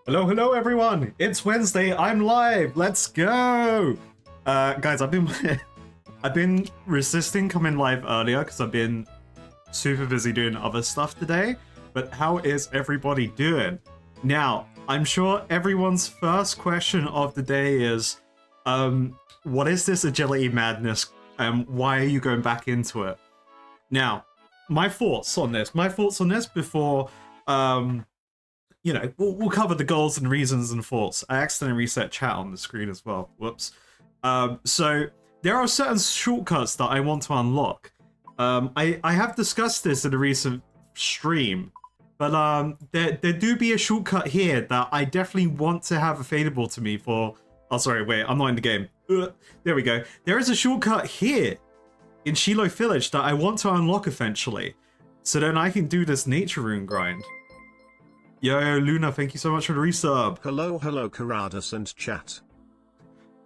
Hello, hello everyone! It's Wednesday, I'm live! Let's go! Guys, I've been I've been resisting coming live earlier because I've been super busy doing other stuff today, but how is everybody doing? Now, I'm sure everyone's first question of the day is, what is this agility madness and why are you going back into it? Now, my thoughts on this before, you know, we'll cover the goals and reasons and thoughts. I accidentally reset chat on the screen as well. Whoops. So there are certain shortcuts that I want to unlock. I have discussed this in a recent stream, but there do be a shortcut here that I definitely want to have available to me for... Oh, sorry, wait, I'm not in the game. There we go. There is a shortcut here in Shiloh Village that I want to unlock eventually, so then I can do this nature rune grind. Yo, Luna, thank you so much for the resub. Hello, hello, Karadas and chat.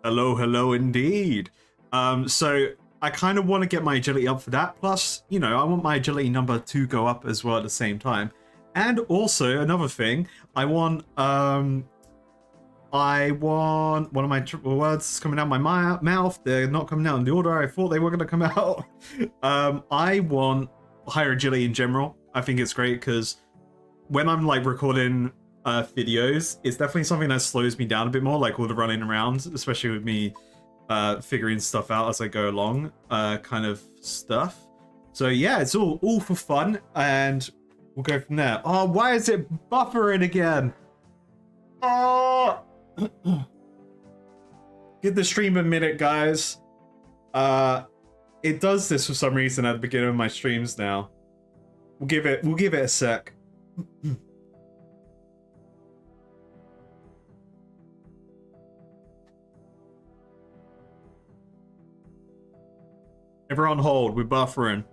Hello, hello, indeed. So I kind of want to get my agility up for that. Plus, you know, I want my agility number to go up as well at the same time. And also, another thing, I want one of my words coming out my mouth. They're not coming out in the order I thought they were going to come out. I want higher agility in general. I think it's great because when I'm like recording videos, it's definitely something that slows me down a bit more, like all the running around, especially with me figuring stuff out as I go along, kind of stuff. So yeah, it's all for fun, and we'll go from there. Oh, why is it buffering again? Oh! Give the stream a minute, guys. It does this for some reason at the beginning of my streams now. We'll give it a sec. Everyone hold, we're buffering.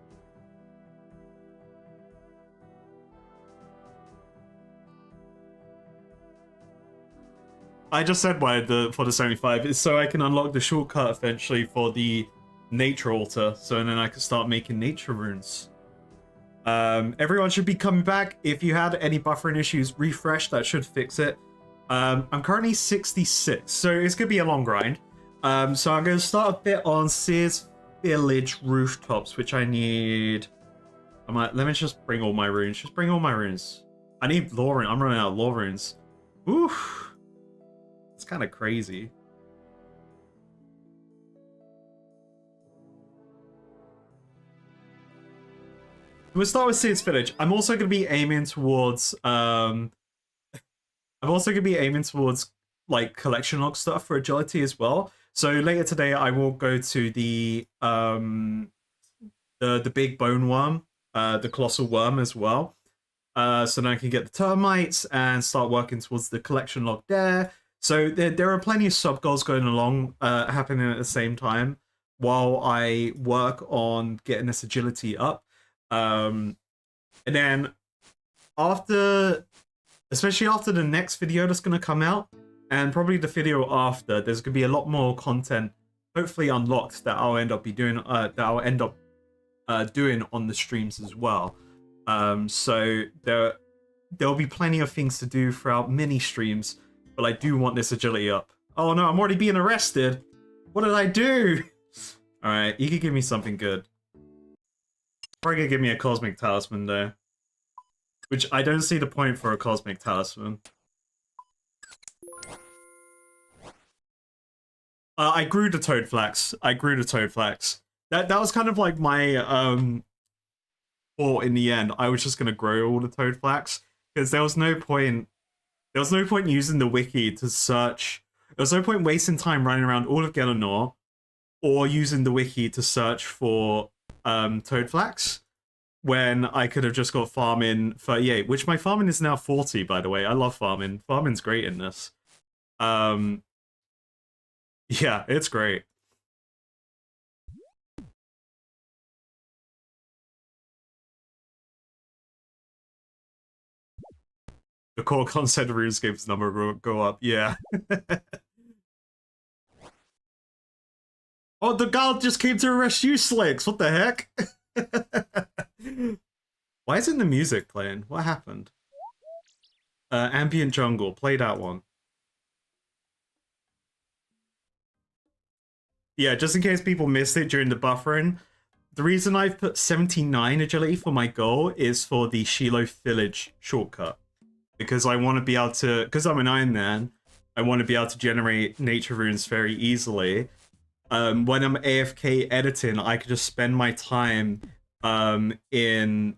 I just said why for the 75 is so I can unlock the shortcut eventually for the nature altar, so then I can start making nature runes. Everyone should be coming back. If you had any buffering issues, refresh, that should fix it. I'm currently 66, so it's gonna be a long grind. So I'm gonna start a bit on Sears Village rooftops, which I need. Let me just bring all my runes. Just bring all my runes. I need lore runes. I'm running out of lore runes. Oof. It's kind of crazy. We'll start with Sears Village. I'm also going to be aiming towards like collection log stuff for agility as well. So later today I will go to the big bone worm, the colossal worm as well. So then I can get the termites and start working towards the collection log there. So there are plenty of sub goals going along, happening at the same time while I work on getting this agility up. And then especially after the next video that's going to come out, and probably the video after, there's going to be a lot more content, hopefully unlocked, that I'll end up doing on the streams as well. So there'll be plenty of things to do throughout mini streams, but I do want this agility up. Oh no, I'm already being arrested. What did I do? All right, you could give me something good. Probably gonna give me a cosmic talisman though, which I don't see the point for a cosmic talisman. I grew the toad flax. That was kind of like my thought in the end. I was just gonna grow all the toad flax because there was no point using the wiki to search. There was no point wasting time running around all of Gelanor or using the wiki to search for toad flax when I could have just got farming 38, which my farming is now 40, by the way. I love farming. Farming's great in this. Yeah, it's great. The core concept of RuneScape's number will go up, yeah. Oh, the guard just came to arrest you, Slicks! What the heck? Why isn't the music playing? What happened? Ambient Jungle, play that one. Yeah, just in case people missed it during the buffering, the reason I've put 79 agility for my goal is for the Shiloh Village shortcut. Because I want to be able to, because I'm an Ironman, I want to be able to generate nature runes very easily. When I'm AFK editing, I could just spend my time in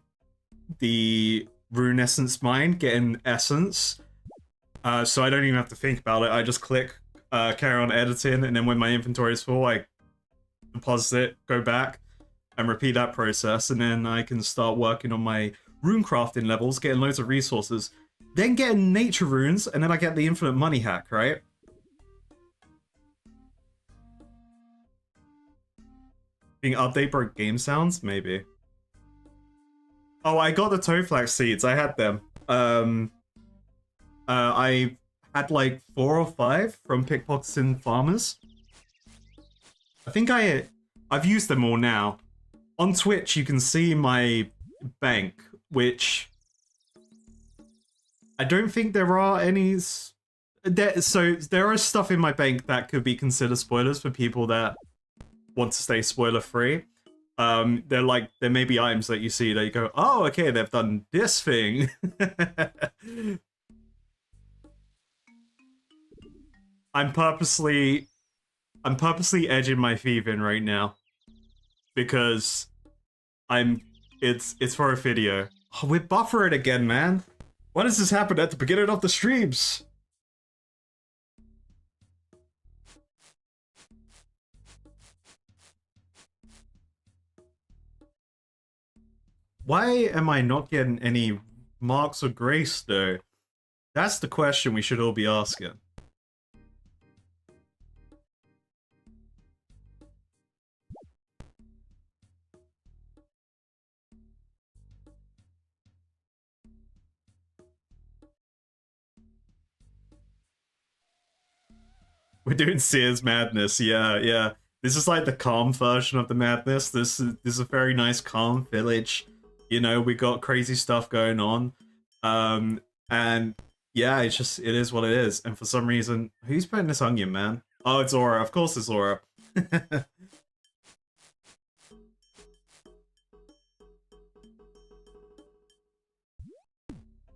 the rune essence mine, getting essence. So I don't even have to think about it. I just click carry on editing, and then when my inventory is full, I deposit it, go back, and repeat that process, and then I can start working on my rune crafting levels, getting loads of resources, then getting nature runes, and then I get the infinite money hack, right? Being update broke game sounds? Maybe. Oh, I got the Toeflax seeds. I had them. I had like 4 or 5 from Pickpockets Farmers. I think I've used them all now. On Twitch, you can see my bank, which I don't think there are any. So there is stuff in my bank that could be considered spoilers for people that want to stay spoiler free. There may be items that you see that you go, oh, okay, they've done this thing. I'm purposely edging my thieving right now because it's for a video. Oh, we're buffering again, man. Why does this happen at the beginning of the streams? Why am I not getting any marks of grace, though? That's the question we should all be asking. We're doing Sears Madness, yeah. This is like the calm version of the madness. This is a very nice calm village. You know, we got crazy stuff going on. And yeah, it is what it is. And for some reason, who's putting this onion, man? Oh, it's Aura. Of course it's Aura.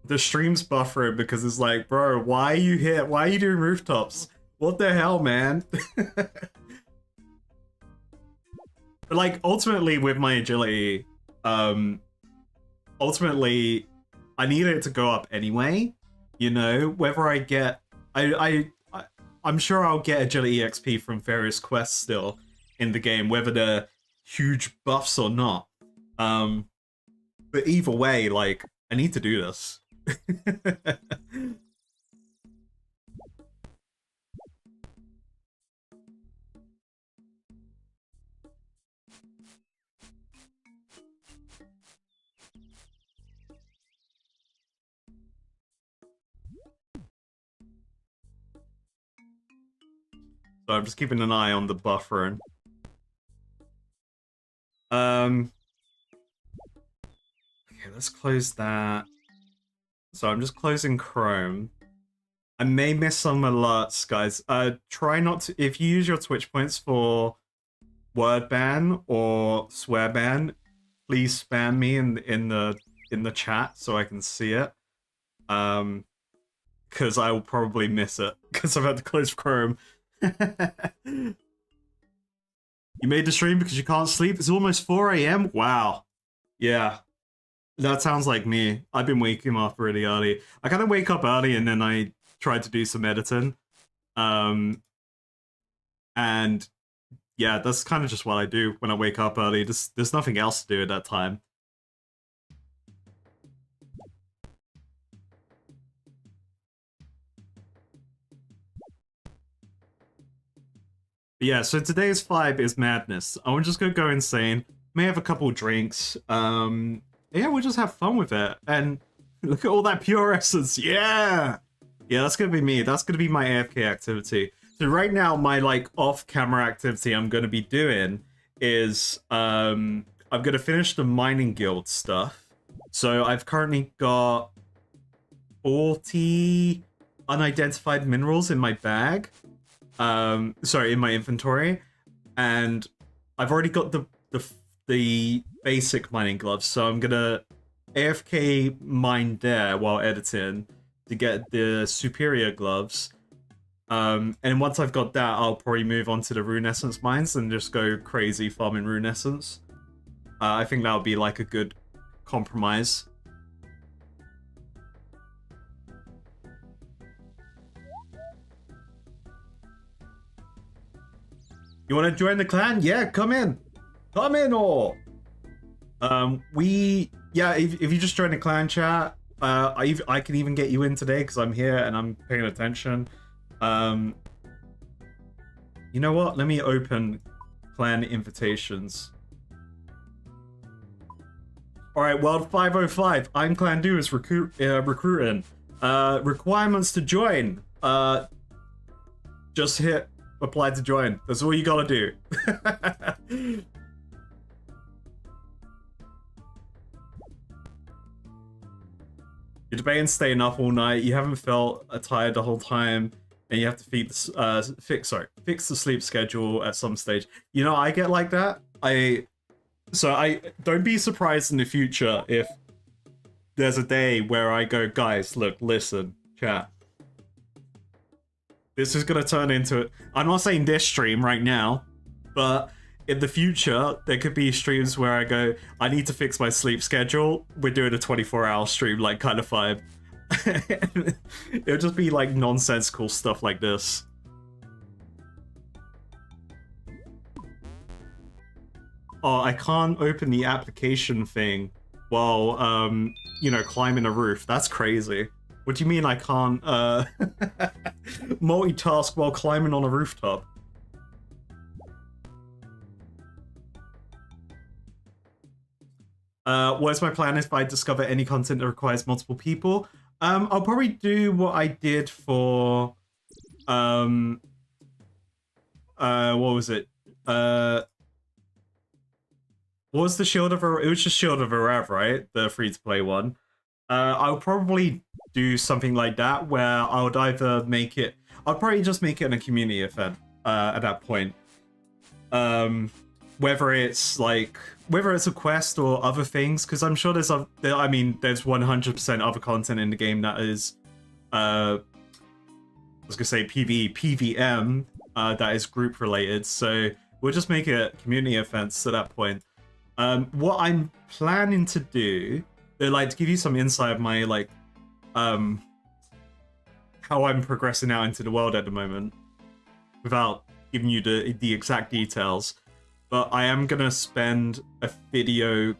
The stream's buffering because it's like, bro, why are you here? Why are you doing rooftops? What the hell, man? But like, ultimately, with my agility, ultimately, I need it to go up anyway. You know, whether I get, I'm sure I'll get agility XP from various quests still in the game, whether they're huge buffs or not. But either way, like, I need to do this. So I'm just keeping an eye on the buffering. Okay, let's close that. So I'm just closing Chrome. I may miss some alerts, guys. Try not to, if you use your Twitch points for word ban or swear ban, please spam me in the chat so I can see it. Because I will probably miss it because I've had to close Chrome. You made the stream because you can't sleep? It's almost 4 AM? Wow. Yeah. That sounds like me. I've been waking up really early. I kind of wake up early and then I try to do some editing. And yeah, that's kind of just what I do when I wake up early. There's nothing else to do at that time. But yeah, so today's vibe is madness. I'm just gonna go insane. May have a couple drinks. Yeah, we'll just have fun with it. And look at all that pure essence. Yeah! Yeah, that's gonna be me. That's gonna be my AFK activity. So right now, my like off-camera activity I'm gonna be doing is I'm gonna finish the mining guild stuff. So I've currently got 40 unidentified minerals in my bag. Sorry, in my inventory, and I've already got the basic mining gloves, so I'm gonna AFK mine there while editing to get the superior gloves. And once I've got that, I'll probably move on to the rune essence mines and just go crazy farming rune essence. I think that would be like a good compromise. You want to join the clan? Yeah, come in. Come in, all. If you just join the clan chat, I can even get you in today because I'm here and I'm paying attention. You know what? Let me open clan invitations. All right, World 505. I'm Clan Doers recruiting. Requirements to join. Just hit apply to join. That's all you gotta do. You're debating staying up all night. You haven't felt tired the whole time, and you have to fix the sleep schedule at some stage. You know, I get like that. I don't be surprised in the future if there's a day where I go, guys, look, listen, chat. This is gonna turn into, I'm not saying this stream right now, but in the future, there could be streams where I go, I need to fix my sleep schedule. We're doing a 24-hour stream, like, kind of vibe. It'll just be, like, nonsensical stuff like this. Oh, I can't open the application thing while, you know, climbing a roof. That's crazy. What do you mean I can't, multitask while climbing on a rooftop? What is my plan if I discover any content that requires multiple people? I'll probably do what I did for, what was it? What was the Shield of It was just Shield of Arav, right? The free-to-play one. I'll probably do something like that where I would either make it... I'll probably just make it in a community event at that point. Whether it's a quest or other things, because I'm sure there's 100% other content in the game that is, I was gonna say PvE, PvM, that is group related. So we'll just make it community events at that point. What I'm planning to do, to give you some insight of my how I'm progressing out into the world at the moment, without giving you the exact details. But I am gonna spend a video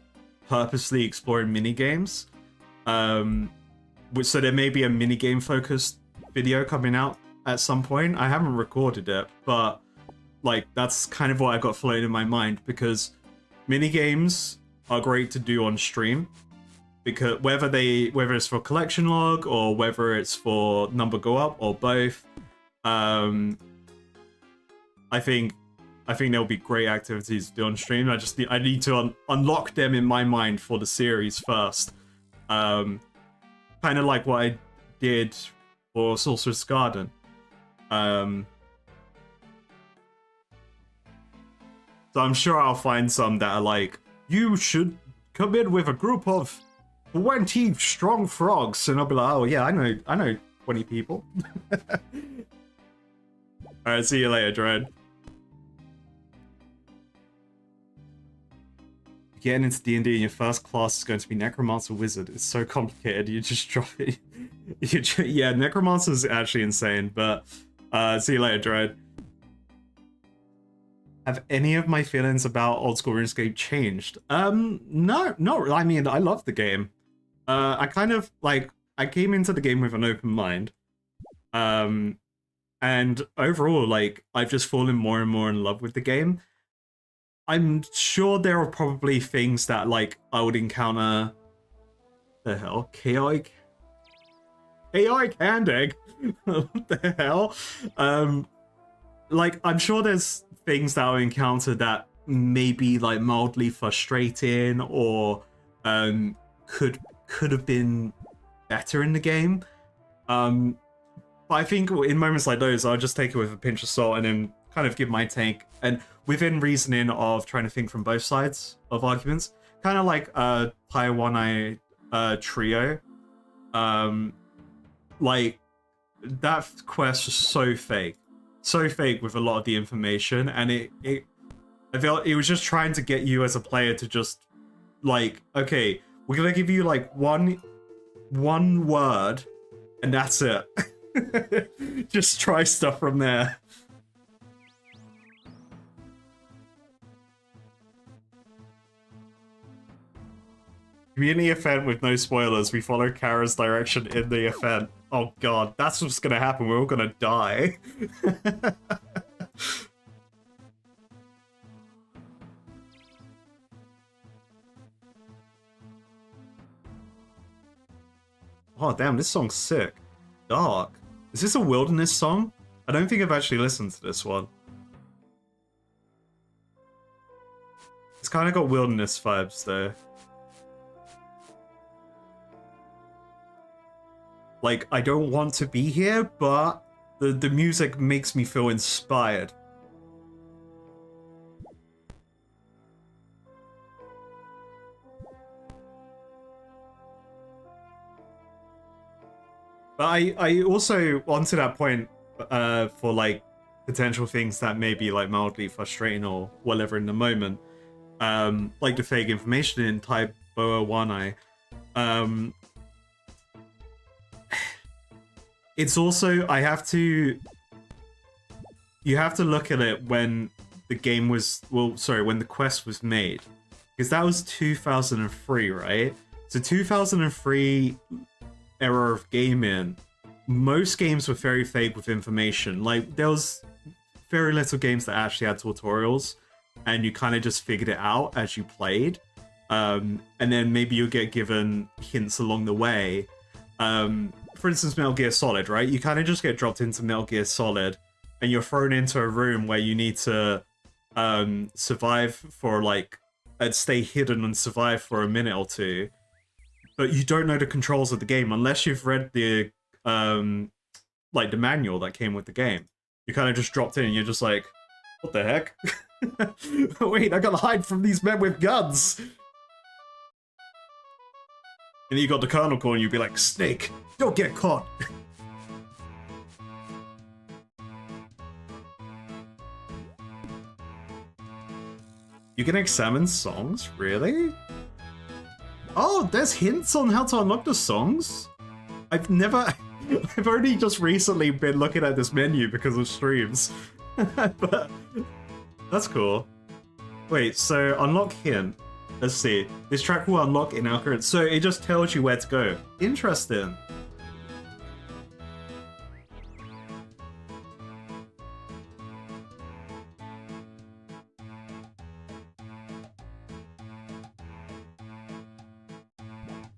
purposely exploring minigames. So there may be a minigame focused video coming out at some point. I haven't recorded it, but that's kind of what I got floating in my mind, because minigames are great to do on stream, because whether it's for collection log or whether it's for number go up or both, I think there'll be great activities to do on stream. I need to unlock them in my mind for the series first. Kind of like what I did for Sorcerer's Garden. So I'm sure I'll find some that are like, you should come in with a group of 20 strong frogs, and I'll be like, oh yeah, I know 20 people. Alright, see you later, Dread. Getting into D&D and your first class is going to be Necromancer Wizard. It's so complicated, you just drop it. Yeah, Necromancer is actually insane, but see you later, Dread. Have any of my feelings about Old School RuneScape changed? No, I mean, I love the game. I kind of, I came into the game with an open mind. And overall, I've just fallen more and more in love with the game. I'm sure there are probably things that, I would encounter... The hell? Chaotic hand egg? What the hell? I'm sure there's things that I encounter that may be, mildly frustrating or could have been better in the game. But I think in moments like those, I'll just take it with a pinch of salt and then kind of give my take, and within reasoning of trying to think from both sides of arguments, kind of like Taiwan trio. Like that quest was so fake with a lot of the information, and I felt it was just trying to get you as a player to just like, okay, we're gonna give you like one word, and that's it. Just try stuff from there. Community event with no spoilers. We follow Kara's direction in the event. Oh god, that's what's gonna happen. We're all gonna die. Oh damn, this song's sick. Dark. Is this a wilderness song? I don't think I've actually listened to this one. It's kind of got wilderness vibes though. Like, I don't want to be here, but the music makes me feel inspired. But I also, onto that point, for like potential things that may be like mildly frustrating or whatever in the moment, like the fake information in Taiboa Wanai, it's also, you have to look at it when the game was, well, sorry, when the quest was made. Because that was 2003, right? So 2003 era of gaming, most games were very fake with information. Like, there was very little games that actually had tutorials, and you kind of just figured it out as you played. And then maybe you'll get given hints along the way. For instance, Metal Gear Solid, right? You kind of just get dropped into Metal Gear Solid, and you're thrown into a room where you need to survive for like, stay hidden and survive for a minute or two. But you don't know the controls of the game unless you've read the like the manual that came with the game. You kind of just dropped in and you're just like, what the heck? Wait, I gotta hide from these men with guns. And then you got the Colonel call and you'd be like, Snake, don't get caught. You can examine songs? Really? Oh, there's hints on how to unlock the songs? I've only just recently been looking at this menu because of streams. But that's cool. Wait, so unlock hint. Let's see. This track will unlock in our current. So it just tells you where to go. Interesting.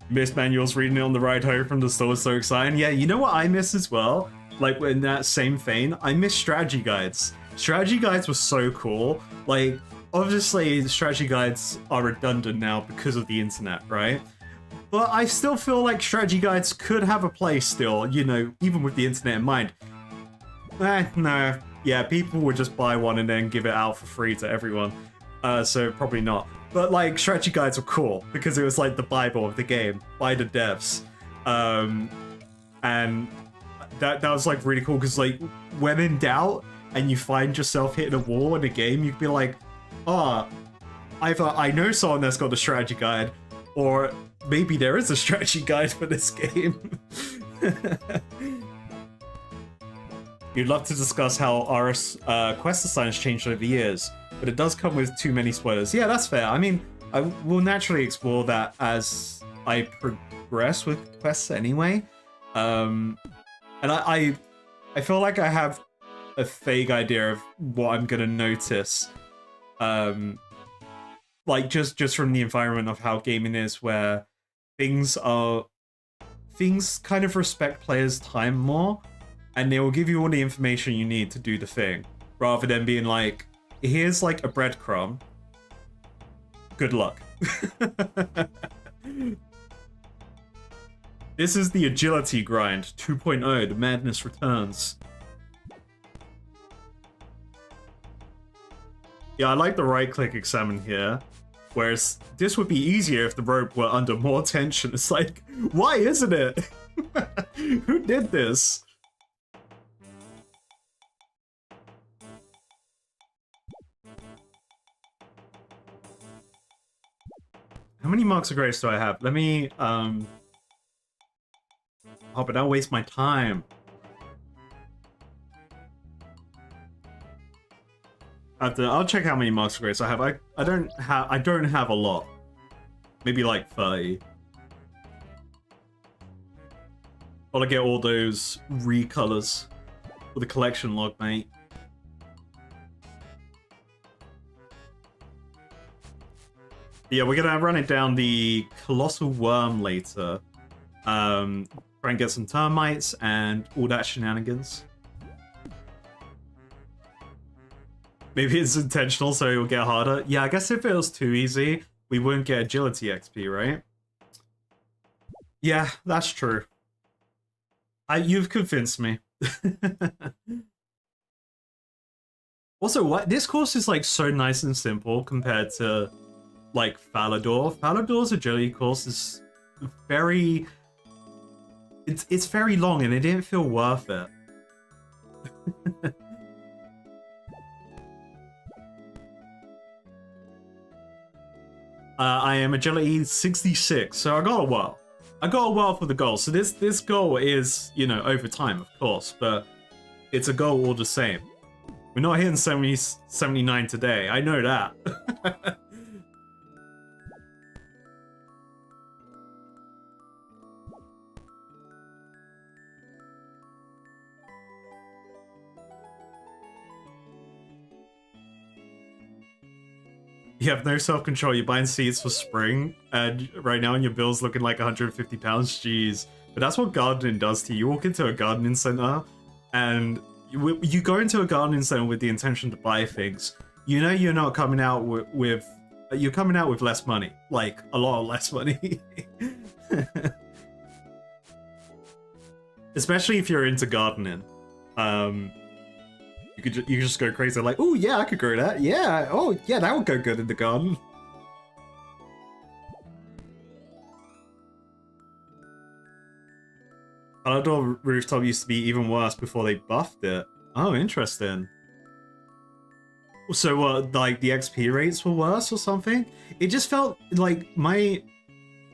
Miss manuals, reading it on the ride home from the store was so exciting. Yeah, you know what I miss as well? Like, in that same vein, I miss strategy guides. Strategy guides were so cool. Like, obviously, strategy guides are redundant now because of the internet, right? But I still feel like strategy guides could have a place still, you know, even with the internet in mind. No. Yeah, people would just buy one and then give it out for free to everyone. So probably not. But like, strategy guides were cool because it was like the Bible of the game by the devs. And that was like really cool because like, when in doubt and you find yourself hitting a wall in a game, you'd be like, oh, either I know someone that's got a strategy guide, or maybe there is a strategy guide for this game. You'd love to discuss how RS quest designs changed over the years, but it does come with too many spoilers. Yeah, that's fair. I mean, I will naturally explore that as I progress with quests anyway. And I feel like I have a vague idea of what I'm gonna notice. Like just from the environment of how gaming is, where things kind of respect players' time more, and they will give you all the information you need to do the thing, rather than being like, here's like a breadcrumb. Good luck. This is the agility grind 2.0. The madness returns. Yeah, I like the right-click examine here. Whereas this would be easier if the rope were under more tension. It's like, why isn't it? Who did this? How many marks of grace do I have? Let me, oh, but don't waste my time. I'll check how many marks of grace I have. I don't have a lot. Maybe like 30. Gotta get all those recolors for the collection log, mate. Yeah, we're gonna run it down the Colossal Worm later. Try and get some termites and all that shenanigans. Maybe it's intentional, so it will get harder. Yeah, I guess if it was too easy, we wouldn't get agility XP, right? Yeah, that's true. You've convinced me. Also, what this course is like so nice and simple compared to like Falador. Falador's agility course is very... It's very long and it didn't feel worth it. I am agility 66, so I got a while. I got a while for the goal. So this goal is, you know, over time, of course, but it's a goal all the same. We're not hitting 79 today. I know that. You have no self-control. You're buying seeds for spring, and right now your bill's looking like 150 pounds. Jeez. But that's what gardening does to you. You walk into a gardening center, and you go into a gardening center with the intention to buy things. You know you're not coming out with you're coming out with less money, like a lot of less money. Especially if you're into gardening. You could just go crazy, like, oh yeah, I could grow that. Yeah, oh yeah, that would go good in the garden. Outdoor Rooftop used to be even worse before they buffed it. Oh, interesting. So what, like the XP rates were worse or something? It just felt like my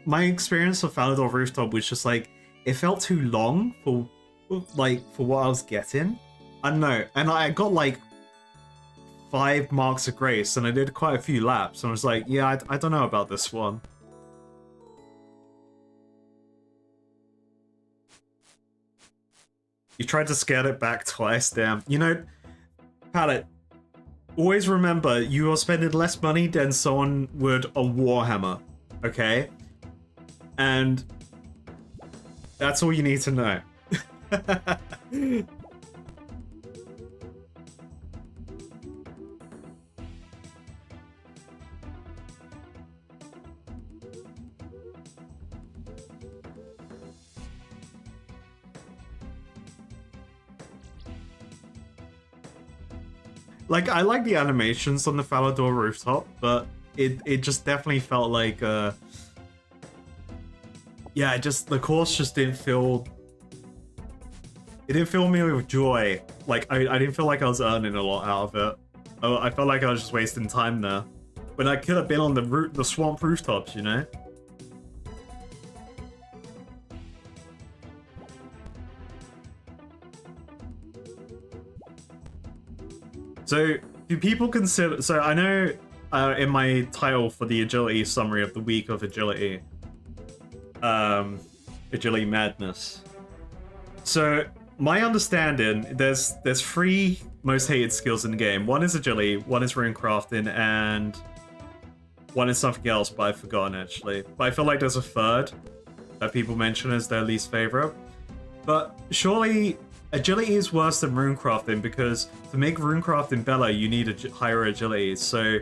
experience of Falador Rooftop was just like, it felt too long for what I was getting. I don't know, and I got like 5 marks of grace, and I did quite a few laps, and I was like, yeah, I don't know about this one. You tried to scale it back twice, damn. You know, Pallet, always remember, you are spending less money than someone would on Warhammer, okay? And that's all you need to know. Like, I like the animations on the Falador Rooftop, but it just definitely felt like, yeah, the course just didn't feel... It didn't fill me with joy. Like, I didn't feel like I was earning a lot out of it. Oh, I felt like I was just wasting time there. But I could have been on the swamp rooftops, you know? So, do people consider... So, I know in my title for the agility summary of the week of agility, Agility Madness. So, my understanding, there's 3 most hated skills in the game. One is agility, one is runecrafting, and one is something else, but I've forgotten actually. But I feel like there's a third that people mention as their least favorite. But surely agility is worse than runecrafting, because to make runecrafting better, you need a higher agility. So,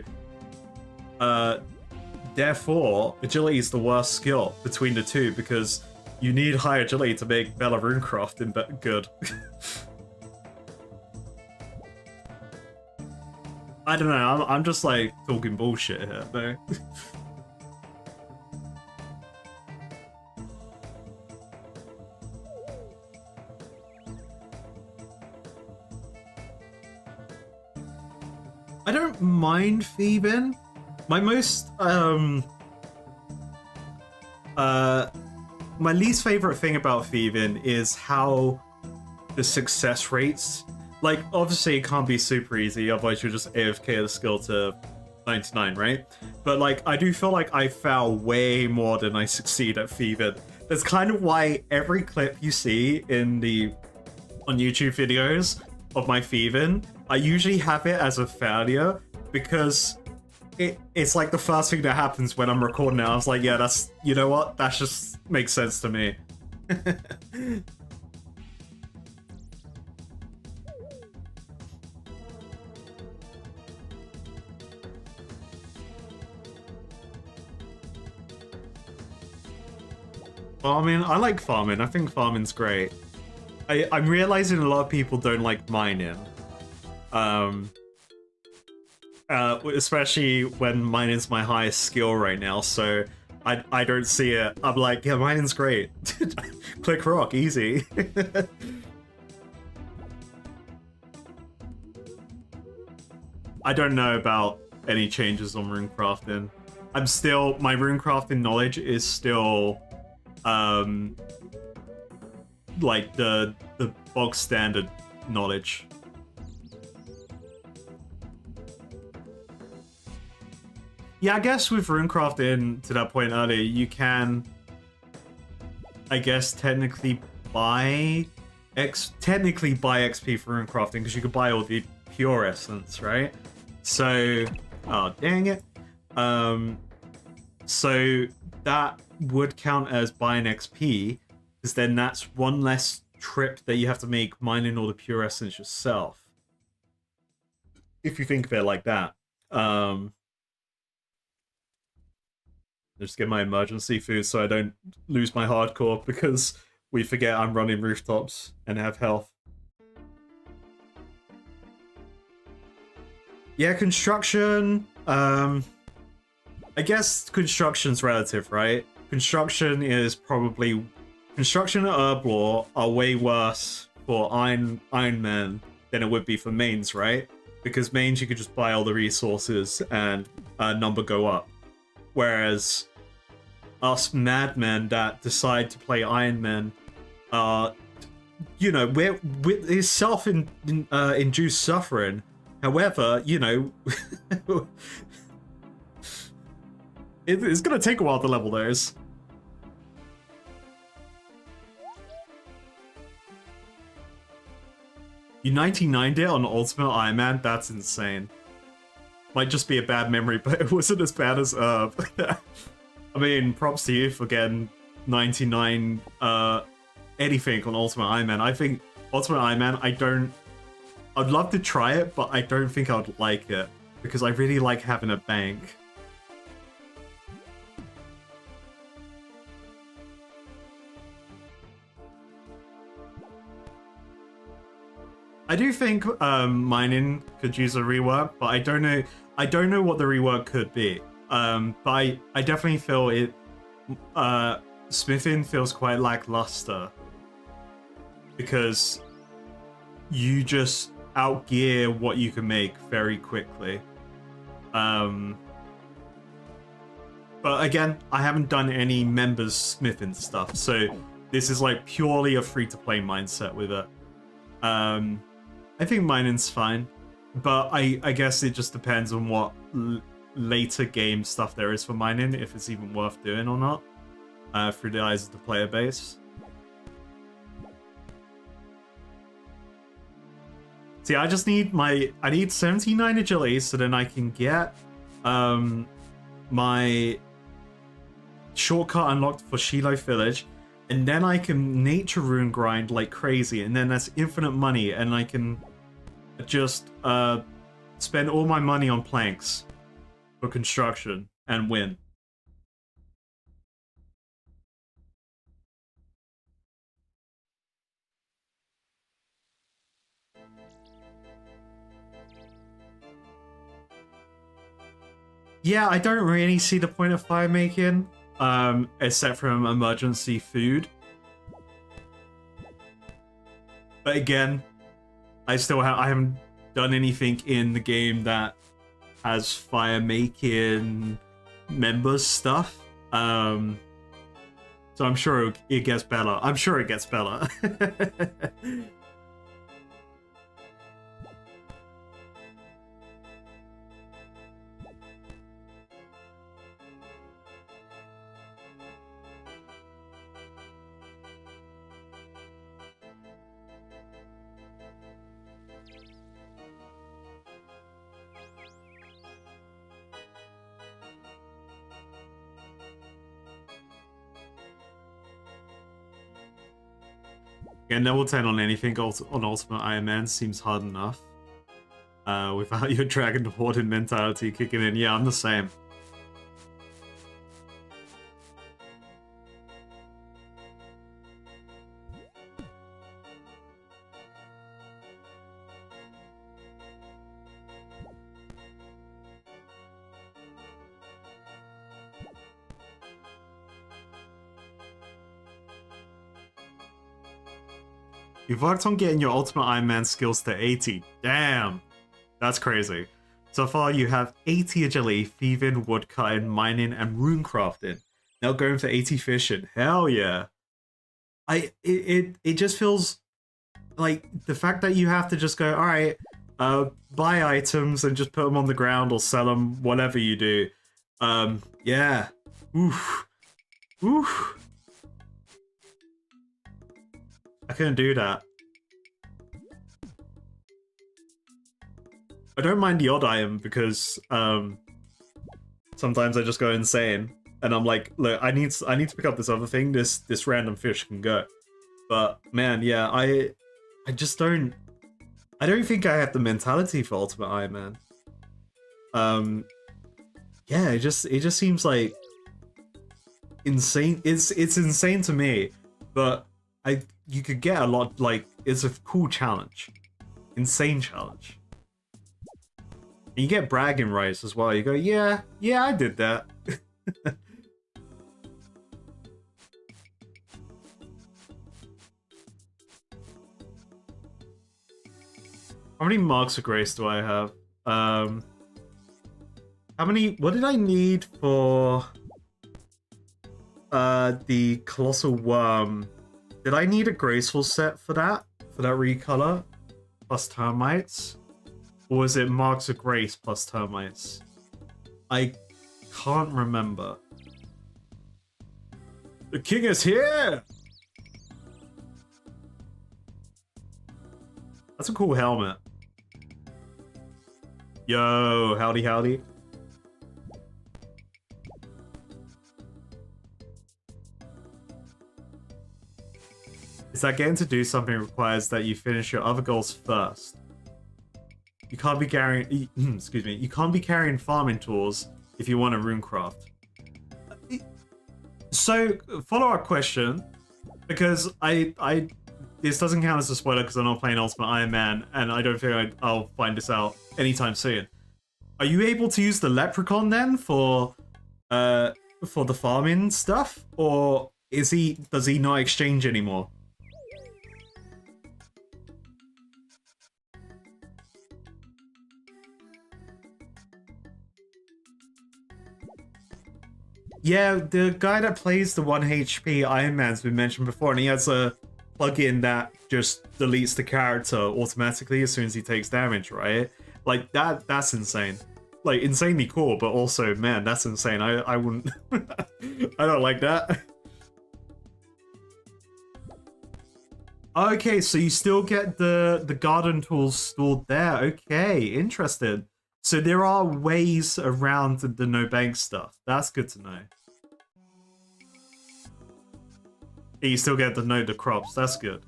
therefore, agility is the worst skill between the two, because You need high agility to make Bella Runecrafting good. I don't know, I'm just like talking bullshit here, though. I don't mind thieving. My least favorite thing about thieving is how the success rates. Like, obviously it can't be super easy, otherwise you'll just AFK the skill to 99, right? But like, I do feel like I fail way more than I succeed at thieving. That's kind of why every clip you see on YouTube videos of my thieving, I usually have it as a failure, because it's like the first thing that happens when I'm recording it. I was like, yeah, that's, you know what? That just makes sense to me. Farming? I like farming. I think farming's great. I'm realizing a lot of people don't like mining. Especially when mining's my highest skill right now, so I don't see it. I'm like, yeah, mining's great. Click rock, easy. I don't know about any changes on runecrafting. My runecrafting knowledge is still, like the bog standard knowledge. Yeah, I guess with runecrafting, to that point earlier, you can, I guess, technically buy XP for runecrafting, because you could buy all the pure essence, right? So, oh dang it. So that would count as buying XP, because then that's one less trip that you have to make mining all the pure essence yourself. If you think of it like that. Just get my emergency food so I don't lose my hardcore, because we forget I'm running rooftops and have health. Yeah, construction. I guess construction's relative, right? Construction and herb lore are way worse for Ironman than it would be for mains, right? Because mains you could just buy all the resources and number go up. Whereas us madmen that decide to play Ironman, you know, it's self-induced suffering. However, you know, it's gonna take a while to level those. You 99'd it on Ultimate Ironman? That's insane. Might just be a bad memory, but it wasn't as bad as I mean, props to you for getting 99 anything on Ultimate Ironman. I think Ultimate Ironman, I'd love to try it, but I don't think I would like it, because I really like having a bank. I do think mining could use a rework, but I don't know what the rework could be. But I definitely feel it. Smithing feels quite lackluster, because you just outgear what you can make very quickly. But again, I haven't done any members smithing stuff, so this is like purely a free-to-play mindset with it. I think mining's fine, but I guess it just depends on what later game stuff there is for mining, if it's even worth doing or not, through the eyes of the player base. See, I just need I need 79 agility, so then I can get my shortcut unlocked for Shiloh Village, and then I can nature rune grind like crazy, and then that's infinite money, and I can just spend all my money on planks for construction and win. Yeah, I don't really see the point of fire making, except from emergency food. But again, I haven't done anything in the game that has fire making members stuff. So I'm sure it gets better. I'm sure it gets better. Yeah, level 10 on anything on Ultimate Iron Man seems hard enough. Without your Dragon Warden mentality kicking in. Yeah, I'm the same. You've worked on getting your Ultimate Iron Man skills to 80. Damn! That's crazy. So far you have 80 agility, thieving, woodcutting, mining, and runecrafting. Now going for 80 fishing. Hell yeah! It just feels like the fact that you have to just go, alright, buy items and just put them on the ground or sell them, whatever you do. Yeah. Oof. Oof. I couldn't do that. I don't mind the odd item because sometimes I just go insane and I'm like, look, I need to pick up this other thing. This random fish can go. But man, yeah, I just don't. I don't think I have the mentality for Ultimate Iron Man. Yeah, it just seems like insane. It's insane to me, but you could get a lot, like, it's a cool challenge. Insane challenge. And you get bragging rights as well. You go, yeah, I did that. How many marks of grace do I have? How many, what did I need for the Colossal Worm? Did I need a graceful set for that? For that recolor? Plus termites? Or was it marks of grace plus termites? I can't remember. The king is here! That's a cool helmet. Yo, howdy howdy. Is that getting to do something requires that you finish your other goals first? You can't be carrying, excuse me, you can't be carrying farming tools if you want a runecraft. So, follow-up question, because this doesn't count as a spoiler because I'm not playing Ultimate Iron Man, and I don't think I'll find this out anytime soon. Are you able to use the Leprechaun then for the farming stuff, or does he not exchange anymore? Yeah, the guy that plays the 1 HP Iron Man's been mentioned before, and he has a plugin that just deletes the character automatically as soon as he takes damage, right? Like, that's insane. Like, insanely cool, but also, man, that's insane. I wouldn't... I don't like that. Okay, so you still get the garden tools stored there. Okay, interesting. So there are ways around the no bank stuff. That's good to know. You still get to know the crops. That's good.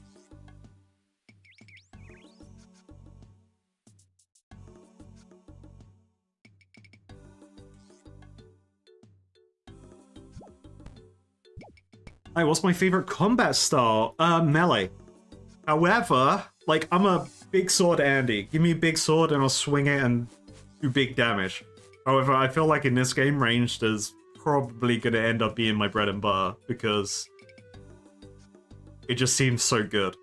Hey, what's my favorite combat style? Melee. However, like, I'm a big sword Andy. Give me a big sword and I'll swing it and do big damage. However, I feel like in this game, ranged is probably going to end up being my bread and butter because it just seems so good.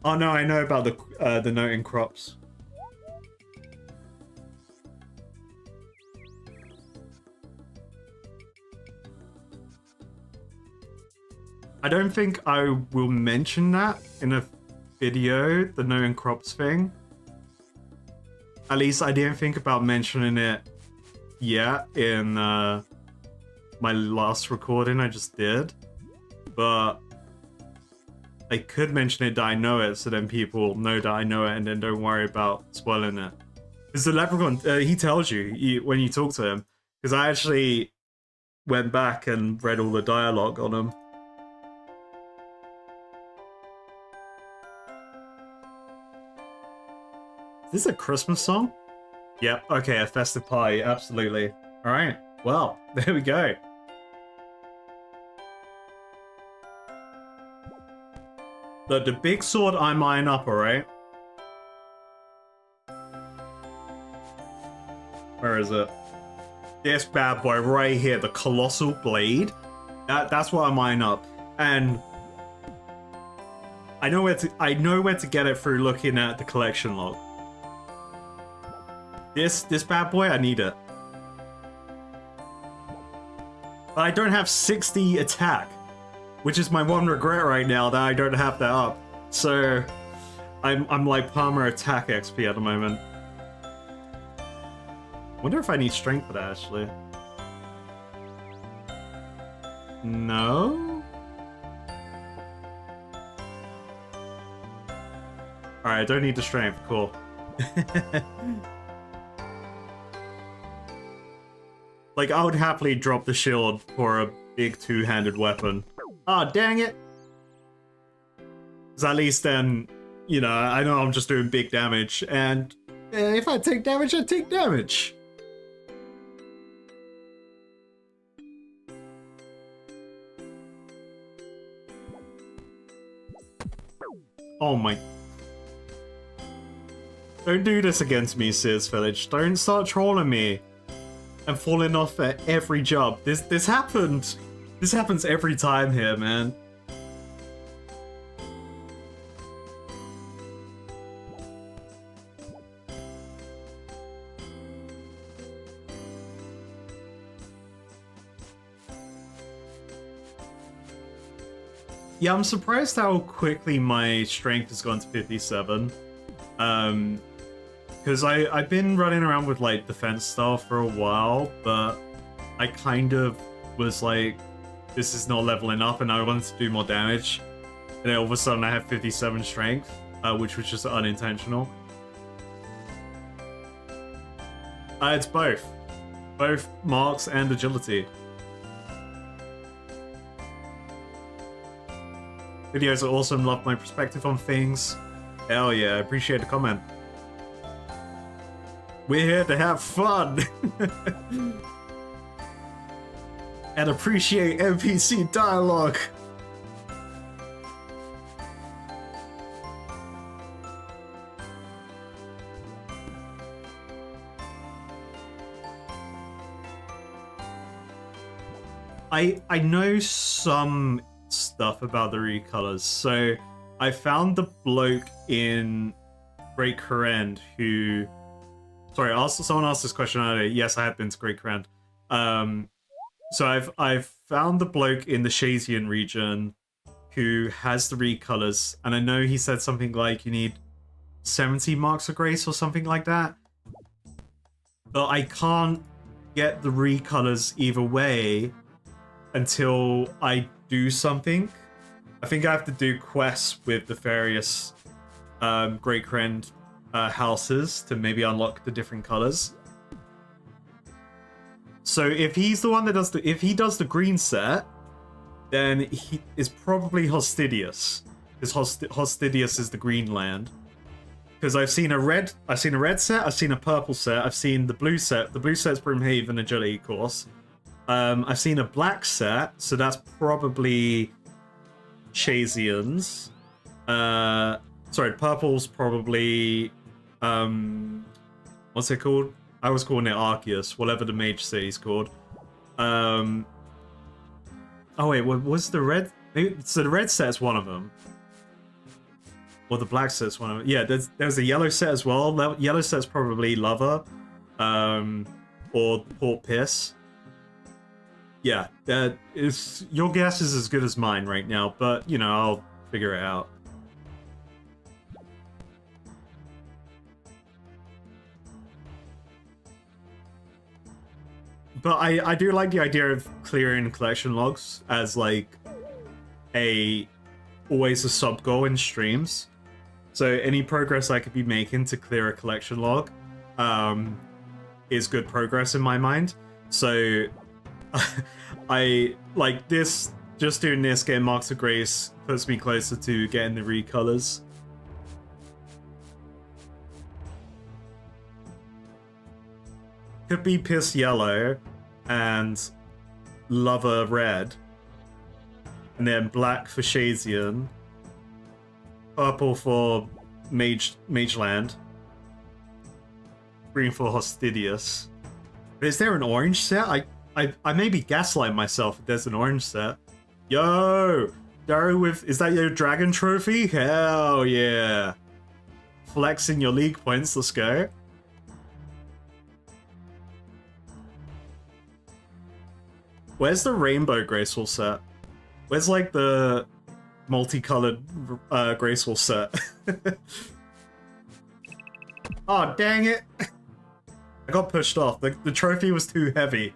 Oh no, I know about the noting crops. I don't think I will mention that in a video, the noting crops thing. At least I didn't think about mentioning it yet in my last recording I just did. But I could mention it that I know it, so then people know that I know it and then don't worry about spoiling it. Because the leprechaun, he tells you when you talk to him. Because I actually went back and read all the dialogue on him. Is this a Christmas song? Yep, okay, a festive pie, absolutely. Alright, well, there we go. Look, the big sword I'm eyeing up, alright? Where is it? This bad boy right here, the colossal blade. That's what I'm eyeing up. And I know where to get it through looking at the collection log. This bad boy, I need it. But I don't have 60 attack, which is my one regret right now that I don't have that up. So I'm like Palmer attack XP at the moment. Wonder if I need strength for that actually. No? Alright, I don't need the strength, cool. Like, I would happily drop the shield for a big two-handed weapon. Ah, dang it! Because at least then, you know, I know I'm just doing big damage, and if I take damage, I take damage! Oh my... Don't do this against me, Sears Village. Don't start trolling me. And falling off at every job. This happened. This happens every time here, man. Yeah, I'm surprised how quickly my strength has gone to 57. Because I've been running around with, like, defense stuff for a while, but I kind of was like, this is not leveling up, and I wanted to do more damage. And then all of a sudden I have 57 strength, which was just unintentional. It's both. Both marks and agility. Videos are awesome, love my perspective on things. Hell yeah, appreciate the comment. We're here to have fun! And appreciate NPC dialogue! I know some stuff about the recolors, so I found the bloke in Great Corrend who... Sorry, someone asked this question earlier. Yes, I have been to Great Corrend. So I've found the bloke in the Shazian region who has the recolors, and I know he said something like you need 70 marks of grace or something like that. But I can't get the recolors either way until I do something. I think I have to do quests with the various Great Corrend houses to maybe unlock the different colors. So if he's the one that does if he does the green set, then he is probably Hostidius, because Hostidius is the green land. Because I've seen a red set, I've seen a purple set, I've seen the blue set. The blue set's Brimhaven Agility course. I've seen a black set, so that's probably Chazian's. Sorry, purple's probably what's it called? I was calling it Arceus, whatever the mage city's called. Oh wait, what was the red? So the red set's one of them. Or the black set's one of them. Yeah, there's a yellow set as well. Yellow set's probably Lover, or Port Piss. Yeah, that is, your guess is as good as mine right now, but you know, I'll figure it out. But I do like the idea of clearing collection logs as like always a sub goal in streams. So any progress I could be making to clear a collection log is good progress in my mind. So I like this, just doing this, getting Marks of Grace puts me closer to getting the recolors. Could be Piss Yellow and Lover Red, and then black for Shazian, purple for Mageland, green for Hostidius. But is there an orange set? I maybe gaslight myself if there's an orange set. Yo! Daru is that your dragon trophy? Hell yeah! Flexing your league points, let's go. Where's the rainbow graceful set? Where's like the multicolored graceful set? Oh, dang it! I got pushed off. The trophy was too heavy.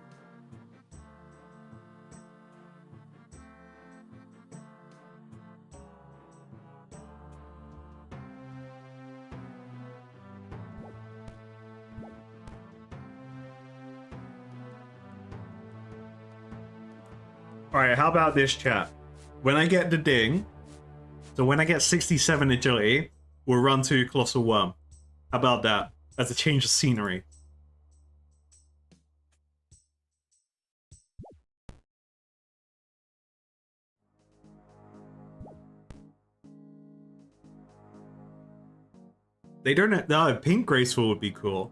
Alright, how about this, chat? When I get the ding, so when I get 67 agility, we'll run to Colossal Worm. How about that? As a change of scenery. They don't... No, pink graceful would be cool.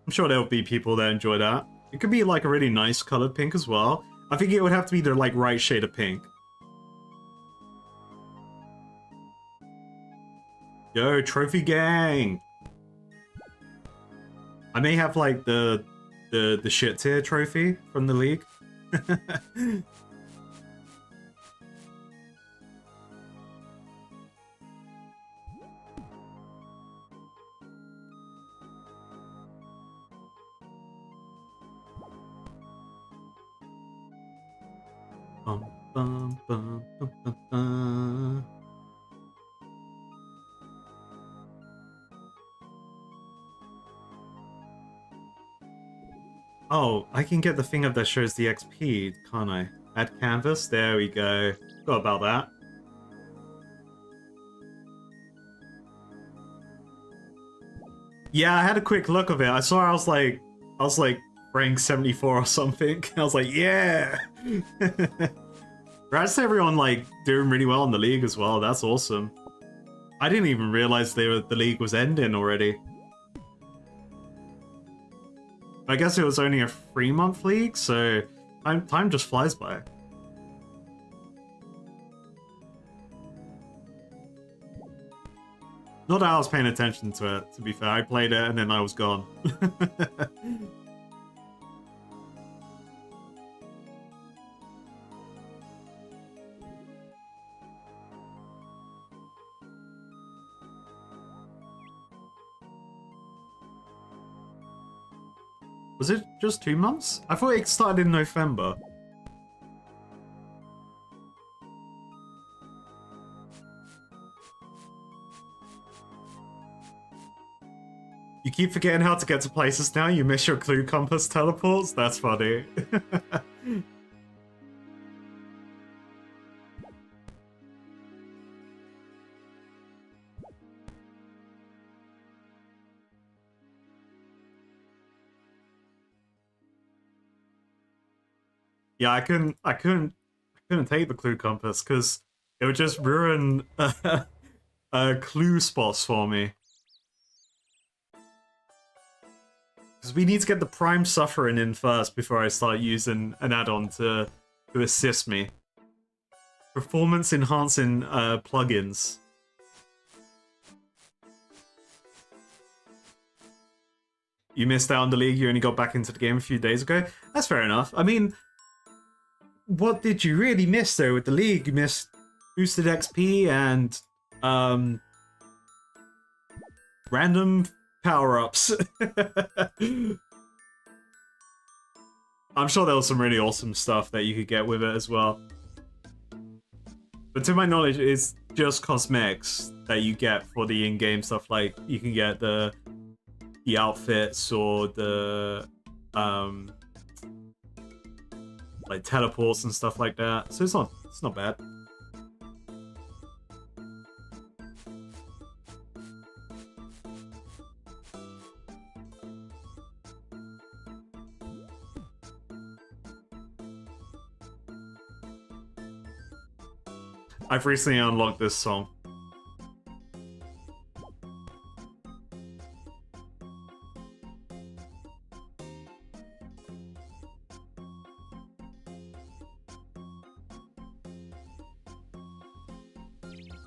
I'm sure there'll be people that enjoy that. It could be like a really nice colored pink as well. I think it would have to be the like right shade of pink. Yo, trophy gang! I may have like the shit tier trophy from the league. Bum, bum, bum, bum, bum, bum. Oh, I can get the thing up that shows the XP, can't I? Add canvas? There we go. Got about that. Yeah, I had a quick look of it. I saw I was like rank 74 or something. I was like, yeah! Congrats to everyone like doing really well in the league as well. That's awesome. I didn't even realize the league was ending already. I guess it was only a 3-month league, so time just flies by. Not that I was paying attention to it, to be fair. I played it and then I was gone. Was it just 2 months? I thought it started in November. You keep forgetting how to get to places now? You miss your clue compass teleports? That's funny. Yeah, I couldn't take the clue compass because it would just ruin clue spots for me. Because we need to get the prime suffering in first before I start using an add-on to assist me. Performance enhancing plugins. You missed out on the league, you only got back into the game a few days ago. That's fair enough. I mean, what did you really miss though with the league? You missed boosted XP and random power-ups. I'm sure there was some really awesome stuff that you could get with it as well. But to my knowledge, it's just cosmetics that you get for the in-game stuff. Like you can get the outfits or the like teleports and stuff like that. So it's not bad. I've recently unlocked this song.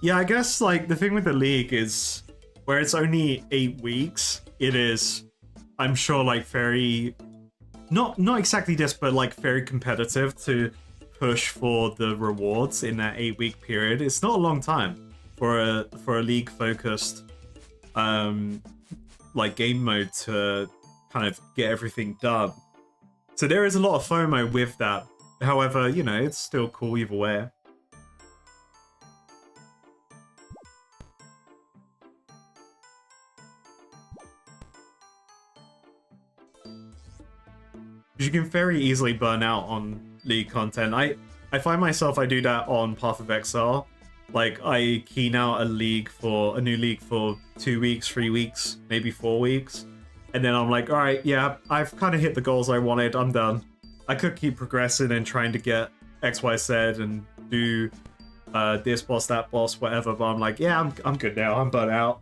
Yeah, I guess like the thing with the league is where it's only 8 weeks, it is, I'm sure, like very not exactly this, but like very competitive to push for the rewards in that 8-week period. It's not a long time for a league focused like game mode to kind of get everything done. So there is a lot of FOMO with that. However, you know, it's still cool either way. You can very easily burn out on league content. I find myself, I do that on Path of Exile. Like, I keen out a new league for 2 weeks, 3 weeks, maybe 4 weeks. And then I'm like, alright, yeah, I've kind of hit the goals I wanted, I'm done. I could keep progressing and trying to get X, Y, Z and do this boss, that boss, whatever, but I'm like, yeah, I'm good now, I'm burnt out.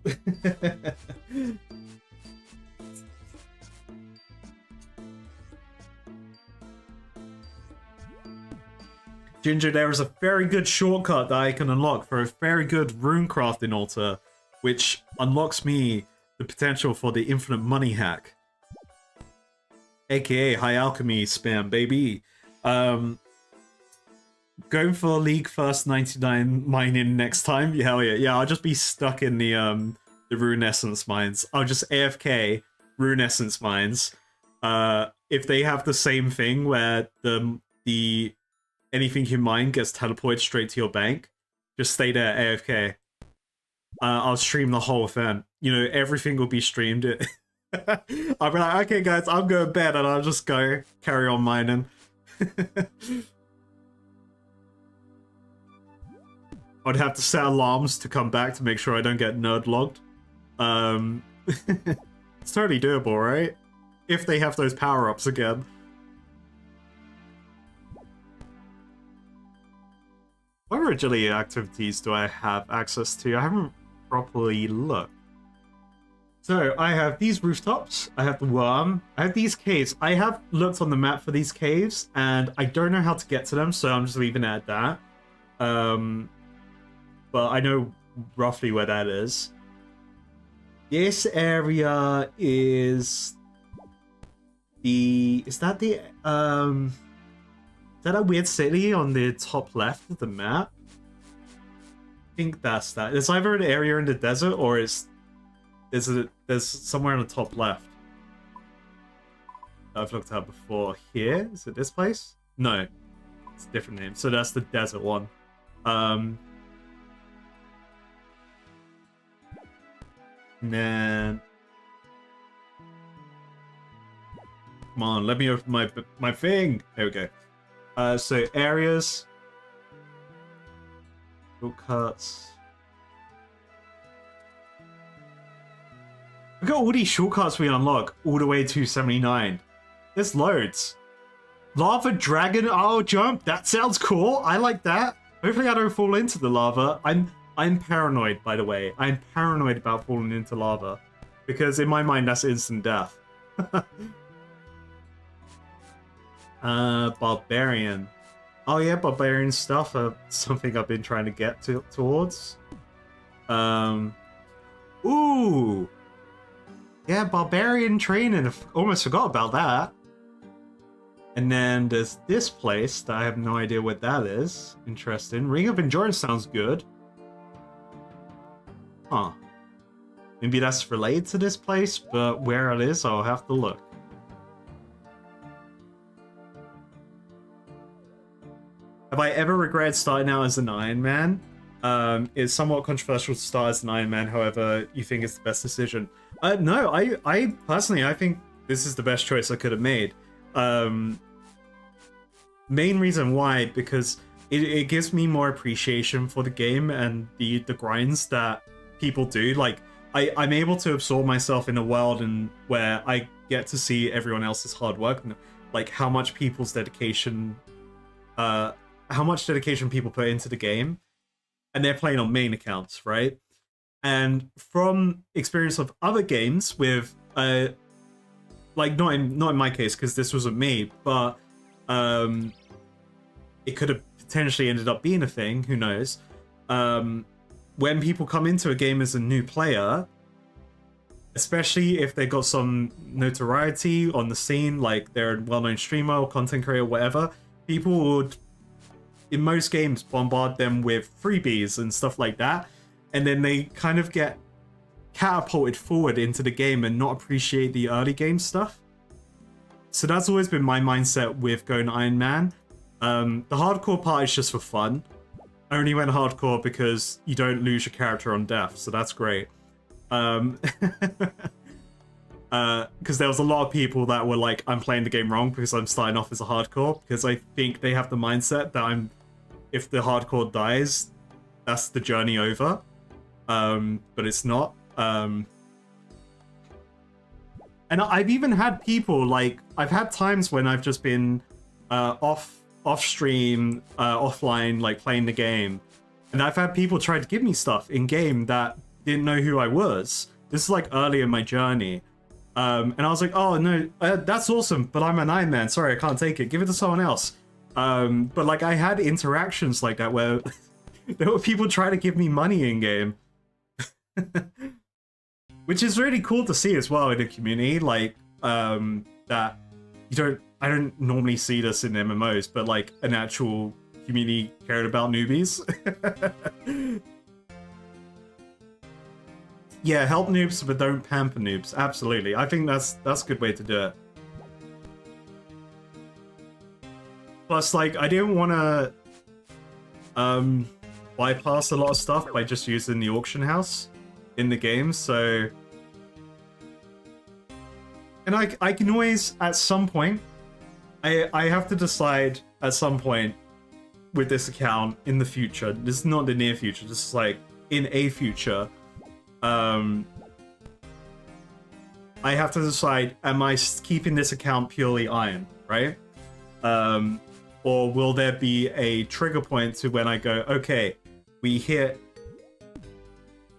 Ginger, there is a very good shortcut that I can unlock for a very good rune crafting altar, which unlocks me the potential for the infinite money hack. AKA high alchemy spam, baby. Going for League first 99 mining next time? Hell yeah. Yeah, I'll just be stuck in the rune essence mines. I'll just AFK rune essence mines. If they have the same thing where the anything you mine gets teleported straight to your bank, just stay there AFK. I'll stream the whole thing. You know, everything will be streamed. I'll be like, okay guys, I'm going to bed, and I'll just go carry on mining. I'd have to set alarms to come back to make sure I don't get nerd logged. It's totally doable, right? If they have those power-ups again. What agility activities do I have access to? I haven't properly looked. So, I have these rooftops, I have the worm, I have these caves. I have looked on the map for these caves, and I don't know how to get to them, so I'm just leaving it at that. But I know roughly where that is. This area is is that a weird city on the top left of the map? I think that's that. It's either an area in the desert or there's somewhere on the top left that I've looked at before. Here? Is it this place? No. It's a different name. So that's the desert one. And then... Come on, let me open my thing! There we go. So areas, shortcuts. Look at all these shortcuts we unlock all the way to 79. There's loads. Lava dragon owl jump. That sounds cool. I like that. Hopefully I don't fall into the lava. I'm paranoid, by the way. I'm paranoid about falling into lava. Because in my mind, that's instant death. Barbarian. Oh yeah, barbarian stuff are something I've been trying to get towards. Ooh. Yeah, barbarian training. Almost forgot about that. And then there's this place that I have no idea what that is. Interesting. Ring of Endurance sounds good. Huh. Maybe that's related to this place, but where it is, I'll have to look. Have I ever regretted starting out as an Ironman? It's somewhat controversial to start as an Ironman, however, you think it's the best decision. No, I personally, I think this is the best choice I could have made. Main reason why, because it gives me more appreciation for the game and the grinds that people do. Like, I'm able to absorb myself in a world and where I get to see everyone else's hard work and like how much people's dedication, how much dedication people put into the game, and they're playing on main accounts, right? And from experience of other games with, like not in my case because this wasn't me, but it could have potentially ended up being a thing. Who knows? When people come into a game as a new player, especially if they got some notoriety on the scene, like they're a well-known streamer or content creator, whatever, people would, in most games, bombard them with freebies and stuff like that, and then they kind of get catapulted forward into the game and not appreciate the early game stuff. So that's always been my mindset with going Iron Man. The hardcore part is just for fun. I only went hardcore because you don't lose your character on death, so that's great. Because there was a lot of people that were like, I'm playing the game wrong because I'm starting off as a hardcore, because I think they have the mindset that if the hardcore dies, that's the journey over. But it's not. And I've even had people, like, I've had times when I've just been off stream, offline, like playing the game, and I've had people try to give me stuff in game that didn't know who I was. This is like early in my journey, and I was like, oh no, that's awesome, but I'm an Iron Man, sorry, I can't take it, give it to someone else. But like, I had interactions like that where there were people trying to give me money in game. Which is really cool to see as well in the community, like, that I don't normally see this in MMOs, but like an actual community cared about newbies. Yeah, help noobs, but don't pamper noobs. Absolutely. I think that's a good way to do it. Plus, like, I didn't want to bypass a lot of stuff by just using the auction house in the game, so... And I can always, at some point, I have to decide at some point with this account in the future, this is not the near future, just like in a future, I have to decide, am I keeping this account purely iron, right? Or will there be a trigger point to when I go, okay, we hit,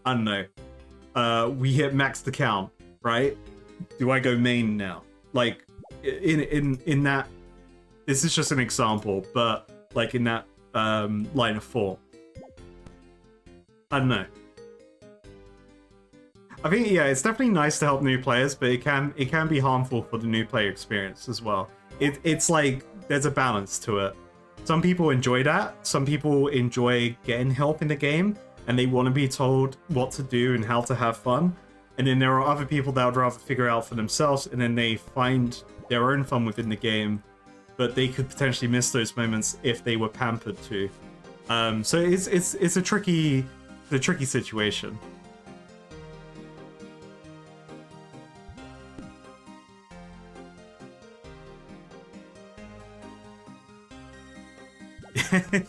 I don't know, we hit maxed account, right? Do I go main now? Like, in that, this is just an example, but like in that line of thought, I don't know. I think, yeah, it's definitely nice to help new players, but it can be harmful for the new player experience as well. It's like there's a balance to it. Some people enjoy that. Some people enjoy getting help in the game, and they want to be told what to do and how to have fun. And then there are other people that would rather figure out for themselves, and then they find their own fun within the game, but they could potentially miss those moments if they were pampered to. So it's a tricky situation.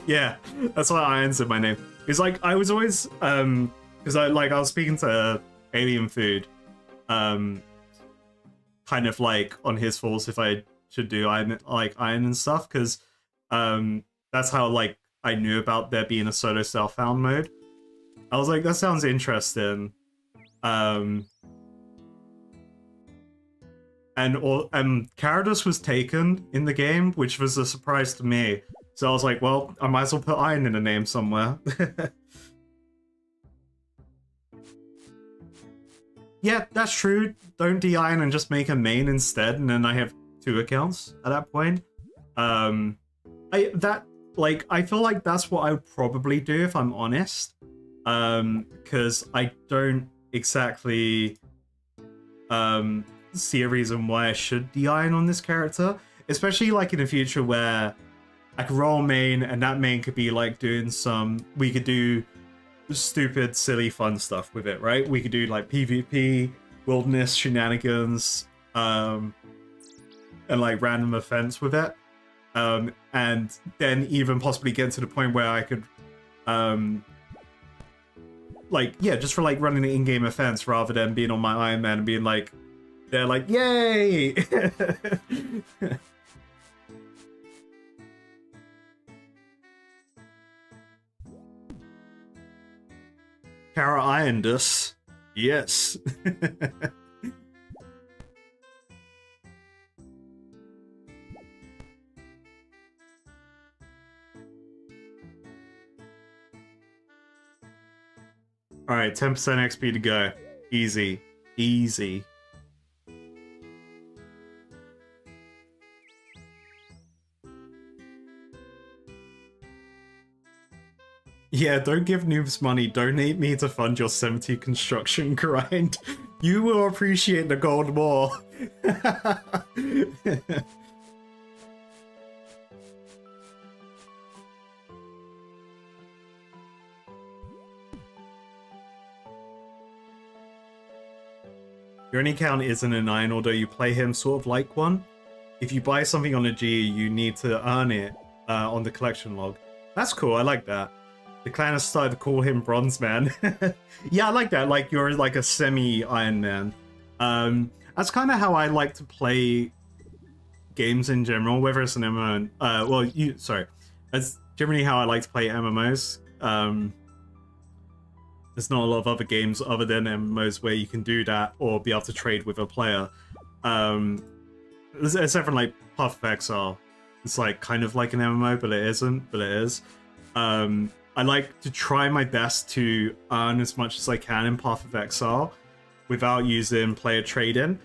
Yeah, that's why I answered my name. It's like I was always because I was speaking to Alien Food, kind of like on his falls if I should do iron and stuff, because that's how like I knew about there being a solo self-found mode. I was like, that sounds interesting. And Gyarados was taken in the game, which was a surprise to me. So I was like, well, I might as well put iron in the name somewhere. Yeah, that's true. Don't de-iron and just make a main instead, and then I have 2 accounts at that point. I feel like that's what I would probably do if I'm honest. Because I don't exactly see a reason why I should de-iron on this character. Especially like in the future where I could roll main, and that main could be like doing we could do stupid, silly, fun stuff with it, right? We could do like PvP, wilderness shenanigans, and like random events with it. And then even possibly get to the point where I could, just for like running the in-game events rather than being on my Iron Man and being like, they're like, yay! Kara ironed us. Yes. Alright, 10% XP to go. Easy. Easy. Yeah, don't give noobs money. Donate me to fund your 70 construction grind. You will appreciate the gold more. Your only account isn't a 9, although you play him sort of like one. If you buy something on a G, you need to earn it on the collection log. That's cool, I like that. The clan has started to call him Bronze Man. Yeah, I like that, like you're like a semi-Iron Man. That's kind of how I like to play games in general, whether it's an MMO. That's generally how I like to play MMOs. There's not a lot of other games other than MMOs where you can do that or be able to trade with a player. Except for like Path of Exile. It's like kind of like an MMO, but it isn't, but it is. I like to try my best to earn as much as I can in Path of Exile without using player trade-in.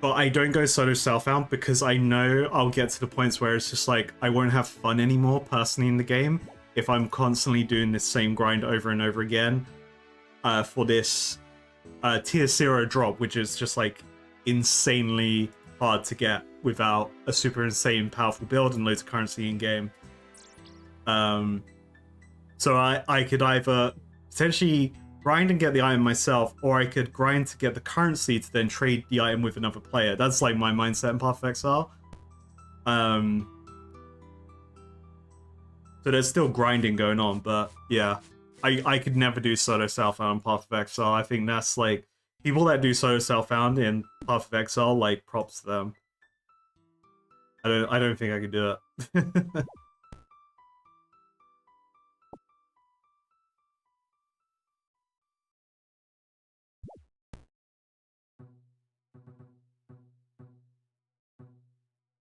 But I don't go solo self-found because I know I'll get to the points where it's just like I won't have fun anymore personally in the game if I'm constantly doing this same grind over and over again for this tier 0 drop, which is just like insanely hard to get without a super insane powerful build and loads of currency in game. So I could either potentially grind and get the item myself, or I could grind to get the currency to then trade the item with another player. That's like my mindset in Path of Exile. So there's still grinding going on, but yeah. I could never do solo self-found in Path of Exile. I think that's like, people that do solo self-found in Path of Exile, like, props to them. I don't think I could do it.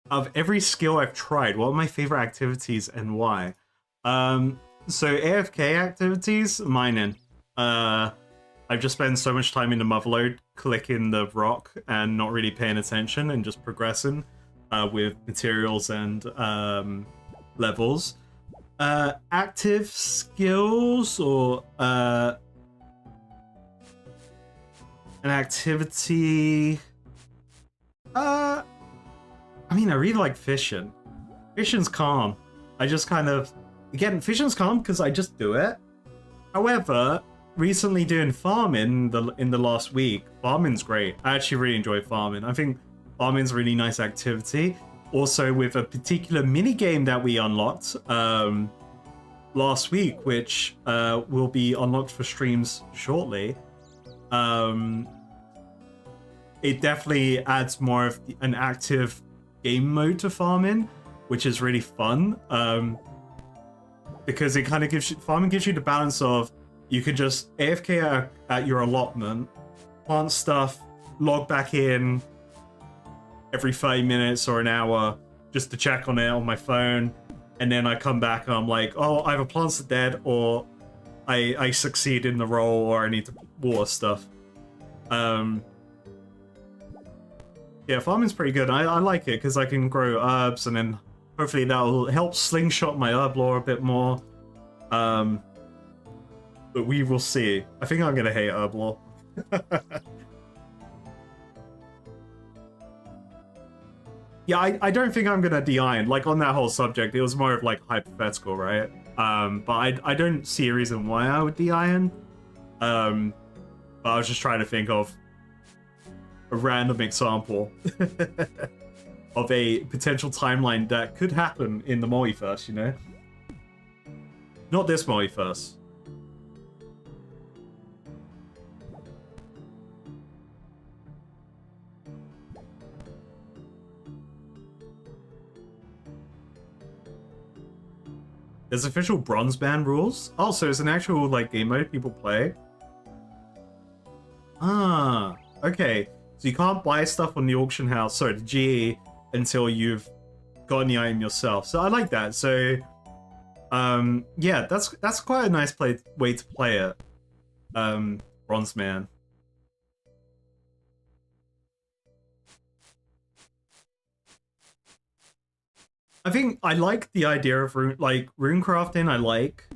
Of every skill I've tried, what are my favorite activities and why? So AFK activities, mining. I've just spent so much time in the Motherlode clicking the rock and not really paying attention and just progressing with materials and levels. Active skills or an activity. I mean, I really like fishing. Fishing's calm. I just kind of... Again, fishing's calm because I just do it. However, recently doing farming in the last week, farming's great. I actually really enjoy farming. I think farming's a really nice activity. Also with a particular mini game that we unlocked last week, which will be unlocked for streams shortly. It definitely adds more of an active game mode to farm in, which is really fun. Because it kind of gives you, farming gives you the balance of, you can just AFK at your allotment, plant stuff, log back in every 30 minutes or an hour just to check on it on my phone, and then I come back and I'm like, oh, either plants are dead or I succeed in the role, or I need to water stuff. Yeah, farming's pretty good. I like it because I can grow herbs, and then hopefully that'll help slingshot my herb lore a bit more. But we will see. I think I'm gonna hate herb lore. Yeah, I don't think I'm gonna de-iron. Like, on that whole subject, it was more of like hypothetical, right? But I don't see a reason why I would de-iron. But I was just trying to think of a random example of a potential timeline that could happen in the multiverse, you know? Not this multiverse. There's official bronze band rules. Oh, so it's an actual like game mode people play. Ah, okay. So you can't buy stuff on the auction house, sorry, the GE, until you've gotten the item yourself. So I like that. So, yeah, that's quite a nice way to play it. Bronze Man. I think I like the idea of rune crafting. I like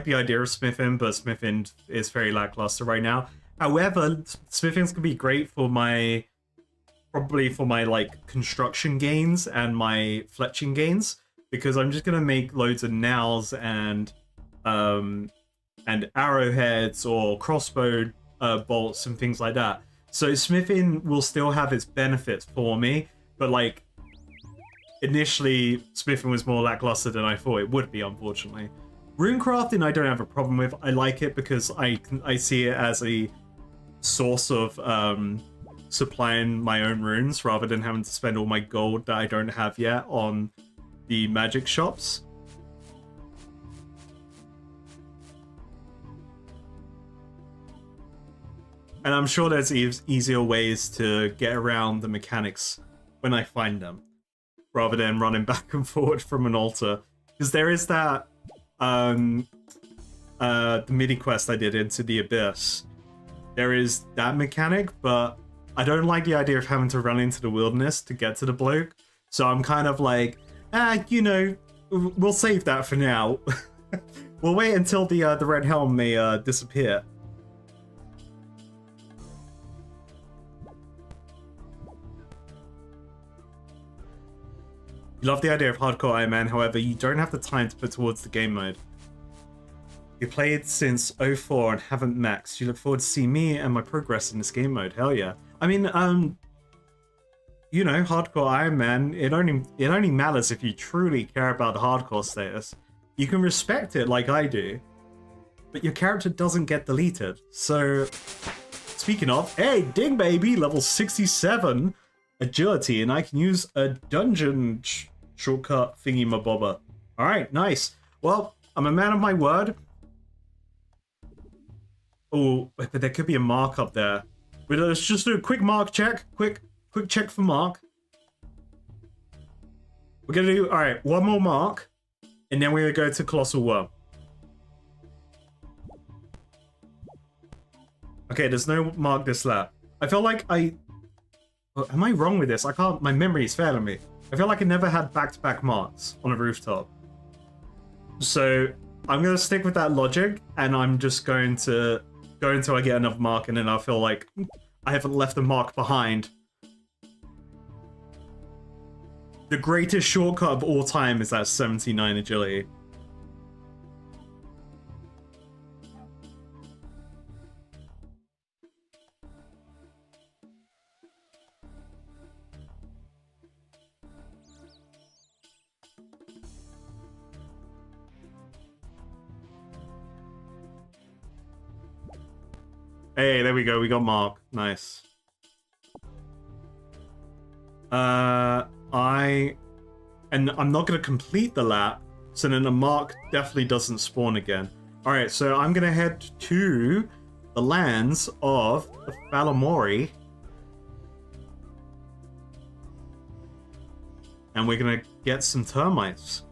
the idea of smithing, but smithing is very lackluster right now. However, smithing's gonna be great for probably for my like construction gains and my fletching gains, because I'm just gonna make loads of nails and arrowheads or crossbow bolts and things like that. So smithing will still have its benefits for me, but like, initially, smithing was more lackluster than I thought it would be, unfortunately. Runecrafting I don't have a problem with. I like it because I see it as a source of supplying my own runes, rather than having to spend all my gold that I don't have yet on the magic shops. And I'm sure there's easier ways to get around the mechanics when I find them, rather than running back and forward from an altar. Because there is that, the midi quest I did into the Abyss. There is that mechanic, but I don't like the idea of having to run into the wilderness to get to the bloke. So I'm kind of like, you know, we'll save that for now. We'll wait until the red helm may disappear. You love the idea of hardcore Iron Man, however, you don't have the time to put towards the game mode. You played since 04 and haven't maxed. You look forward to see me and my progress in this game mode. Hell yeah. I mean, you know, hardcore Iron Man, it only matters if you truly care about the hardcore status. You can respect it like I do, but your character doesn't get deleted. So, speaking of, hey, ding baby, level 67 agility, and I can use a dungeon shortcut thingy mabobber. Alright, nice. Well, I'm a man of my word. Oh, but there could be a mark up there. But let's just do a quick mark check. Quick check for mark. We're gonna do, alright, one more mark, and then we're gonna go to Colossal Worm. Okay, there's no mark this lap. I feel like am I wrong with this? I can't, my memory is failing me. I feel like I never had back-to-back marks on a rooftop. So I'm gonna stick with that logic, and I'm just going to go until I get another mark, and then I'll feel like I haven't left a mark behind. The greatest shortcut of all time is that 79 agility. Hey, there we go. We got Mark. Nice. And I'm not going to complete the lap, so then the mark definitely doesn't spawn again. Alright, so I'm going to head to the lands of the Falamori. And we're going to get some termites.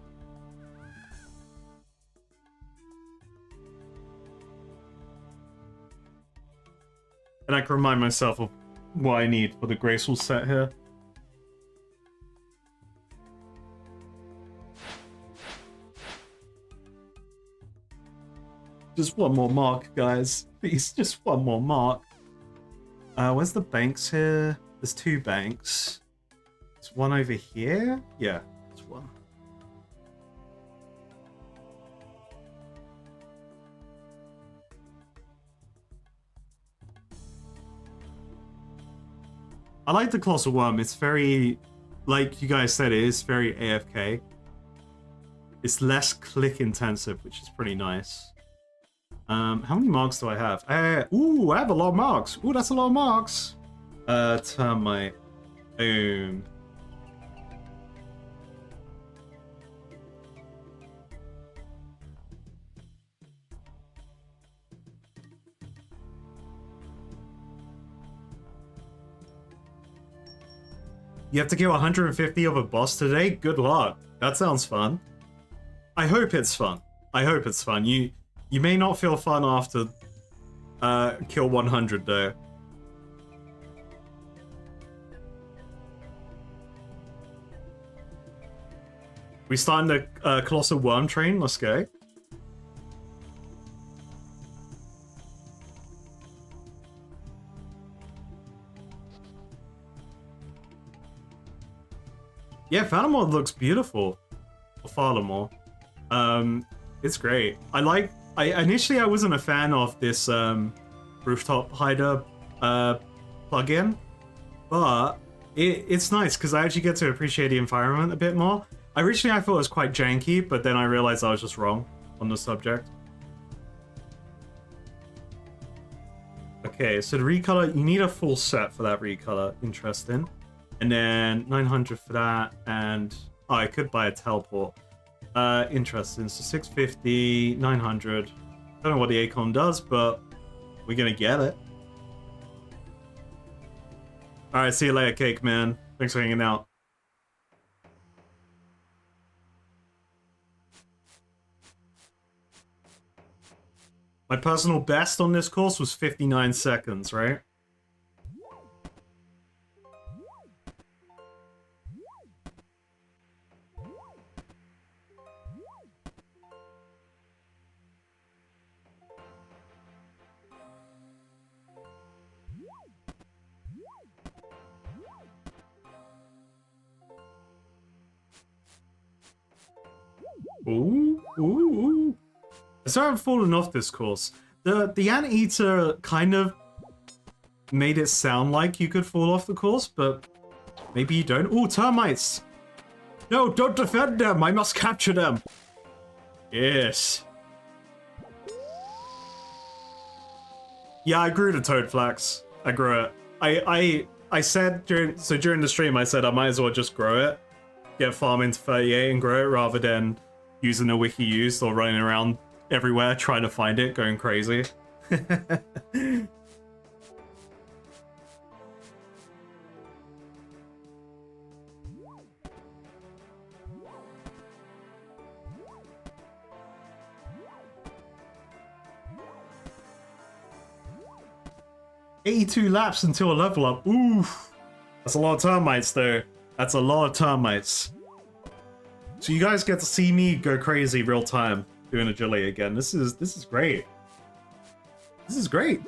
And I can remind myself of what I need for the graceful set here. Just one more mark, guys. Please, just one more mark. Where's the banks here? There's 2 banks. There's one over here? Yeah, there's one. I like the Colossal Worm. It's very, like you guys said, it is very AFK. It's less click intensive, which is pretty nice. How many marks do I have? Ooh, I have a lot of marks. Ooh, that's a lot of marks. Termite. Boom. You have to kill 150 of a boss today? Good luck. That sounds fun. I hope it's fun. I hope it's fun. You may not feel fun after kill 100 though. We starting the Colossal Worm train? Let's go. Yeah, Falamore looks beautiful. Or Falamore. It's great. Initially I wasn't a fan of this rooftop hider plugin, but it's nice because I actually get to appreciate the environment a bit more. Originally I thought it was quite janky, but then I realized I was just wrong on the subject. Okay, so the recolor, you need a full set for that recolor. Interesting. And then 900 for that, and oh, I could buy a teleport. Interesting. So 650, 900. Don't know what the Acorn does, but we're gonna get it. Alright, see you later, Cake Man. Thanks for hanging out. My personal best on this course was 59 seconds, right? Ooh, ooh, ooh. I started falling off this course. The Anteater kind of made it sound like you could fall off the course, but maybe you don't. Ooh, termites! No, don't defend them! I must capture them! Yes. Yeah, I grew the Toadflax. I grew it. I said during the stream, I said I might as well just grow it. Get farm into 38 and grow it rather than using a wiki used or running around everywhere trying to find it, going crazy. 82 laps until a level up. Oof. That's a lot of termites though. That's a lot of termites. So you guys get to see me go crazy real time doing agility again. This is great. This is great.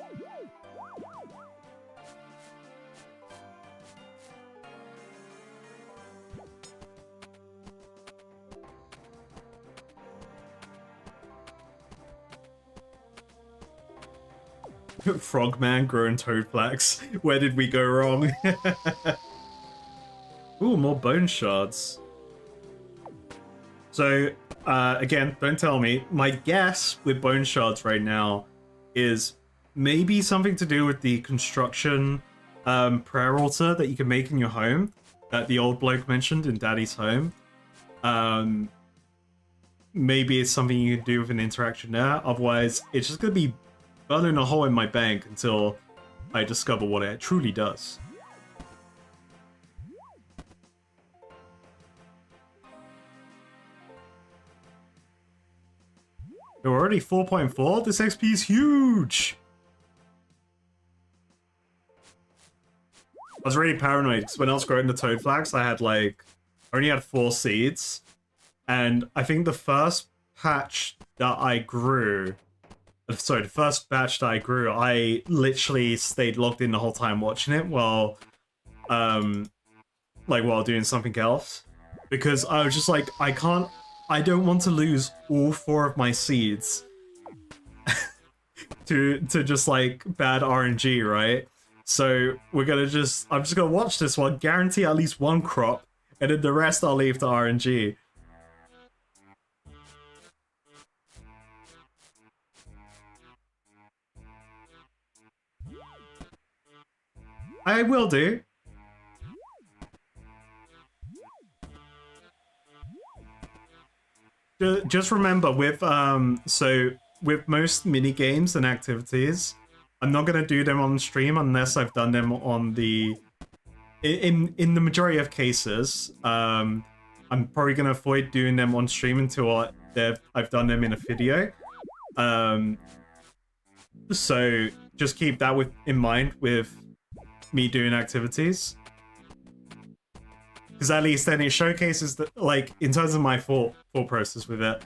Frogman growing Toadflax. Where did we go wrong? Ooh, more bone shards. So, again, don't tell me. My guess with bone shards right now is maybe something to do with the construction prayer altar that you can make in your home. that the old bloke mentioned in Daddy's Home. Maybe it's something you can do with an interaction there. Otherwise, it's just going to be burning a hole in my bank until I discover what it truly does. We're already 4.4? This XP is huge! I was really paranoid because when I was growing the toad flax, I only had 4 seeds. And I think the first patch that I grew, sorry, the first batch that I grew, I literally stayed logged in the whole time watching it while doing something else. Because I was just like, I don't want to lose all 4 of my seeds to just like bad RNG, right? So I'm just gonna watch this one, guarantee at least 1 crop, and then the rest I'll leave to RNG. I will do. Just remember, with most mini games and activities, I'm not gonna do them on stream unless I've done them on the. In the majority of cases, I'm probably gonna avoid doing them on stream until I've done them in a video. So just keep that in mind with me doing activities, because at least then it showcases that, like, in terms of my thought process with it,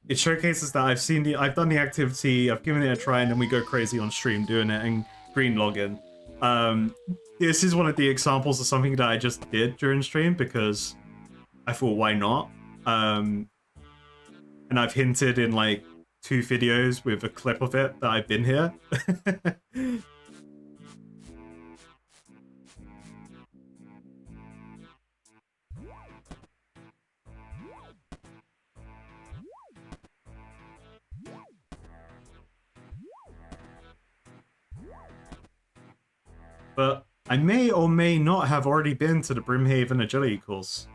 it showcases that I've done the activity, I've given it a try, and then we go crazy on stream doing it and green login. This is one of the examples of something that I just did during stream because I thought, why not? And I've hinted in like 2 videos with a clip of it that I've been here. But I may or may not have already been to the Brimhaven Agility course.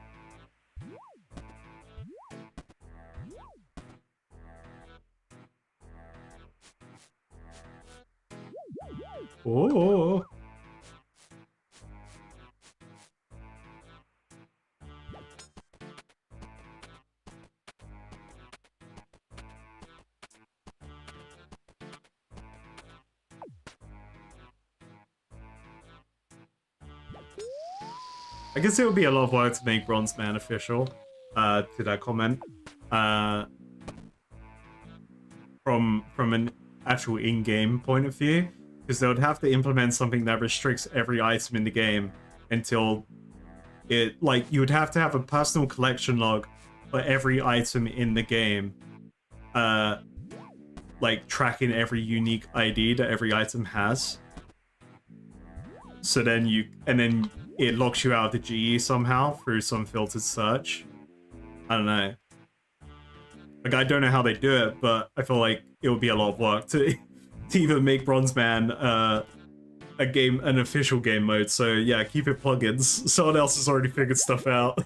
Oh. I guess it would be a lot of work to make Bronze Man official, to that comment. From an actual in-game point of view, because they would have to implement something that restricts every item in the game until it, like, you would have to have a personal collection log for every item in the game, like tracking every unique ID that every item has. So then it locks you out of the GE somehow through some filtered search. I don't know. Like, I don't know how they do it, but I feel like it would be a lot of work to even make Bronze Man an official game mode. So yeah, keep it plugins. Someone else has already figured stuff out.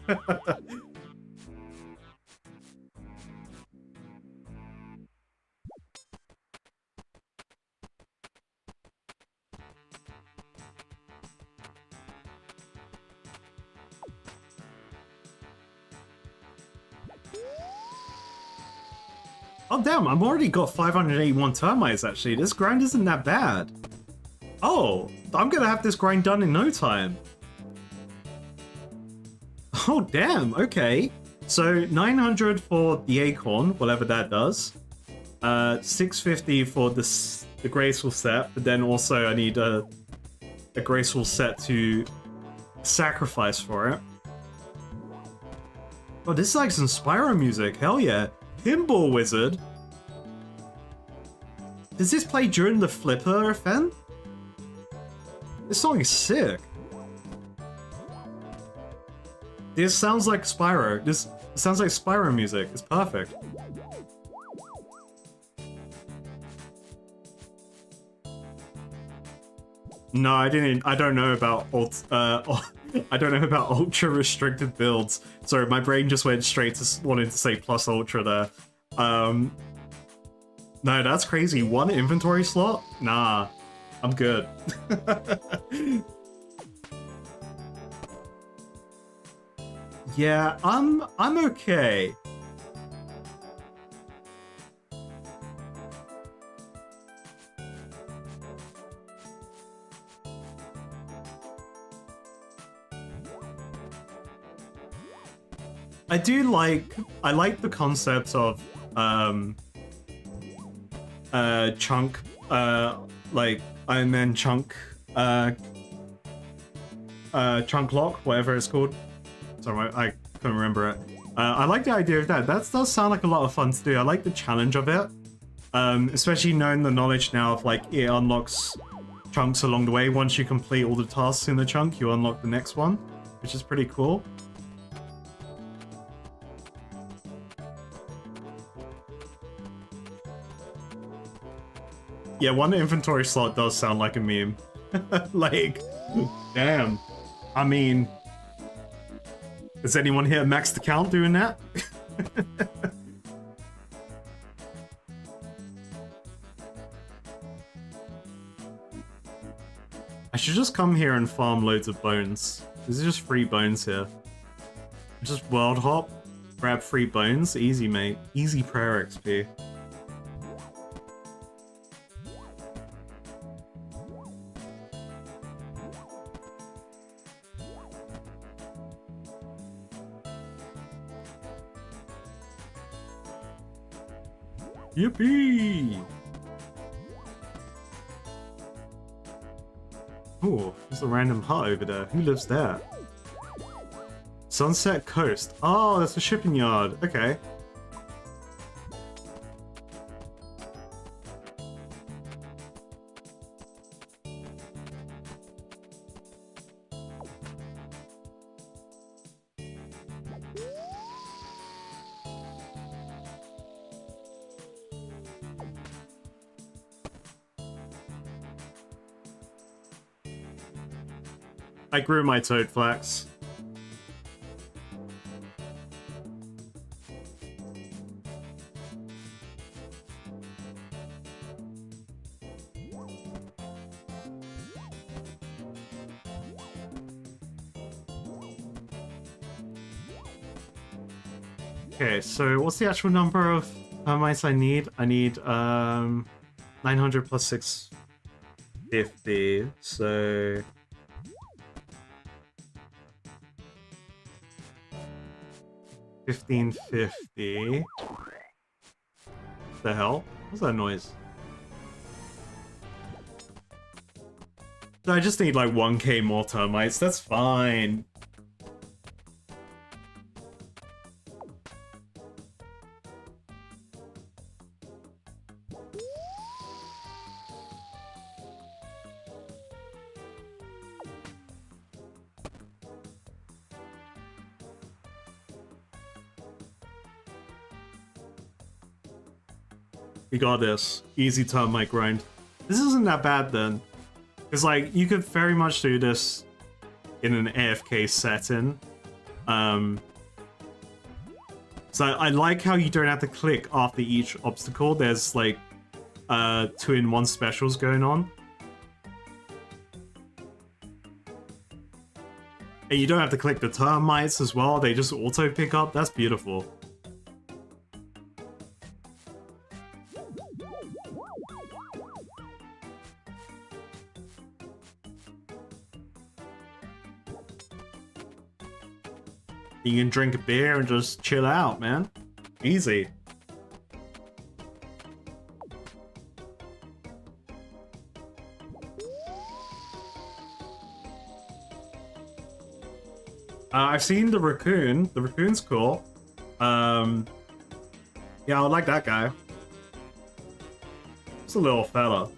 Oh damn, I've already got 581 termites actually. This grind isn't that bad. Oh, I'm gonna have this grind done in no time. Oh damn, okay. So 900 for the acorn, whatever that does. 650 for the graceful set, but then also I need a graceful set to sacrifice for it. Oh, this is like some Spyro music, hell yeah. Pinball Wizard? Does this play during the Flipper event? This song is sick. This sounds like Spyro. This sounds like Spyro music. It's perfect. No, I don't know about I don't know about ultra restricted builds. Sorry, my brain just went straight to wanting to say plus ultra there. No, that's crazy. 1 inventory slot? Nah, I'm good. Yeah, I'm okay. I like the concept of chunk like Ironman chunk chunk lock, whatever it's called. Sorry, I couldn't remember it. I like the idea of that. That does sound like a lot of fun to do. I like the challenge of it. Especially knowing the knowledge now of like it unlocks chunks along the way. Once you complete all the tasks in the chunk, you unlock the next one, which is pretty cool. Yeah, 1 inventory slot does sound like a meme. Like, damn. I mean, has anyone here maxed the count doing that? I should just come here and farm loads of bones. There's just free bones here. Just world hop, grab free bones. Easy, mate. Easy prayer XP. Yippee! Oh, there's a random hut over there. Who lives there? Sunset Coast. Oh, that's a shipping yard. Okay. I grew my toad flax. Okay, so what's the actual number of termites I need? I need 900 plus 650, so 1550. The hell? What's that noise? I just need like 1k more termites, that's fine. We got this. Easy termite grind. This isn't that bad then. Because like, you could very much do this in an AFK setting. So I like how you don't have to click after each obstacle. There's like 2-in-1 specials going on. And you don't have to click the termites as well. They just auto pick up. That's beautiful. You can drink a beer and just chill out, man. Easy. I've seen the raccoon. The raccoon's cool. Yeah, I like that guy. It's a little fella.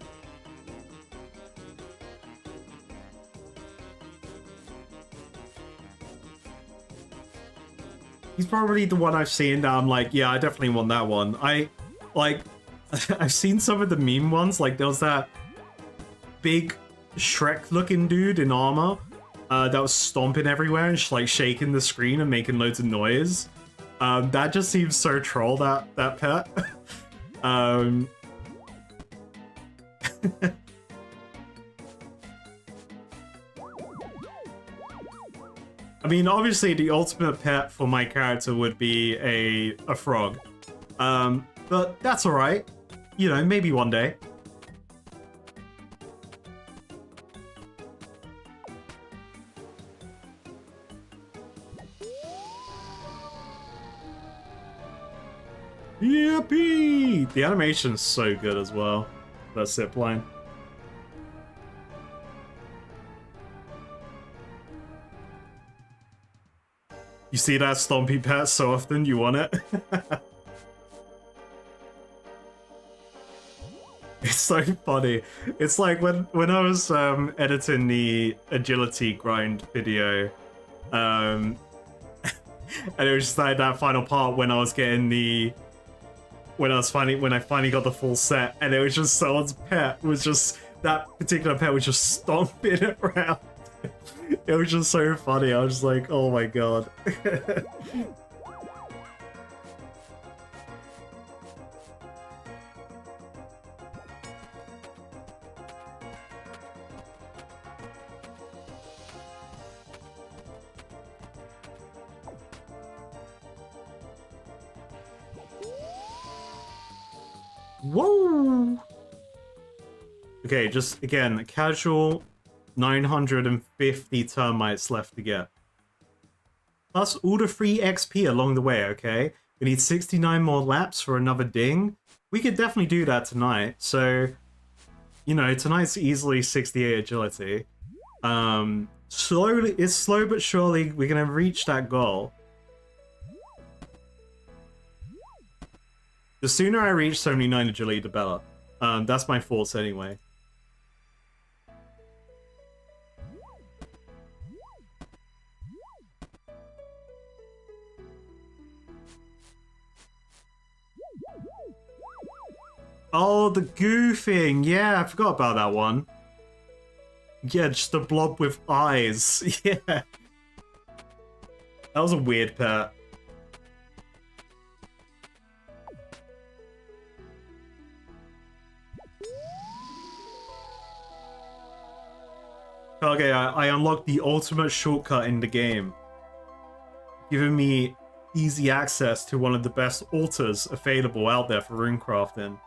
He's probably the one I've seen that I'm like, yeah, I definitely want that one. I've seen some of the meme ones, like there was that big Shrek-looking dude in armor that was stomping everywhere and just like shaking the screen and making loads of noise. That just seems so troll, that pet. I mean, obviously the ultimate pet for my character would be a frog. But that's alright. You know, maybe one day. Yippee! The animation's so good as well. That zip line. You see that Stompy pet so often, you want it? It's so funny. It's like when I was editing the agility grind video, and it was just like that final part when I was getting the when I finally got the full set, and it was just someone's pet was just that particular pet was just stomping it around. It was just so funny. I was just like, oh my god. Whoa! Okay, just again, casual 950 termites left to get. Plus all the free XP along the way, okay? We need 69 more laps for another ding. We could definitely do that tonight. So, you know, tonight's easily 68 agility. Slowly, it's slow but surely we're gonna reach that goal. The sooner I reach 79 agility, the better. That's my thoughts anyway. Oh, the goofing! Yeah, I forgot about that one. Yeah, just a blob with eyes. Yeah. That was a weird pet. Okay, I unlocked the ultimate shortcut in the game, giving me easy access to one of the best altars available out there for runecrafting.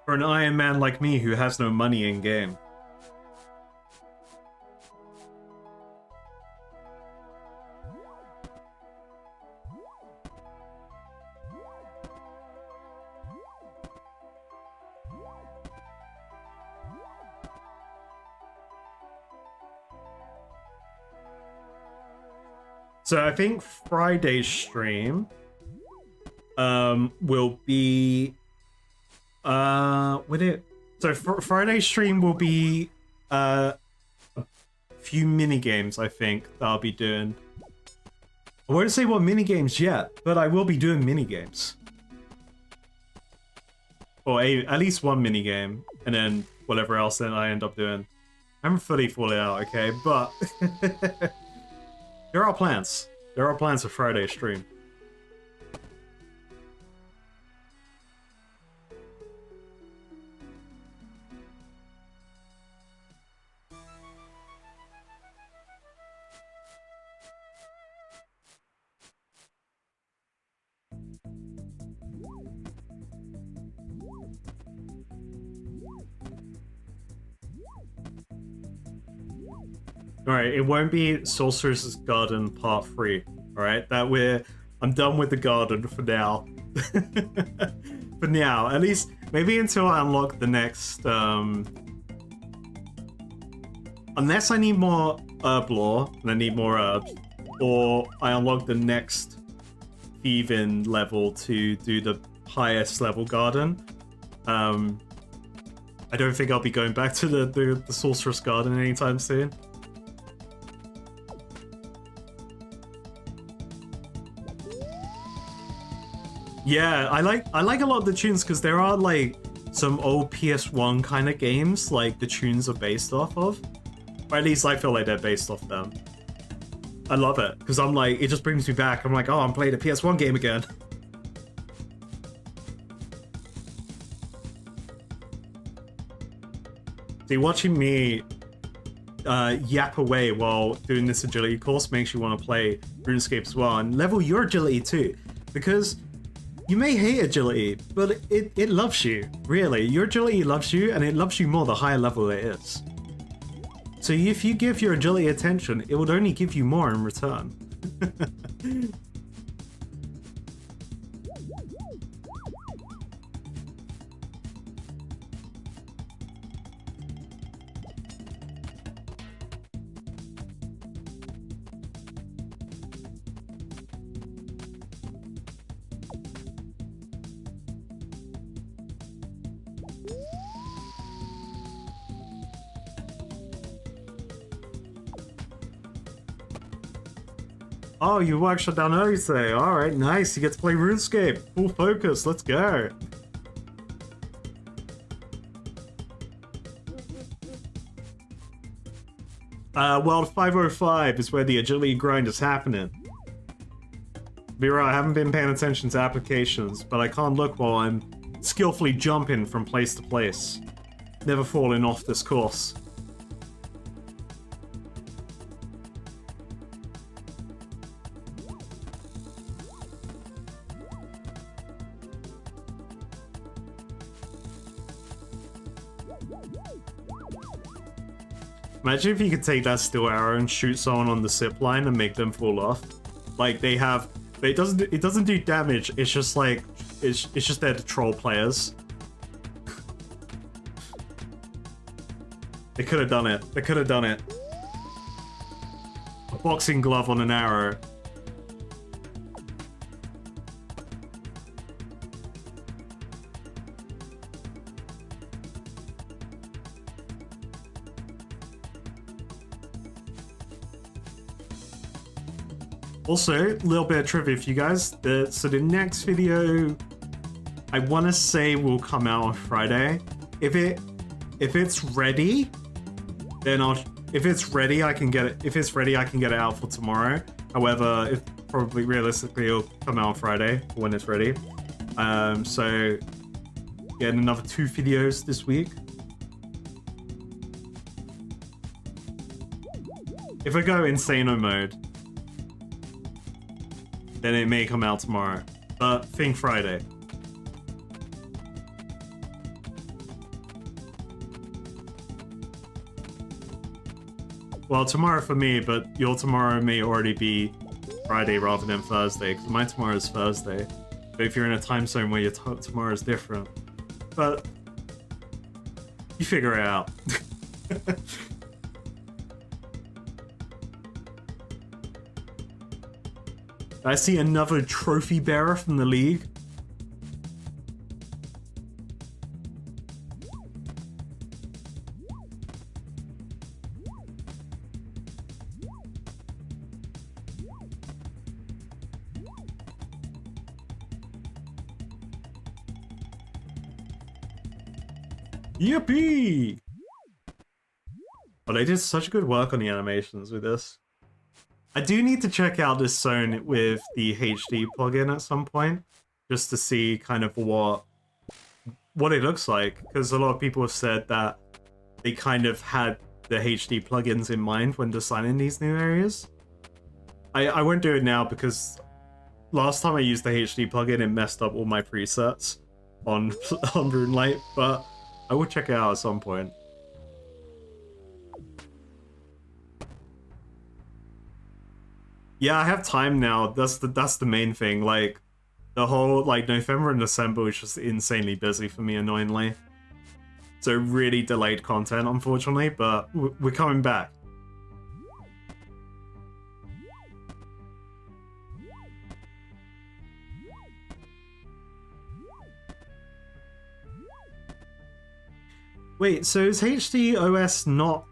For an Iron Man like me who has no money in game. So I think Friday's stream will be Friday's stream will be a few mini games, I think, that I'll be doing. I won't say what mini games yet, but I will be doing mini games. Or at least one mini game, and then whatever else then I end up doing. I haven't fully thought it out, okay, but there are plans. There are plans for Friday's stream. Alright, it won't be Sorcerer's Garden Part 3. Alright, I'm done with the garden for now. For now, at least, maybe until I unlock the next, unless I need more herb lore, and I need more herbs, or I unlock the next thieving level to do the highest level garden. I don't think I'll be going back to the Sorcerer's Garden anytime soon. Yeah, I like a lot of the tunes because there are like some old PS1 kind of games like the tunes are based off of. Or at least I feel like they're based off them. I love it, because I'm like, it just brings me back. I'm like, oh, I'm playing a PS1 game again. See, watching me yap away while doing this agility course makes you want to play RuneScape as well and level your agility too, because you may hate agility, but it loves you, really. Your agility loves you, and it loves you more the higher level it is. So if you give your agility attention, it would only give you more in return. Oh, you work shut down early today. Alright, nice. You get to play RuneScape. Full focus. Let's go. World 505 is where the agility grind is happening. Be right, I haven't been paying attention to applications, but I can't look while I'm skillfully jumping from place to place. Never falling off this course. Imagine if you could take that steel arrow and shoot someone on the zip line and make them fall off. Like they have, but it doesn't do damage. It's just like it's just there to troll players. They could have done it. They could have done it. A boxing glove on an arrow. Also, a little bit of trivia for you guys. So the next video, I want to say, will come out on Friday. If it's ready, then if it's ready, I can get it. If it's ready, I can get it out for tomorrow. However, probably realistically, it'll come out on Friday when it's ready. So getting another 2 videos this week. If I go insano mode, then it may come out tomorrow, but think Friday. Well, tomorrow for me, but your tomorrow may already be Friday rather than Thursday, because my tomorrow is Thursday. But if you're in a time zone where your tomorrow is different. But you figure it out. I see another trophy bearer from the league. Yippee! But they did such good work on the animations with this. I do need to check out this zone with the HD plugin at some point, just to see kind of what it looks like, because a lot of people have said that they kind of had the HD plugins in mind when designing these new areas. I won't do it now because last time I used the HD plugin, it messed up all my presets on RuneLite, but I will check it out at some point. Yeah, I have time now. That's the main thing. Like, the whole, like, November and December is just insanely busy for me, annoyingly. So really delayed content, unfortunately, but we're coming back. Wait, so is HD OS not...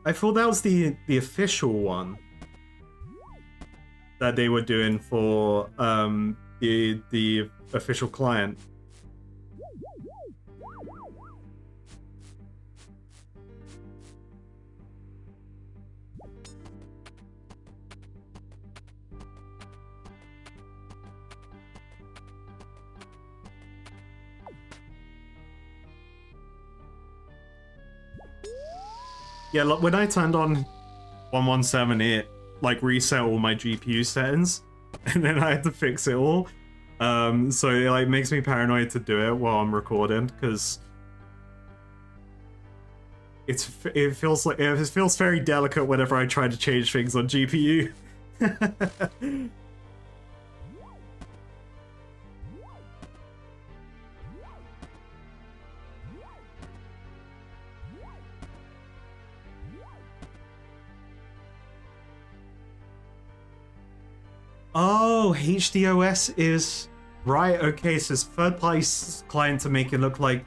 I thought that was the official one that they were doing for the official client. Yeah, look, when I turned on 117, it like reset all my GPU settings, and then I had to fix it all. So it like makes me paranoid to do it while I'm recording, because it feels very delicate whenever I try to change things on GPU. Oh, HDOS is right. Okay, so it's third-party client to make it look like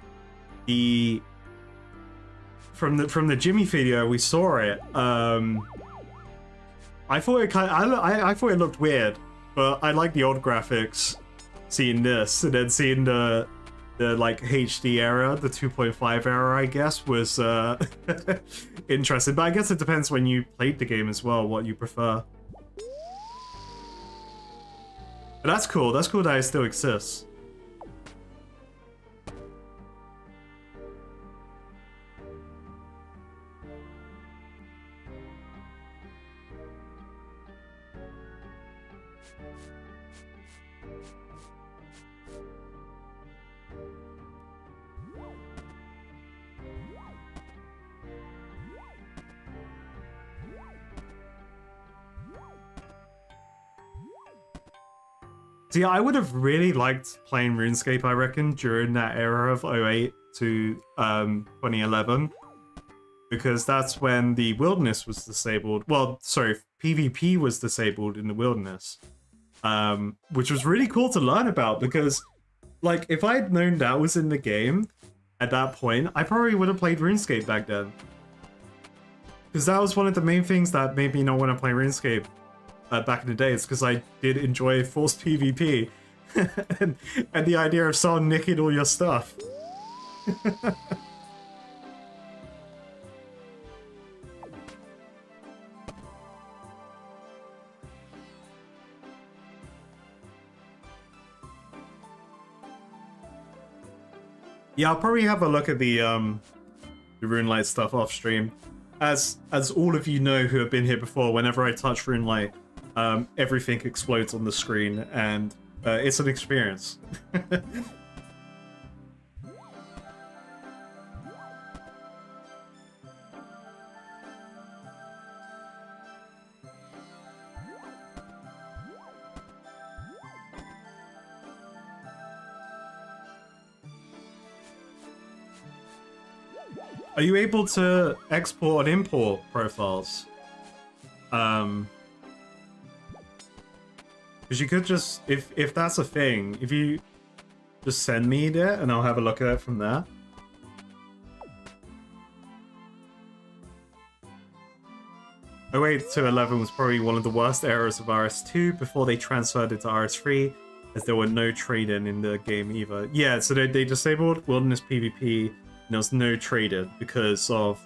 the from the Jimmy video we saw it. I thought it I thought it looked weird, but I like the old graphics. Seeing this and then seeing the like HD era, the 2.5 era, I guess, was interesting. But I guess it depends when you played the game as well, what you prefer. But that's cool. That's cool that it still exists. See, I would have really liked playing RuneScape, I reckon, during that era of 08 to 2011. Because that's when the wilderness was disabled. Well, sorry, PvP was disabled in the wilderness. Which was really cool to learn about, because, like, if I had known that was in the game at that point, I probably would have played RuneScape back then. Because that was one of the main things that made me not want to play RuneScape back in the day. It's because I did enjoy forced PvP. and the idea of someone nicking all your stuff. Yeah, I'll probably have a look at the RuneLight stuff off stream. As all of you know who have been here before, whenever I touch RuneLight, everything explodes on the screen, and it's an experience. Are you able to export and import profiles? Because you could just, if that's a thing, if you just send me it and I'll have a look at it from there. Oh, 08 to 11 was probably one of the worst eras of RS2 before they transferred it to RS3, as there were no trade-in in the game either. Yeah, so they disabled Wilderness PvP, and there was no trade-in because of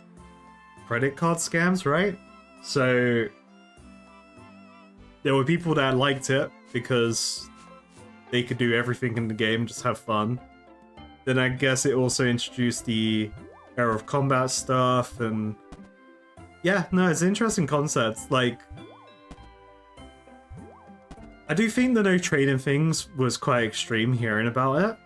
credit card scams, right? So there were people that liked it because they could do everything in the game, just have fun. Then I guess it also introduced the era of combat stuff, and yeah, no, it's an interesting concept. Like, I do think the no trading things was quite extreme hearing about it.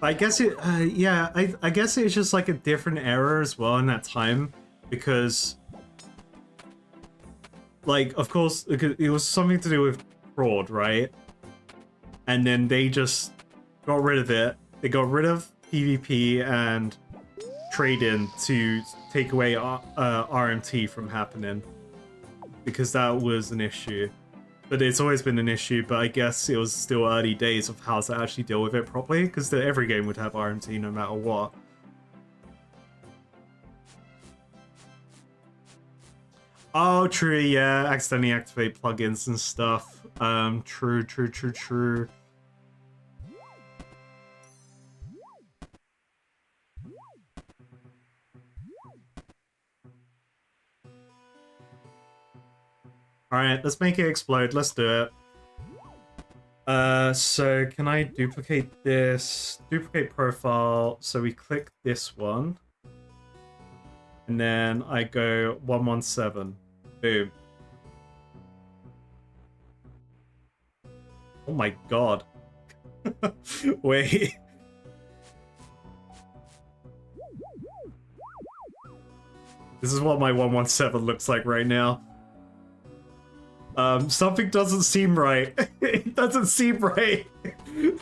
I guess it, yeah, I guess it's just like a different era as well in that time, because, like, of course, it was something to do with fraud, right? And then they just got rid of it. They got rid of PvP and trade-in to take away RMT from happening, because that was an issue. But it's always been an issue, but I guess it was still early days of how to actually deal with it properly, because every game would have RMT no matter what. Oh, true, yeah, accidentally activate plugins and stuff. True. Alright, let's make it explode. Let's do it. So can I duplicate this? Duplicate profile. So we click this one. And then I go 117. Boom. Oh my god. Wait. This is what my 117 looks like right now. Something doesn't seem right. It doesn't seem right.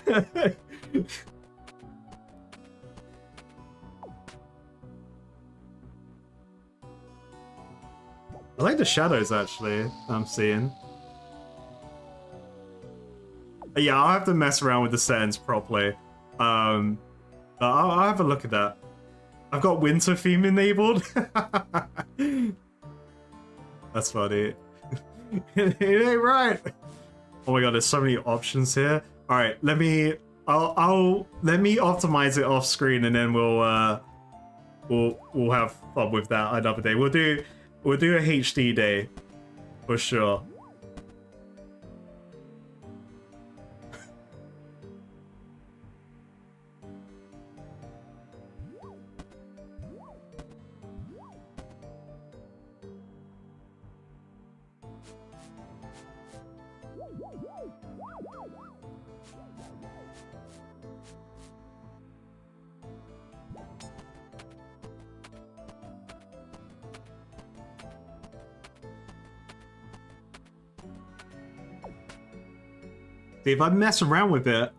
I like the shadows, actually, I'm seeing. Yeah, I'll have to mess around with the settings properly. But I'll have a look at that. I've got winter theme enabled. That's funny. It ain't right. Oh my god, there's so many options here. All right, let me optimize it off screen, and then we'll have fun with that another day. We'll do a HD day for sure. See, if I mess around with it,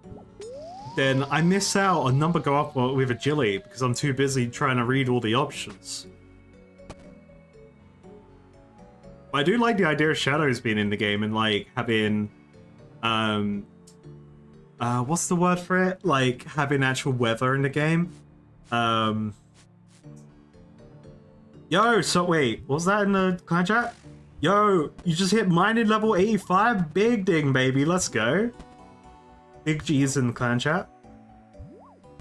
then I miss out on number go up with agility because I'm too busy trying to read all the options. But I do like the idea of shadows being in the game and like having, what's the word for it? Like having actual weather in the game. Yo, so wait, what was that in the clan chat? Yo, you just hit mining level 85? Big ding, baby. Let's go. Big G's in the clan chat.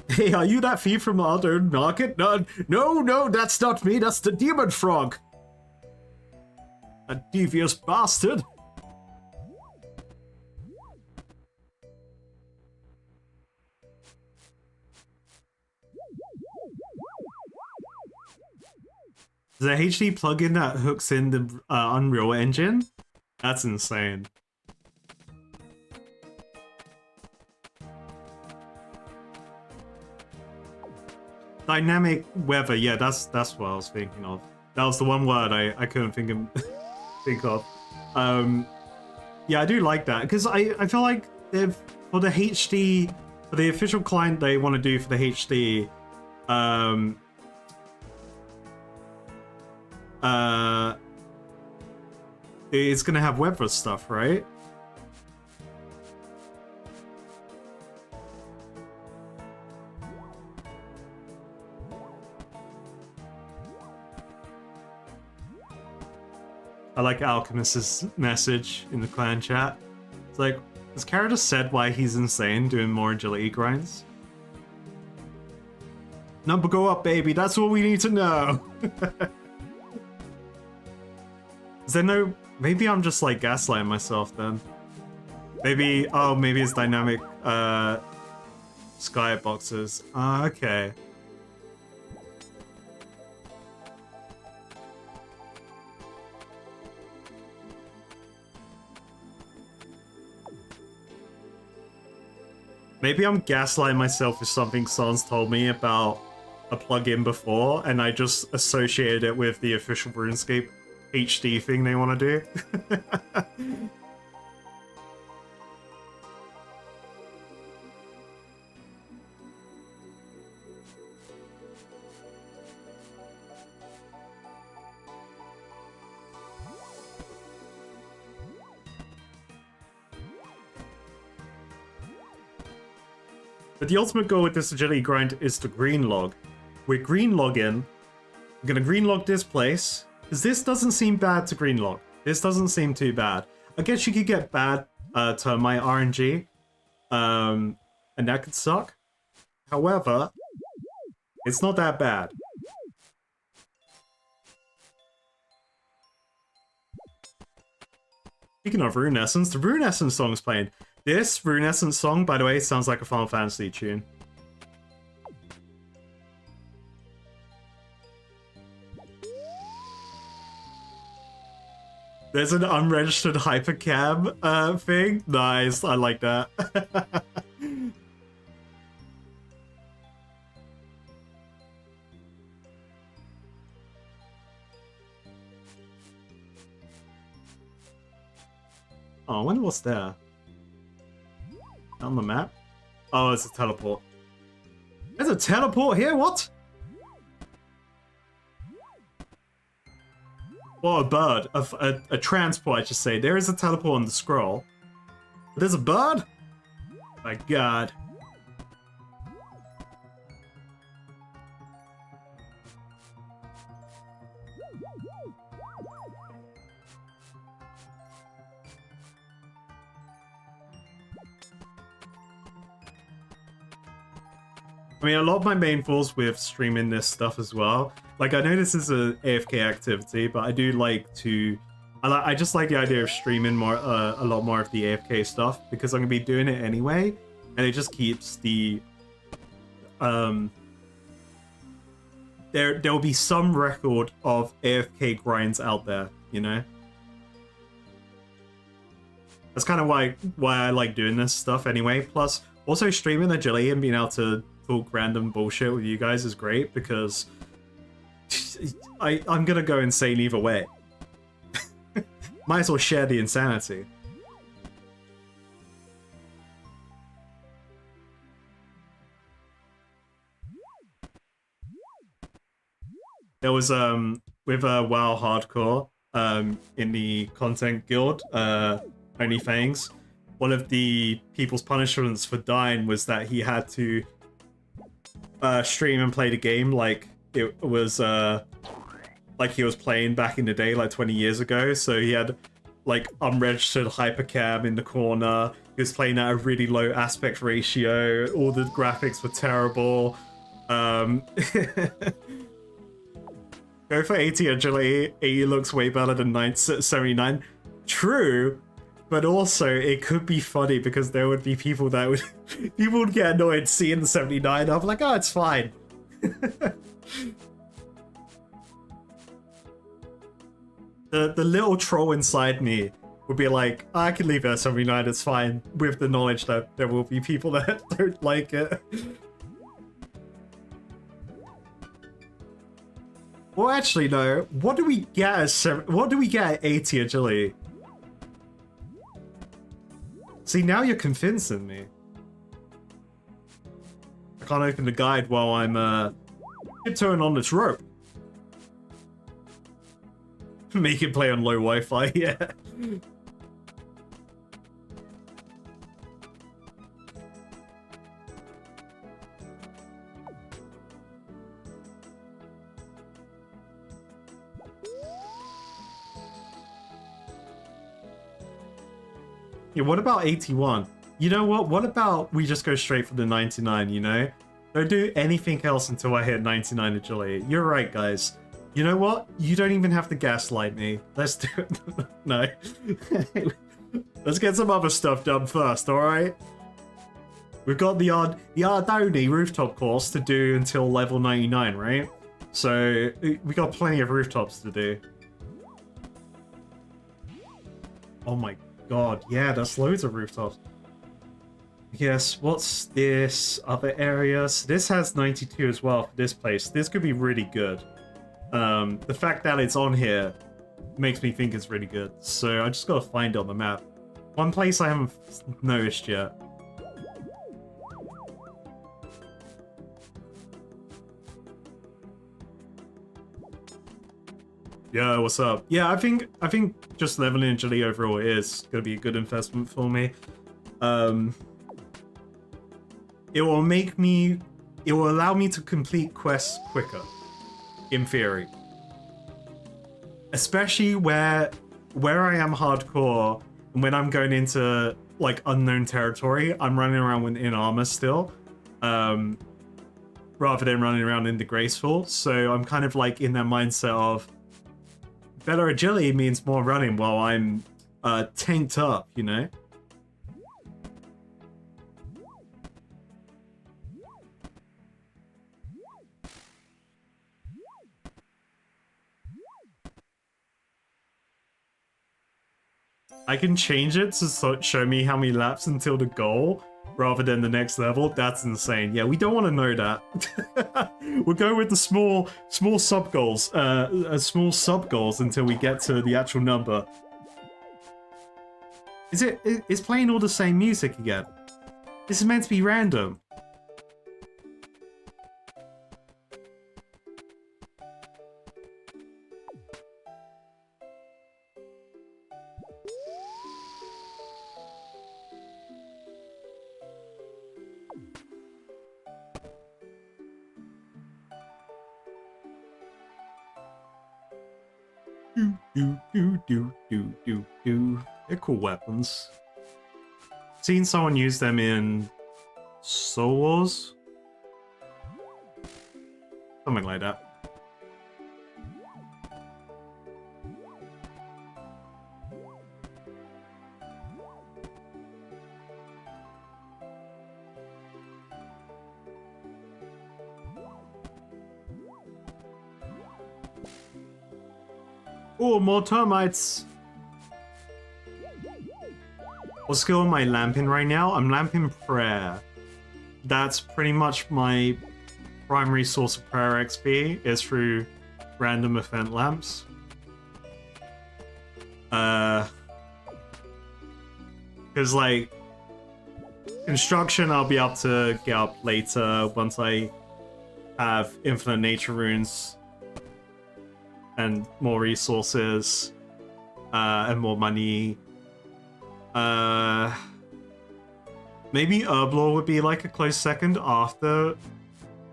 Hey, are you that thief from the other market? No, that's not me. That's the demon frog. A devious bastard. There's a HD plugin that hooks in the Unreal Engine? That's insane. Dynamic weather, yeah, that's what I was thinking of. That was the one word I couldn't think of. Yeah, I do like that because I feel like if for the HD, for the official client they want to do for the HD, it's gonna have weather stuff, right? I like Alchemist's message in the clan chat. It's like, has Kara said why he's insane doing more agility grinds? Number go up, baby. That's what we need to know. Is there no... Maybe I'm just like gaslighting myself then. Maybe... Oh, maybe it's dynamic skyboxes. Okay. Maybe I'm gaslighting myself with something someone's told me about a plugin before, and I just associated it with the official RuneScape HD thing they want to do. But the ultimate goal with this agility grind is to green log. We're green logging. I'm gonna green log this place. Because this doesn't seem bad to green log. This doesn't seem too bad. I guess you could get bad termite RNG. And that could suck. However, it's not that bad. Speaking of Runescence, the Runescence song is playing. This Runescence song, by the way, sounds like a Final Fantasy tune. There's an unregistered hypercam thing. Nice, I like that. Oh, I wonder what's there. On the map? Oh, it's a teleport. There's a teleport here? What? Or a bird. A transport, I should say. There is a teleport on the scroll. There's a bird? My god. I mean, a lot of my main falls with streaming this stuff as well. Like, I know this is a AFK activity, but I do like to... I just like the idea of streaming more, a lot more of the AFK stuff, because I'm going to be doing it anyway, and it just keeps the... There will be some record of AFK grinds out there, you know? That's kind of why I like doing this stuff anyway. Plus, also streaming agility and being able to talk random bullshit with you guys is great, because I'm gonna go insane either way. Might as well share the insanity. There was with WoW Hardcore in the content guild OnlyFangs, one of the people's punishments for dying was that he had to stream and play the game like it was like he was playing back in the day, like 20 years ago. So he had like unregistered hypercam in the corner. He was playing at a really low aspect ratio. All the graphics were terrible. Go for 80 agility. 80 looks way better than 79. True, but also it could be funny because there would be people that would people would get annoyed seeing the 79. I'm like, oh, it's fine. The little troll inside me would be like, I can leave it at 79, it's fine, with the knowledge that there will be people that don't like it. Well, actually, no. What do we get at 80 agility? See, now you're convincing me. I can't open the guide while I'm tiptoeing on this rope. Make it play on low Wi-Fi, yeah. Yeah, what about 81? You know what? What about we just go straight for the 99, you know? Don't do anything else until I hit 99 agility. You're right, guys. You know what? You don't even have to gaslight me. Let's do it. No. Let's get some other stuff done first, alright? We've got the Ardoni rooftop course to do until level 99, right? So, we got plenty of rooftops to do. Oh my god, yeah, there's loads of rooftops. Yes, what's this other area? So this has 92 as well for this place. This could be really good. The fact that it's on here makes me think it's really good. So I just gotta find it on the map. One place I haven't noticed yet. Yeah, what's up? Yeah, I think just leveling agility overall is gonna be a good investment for me. It will allow me to complete quests quicker, in theory. Especially where I am hardcore, and when I'm going into like unknown territory, I'm running around in armor still, rather than running around in the graceful. So I'm kind of like in that mindset of better agility means more running while I'm tanked up, you know? I can change it to show me how many laps until the goal rather than the next level. That's insane. Yeah, we don't want to know that. We'll go with the small sub goals, small sub goals until we get to the actual number. It's playing all the same music again. This is meant to be random. They're cool weapons. Seen someone use them in Soul Wars? Something like that. Oh, more termites! What skill am I lamping right now? I'm lamping prayer. That's pretty much my primary source of prayer XP, is through random event lamps. Because like, construction I'll be able to get up later once I have infinite nature runes and more resources and more money. Maybe Herblore would be like a close second after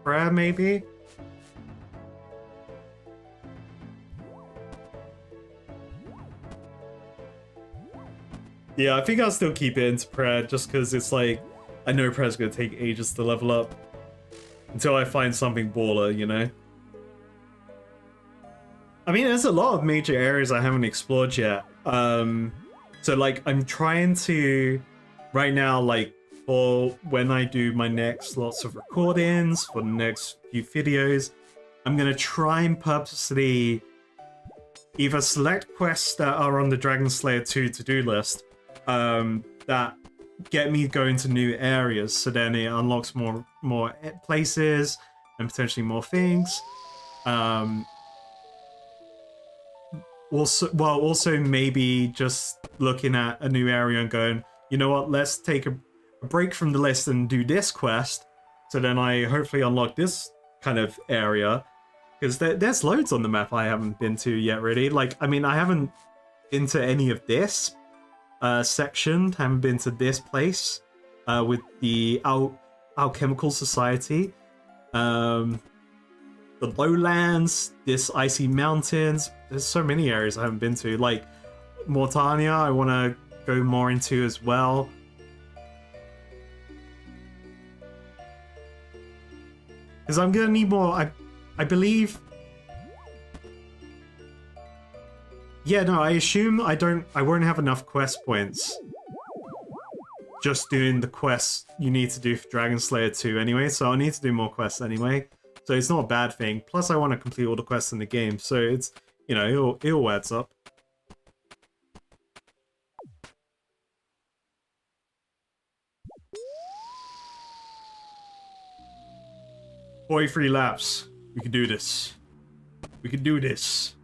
prayer, maybe. Yeah, I think I'll still keep it into prayer just because it's like, I know prayer's gonna take ages to level up until I find something baller, you know? I mean, there's a lot of major areas I haven't explored yet. So like, I'm trying to, right now, like, for when I do my next lots of recordings, for the next few videos, I'm gonna try and purposely either select quests that are on the Dragon Slayer 2 to-do list, that get me going to new areas, so then it unlocks more places and potentially more things. Also maybe just looking at a new area and going, you know what, let's take a break from the list and do this quest, so then I hopefully unlock this kind of area, because there's loads on the map I haven't been to yet, really. Like, I mean, I haven't been to any of this section, haven't been to this place with the Alchemical Society, the lowlands, this icy mountains. There's so many areas I haven't been to. Like Mortania, I want to go more into as well. Because I'm gonna need more. I believe. Yeah, no, I assume I won't have enough quest points just doing the quests you need to do for Dragon Slayer 2 anyway, so I'll need to do more quests anyway. So it's not a bad thing. Plus, I want to complete all the quests in the game, so it's, you know, it all adds up. 43 laps. We can do this. We can do this.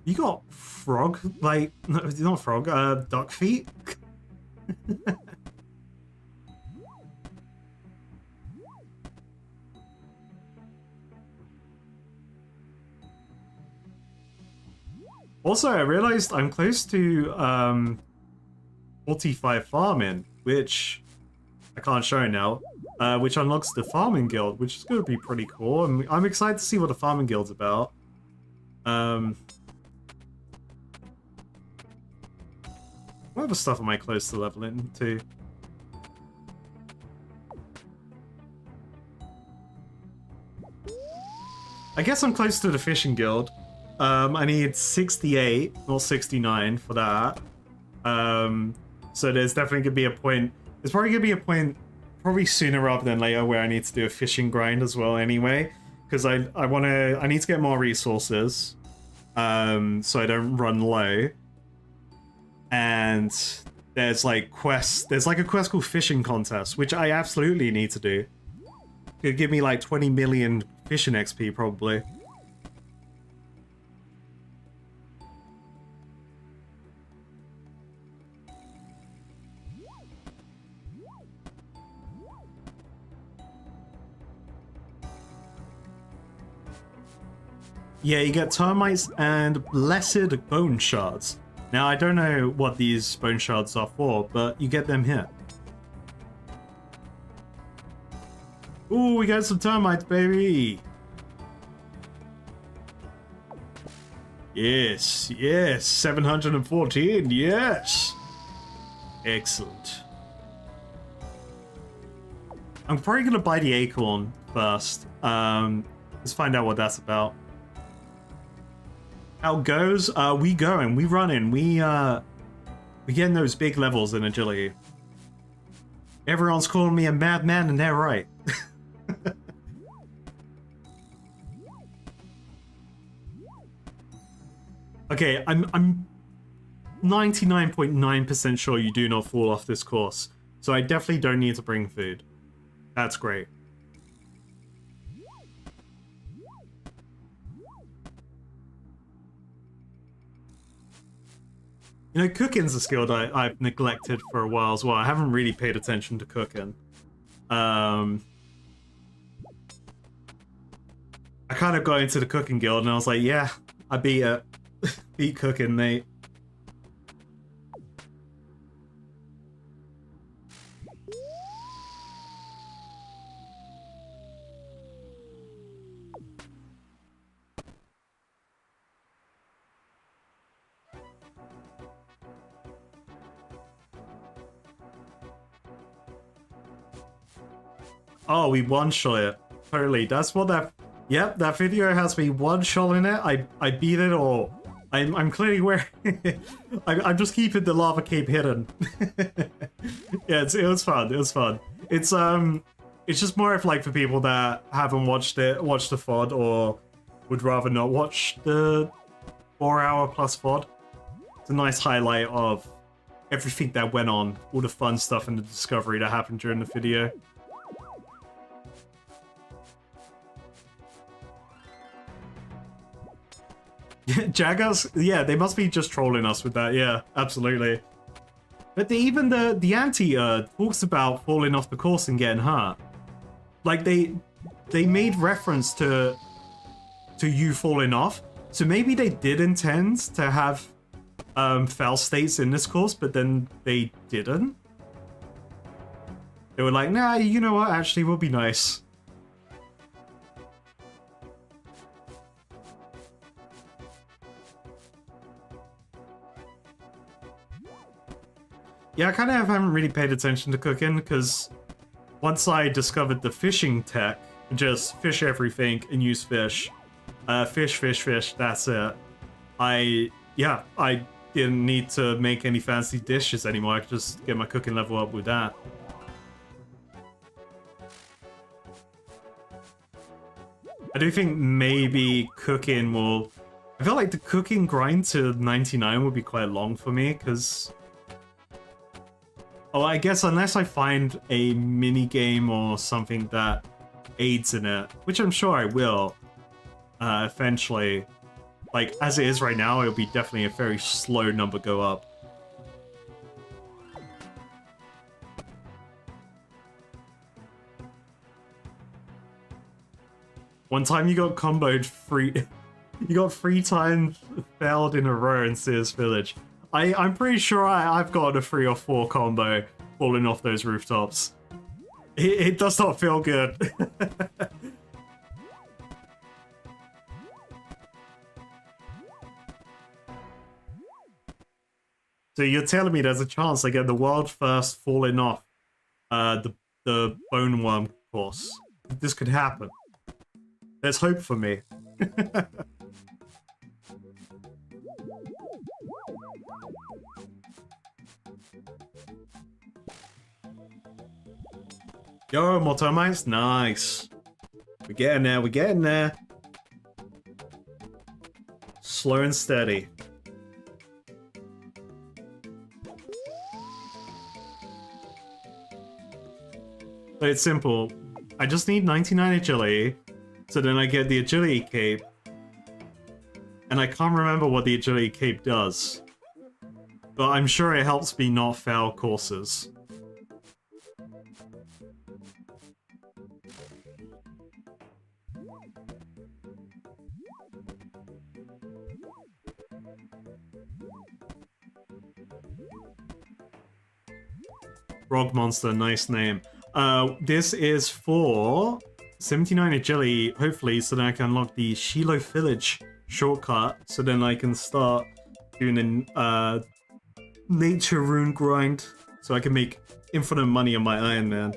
You got frog, like, no, not frog, duck feet? Also, I realized I'm close to 45 farming, which I can't show now, which unlocks the farming guild, which is going to be pretty cool. I'm excited to see what the farming guild's about. What other stuff am I close to leveling to? I guess I'm close to the fishing guild. I need 68 or 69 for that. So there's definitely gonna be a point. There's probably gonna be a point, probably sooner rather than later, where I need to do a fishing grind as well. Anyway, because I need to get more resources, so I don't run low. And there's like quests. There's like a quest called Fishing Contest, which I absolutely need to do. It'd give me like 20 million fishing XP probably. Yeah, you get termites and blessed bone shards. Now, I don't know what these bone shards are for, but you get them here. Ooh, we got some termites, baby! Yes, yes, 714, yes! Excellent. I'm probably gonna buy the acorn first. Let's find out what that's about. How it goes? We going, we running, we getting those big levels in agility. Everyone's calling me a madman, and they're right. Okay, I'm 99.9% sure you do not fall off this course, so I definitely don't need to bring food. That's great. You know, cooking's a skill that I've neglected for a while as well. I haven't really paid attention to cooking. I kind of got into the cooking guild and I was like, yeah, I beat it. Beat cooking, mate. Oh, we one-shot it. Totally. That's what that... Yep, that video has me one-shot in it. I beat it all. I'm clearly wearing... I'm just keeping the lava cape hidden. Yeah, it was fun. It was fun. It's just more of like for people that haven't watched the VOD or would rather not watch the 4-hour plus VOD. It's a nice highlight of everything that went on, all the fun stuff and the discovery that happened during the video. Jaggers? Yeah, they must be just trolling us with that. Yeah, absolutely. But even the anti talks about falling off the course and getting hurt. Like they made reference to you falling off. So maybe they did intend to have fail states in this course, but then they didn't. They were like, nah, you know what? Actually, will be nice. Yeah, I kind of haven't really paid attention to cooking, because once I discovered the fishing tech, just fish everything and use fish. Fish, that's it. I didn't need to make any fancy dishes anymore, I could just get my cooking level up with that. I do think maybe cooking will... I feel like the cooking grind to 99 would be quite long for me, because... Oh, I guess unless I find a mini game or something that aids in it, which I'm sure I will, eventually. Like, as it is right now, it'll be definitely a very slow number go up. One time you got comboed you got 3 times failed in a row in Sears Village. I'm pretty sure I've got a 3 or 4 combo falling off those rooftops. It does not feel good. So you're telling me there's a chance I get the world first falling off the bone worm course. This could happen. There's hope for me. Yo, more termites? Nice. We're getting there, we're getting there. Slow and steady. But it's simple. I just need 99 agility, so then I get the agility cape. And I can't remember what the agility cape does. But I'm sure it helps me not fail courses. Frog Monster, nice name. This is for 79 agility, hopefully, so that I can unlock the Shiloh Village shortcut, so then I can start doing a nature rune grind, so I can make infinite money on my Iron Man.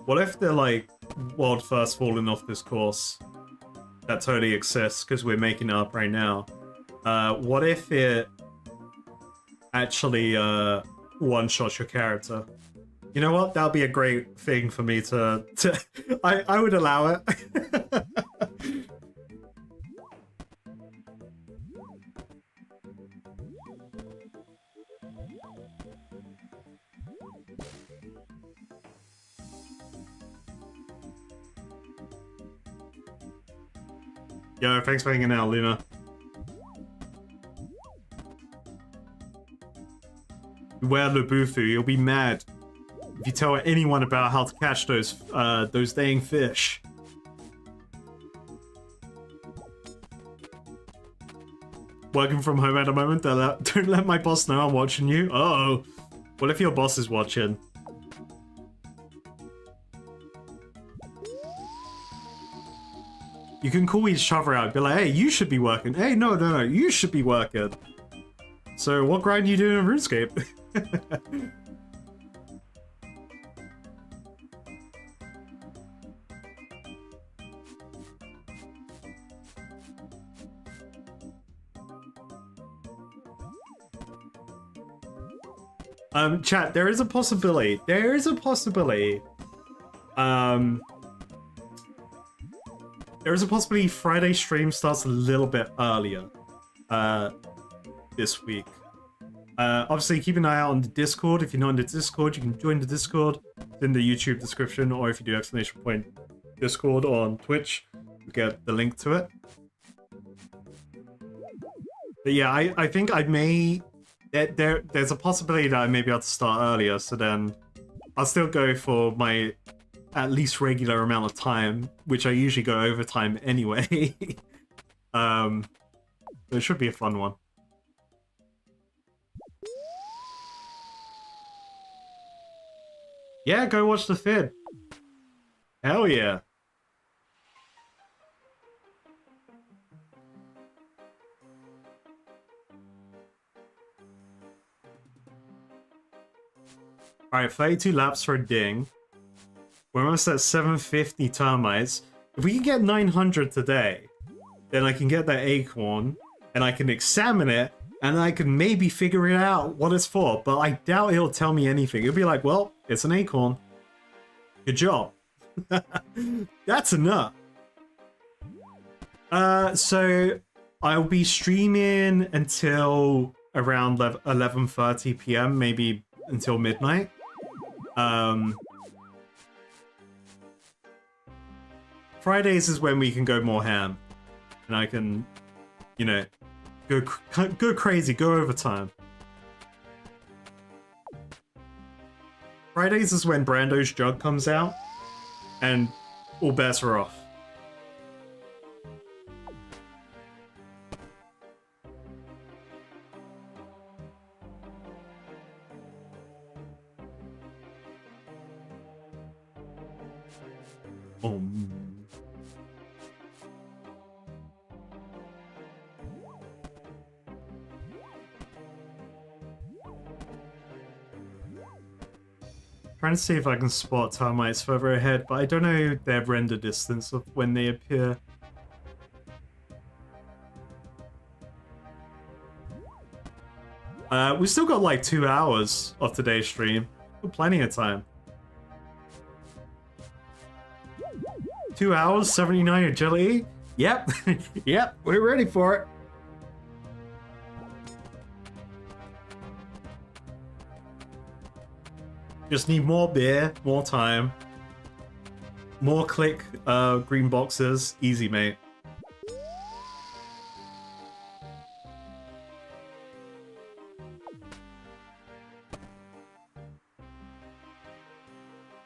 What if they're like world first falling off this course? That totally exists because we're making it up right now. What if it actually one-shots your character? You know what? That'll be a great thing for me to I would allow it. Yo, thanks for hanging out, Luna. Beware Lubufu, you'll be mad if you tell anyone about how to catch those dang fish. Working from home at the moment, don't let my boss know I'm watching you. Uh-oh. What if your boss is watching? You can call each other out, be like, hey, you should be working. Hey, no, you should be working. So, what grind are you doing in RuneScape? Chat, there is a possibility. There is a possibility. There is a possibility Friday stream starts a little bit earlier this week. Obviously, keep an eye out on the Discord. If you're not in the Discord, you can join the Discord. It's in the YouTube description, or if you do exclamation point Discord on Twitch, you get the link to it. But yeah, I think I may... There's a possibility that I may be able to start earlier, so then I'll still go for my at least regular amount of time, which I usually go overtime anyway. It should be a fun one. Yeah, go watch the vid. Hell yeah. Alright, 32 laps for a ding. We're almost at 750 termites. If we can get 900 today, then I can get that acorn, and I can examine it, and I can maybe figure it out what it's for, but I doubt he'll tell me anything. He'll be like, well, it's an acorn. Good job. That's enough. So I'll be streaming until around 11:30 p.m., maybe until midnight. Fridays is when we can go more ham, and I can, you know, go crazy, go overtime. Fridays is when Brando's jug comes out, and all bets are off. Trying to see if I can spot termites further ahead, but I don't know their render distance of when they appear. We've still got like 2 hours of today's stream. Plenty of time. 2 hours, 79 agility? Yep. Yep, we're ready for it. Just need more beer, more time. More click green boxes. Easy, mate.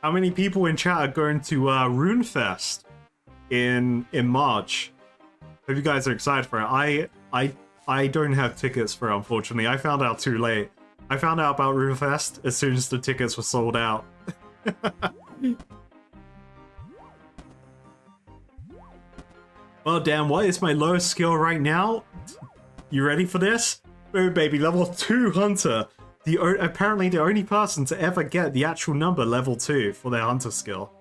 How many people in chat are going to RuneFest in March? Hope you guys are excited for it. I don't have tickets for it, unfortunately. I found out too late. I found out about RuneFest as soon as the tickets were sold out. Oh damn, what is my lowest skill right now? You ready for this? Oh baby, level 2 hunter. Apparently the only person to ever get the actual number level 2 for their hunter skill.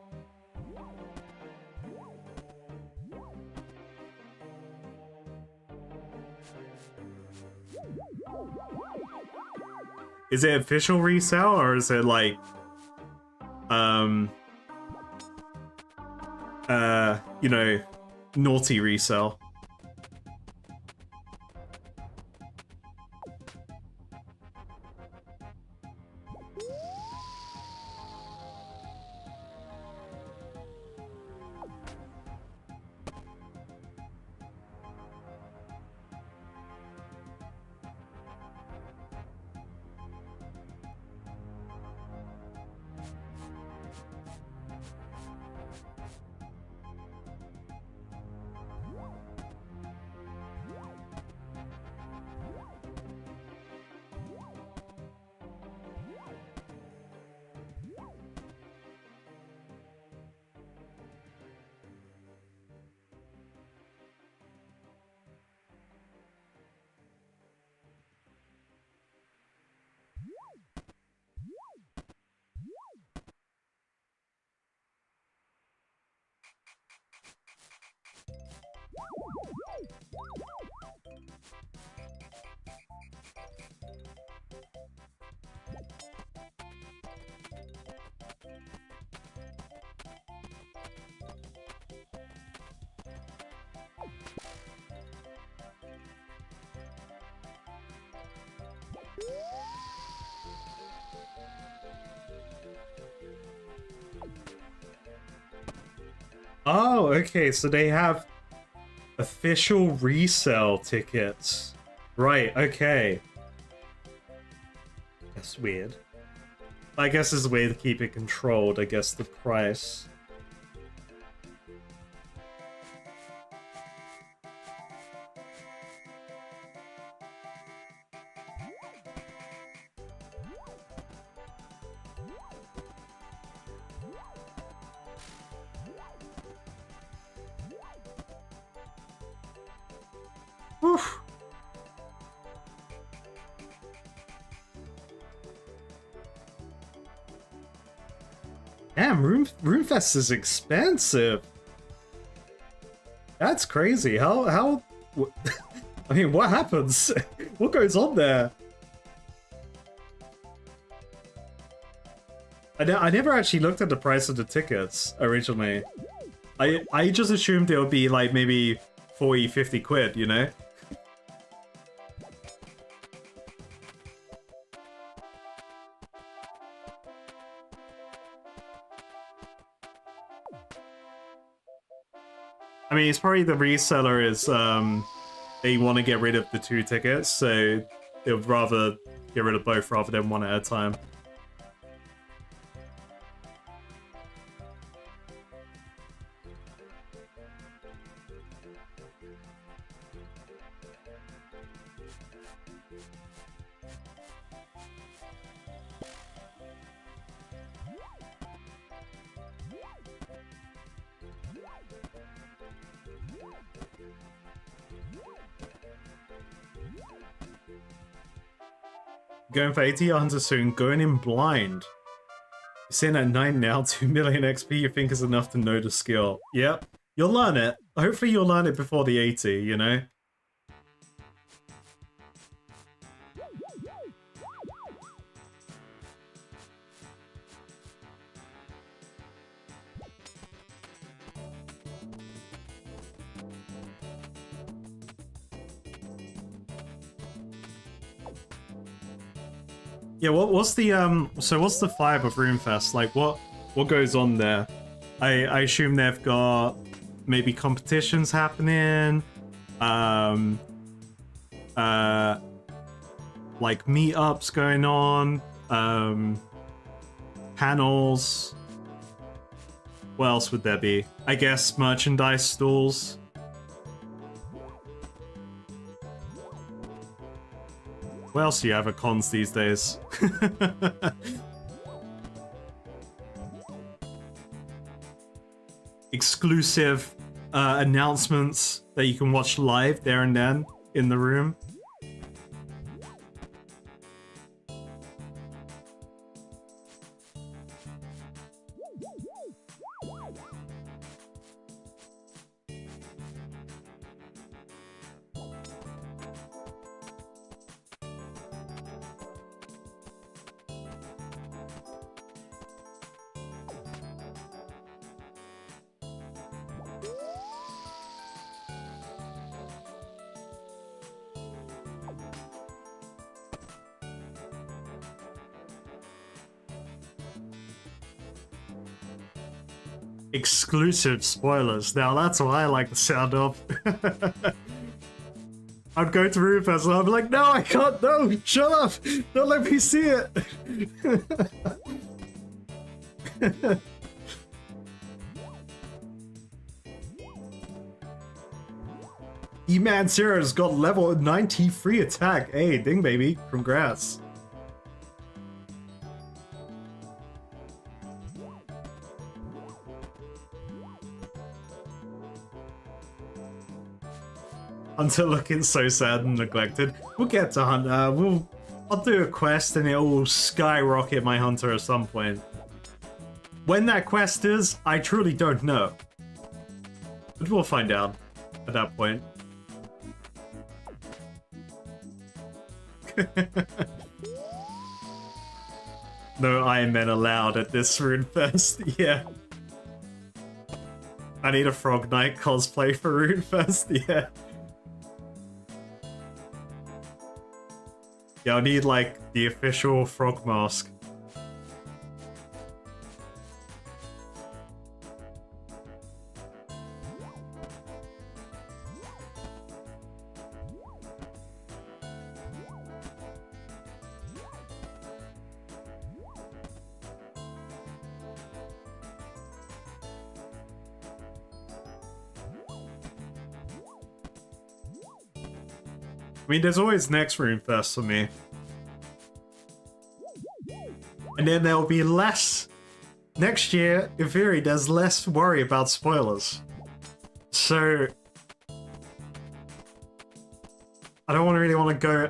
Is it official resale or is it like you know, naughty resale? Oh, okay, so they have official resale tickets. Right, okay. That's weird. I guess it's a way to keep it controlled, I guess, the price. Whew. Damn, RuneFest is expensive. That's crazy. How I mean, what happens? What goes on there? I never actually looked at the price of the tickets originally. I just assumed it would be like maybe 40, 50 quid, you know? I mean, it's probably the reseller is, they want to get rid of the 2 tickets, so they'll rather get rid of both rather than one at a time. Going for 80 hunter soon, going in blind. You're sitting at 9 now, 2 million XP you think is enough to know the skill. Yep, you'll learn it. Hopefully you'll learn it before the 80, you know? Yeah, what's the so what's the vibe of RuneFest? Like what goes on there? I assume they've got maybe competitions happening, like meetups going on, panels. What else would there be? I guess merchandise stalls. What else do you have at cons these days? Exclusive announcements that you can watch live there and then in the room. Exclusive spoilers. Now that's what I like the sound of. I'd go to RuneFest and I'd be like, no, I can't, no, shut up, don't let me see it. E-Man Zero's got level 93 attack. Hey, ding baby, congrats. Hunter looking so sad and neglected. We'll get to Hunter. I'll do a quest and it will skyrocket my Hunter at some point. When that quest is, I truly don't know. But we'll find out at that point. No Ironman allowed at this RuneFest. Yeah. I need a Frog Knight cosplay for RuneFest. Yeah. Yeah, I need, like, the official frog mask. I mean, there's always next RuneFest for me. And then there'll be less... Next year, in theory, there's less worry about spoilers. So... I don't really want to go...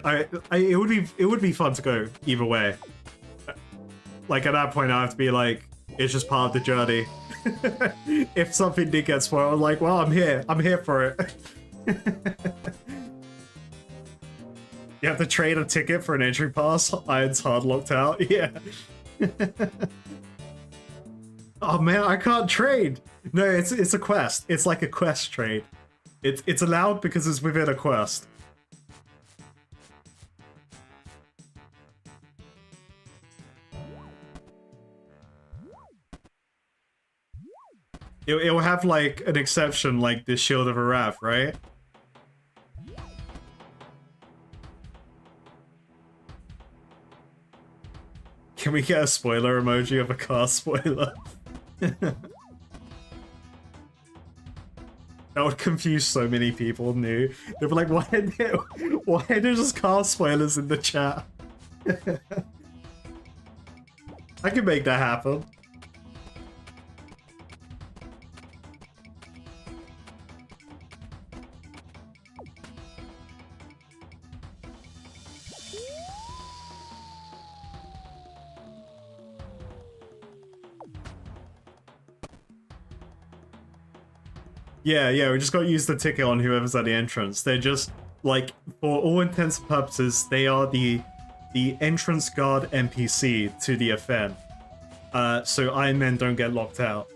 it would be fun to go either way. Like, at that point, I have to be like, it's just part of the journey. If something did get spoiled, I'm like, well, I'm here for it. You have to trade a ticket for an entry pass. Iron's hard locked out. Yeah. Oh man, I can't trade. No, it's a quest. It's like a quest trade. It's allowed because it's within a quest. It'll have like an exception, like the Shield of Wrath, right? Can we get a spoiler emoji of a car spoiler? That would confuse so many people new. They'd be like, why are there just car spoilers in the chat? I can make that happen. Yeah, we just got to use the ticket on whoever's at the entrance. They're just, like, for all intents and purposes, they are the entrance guard NPC to the event. So Ironmen don't get locked out.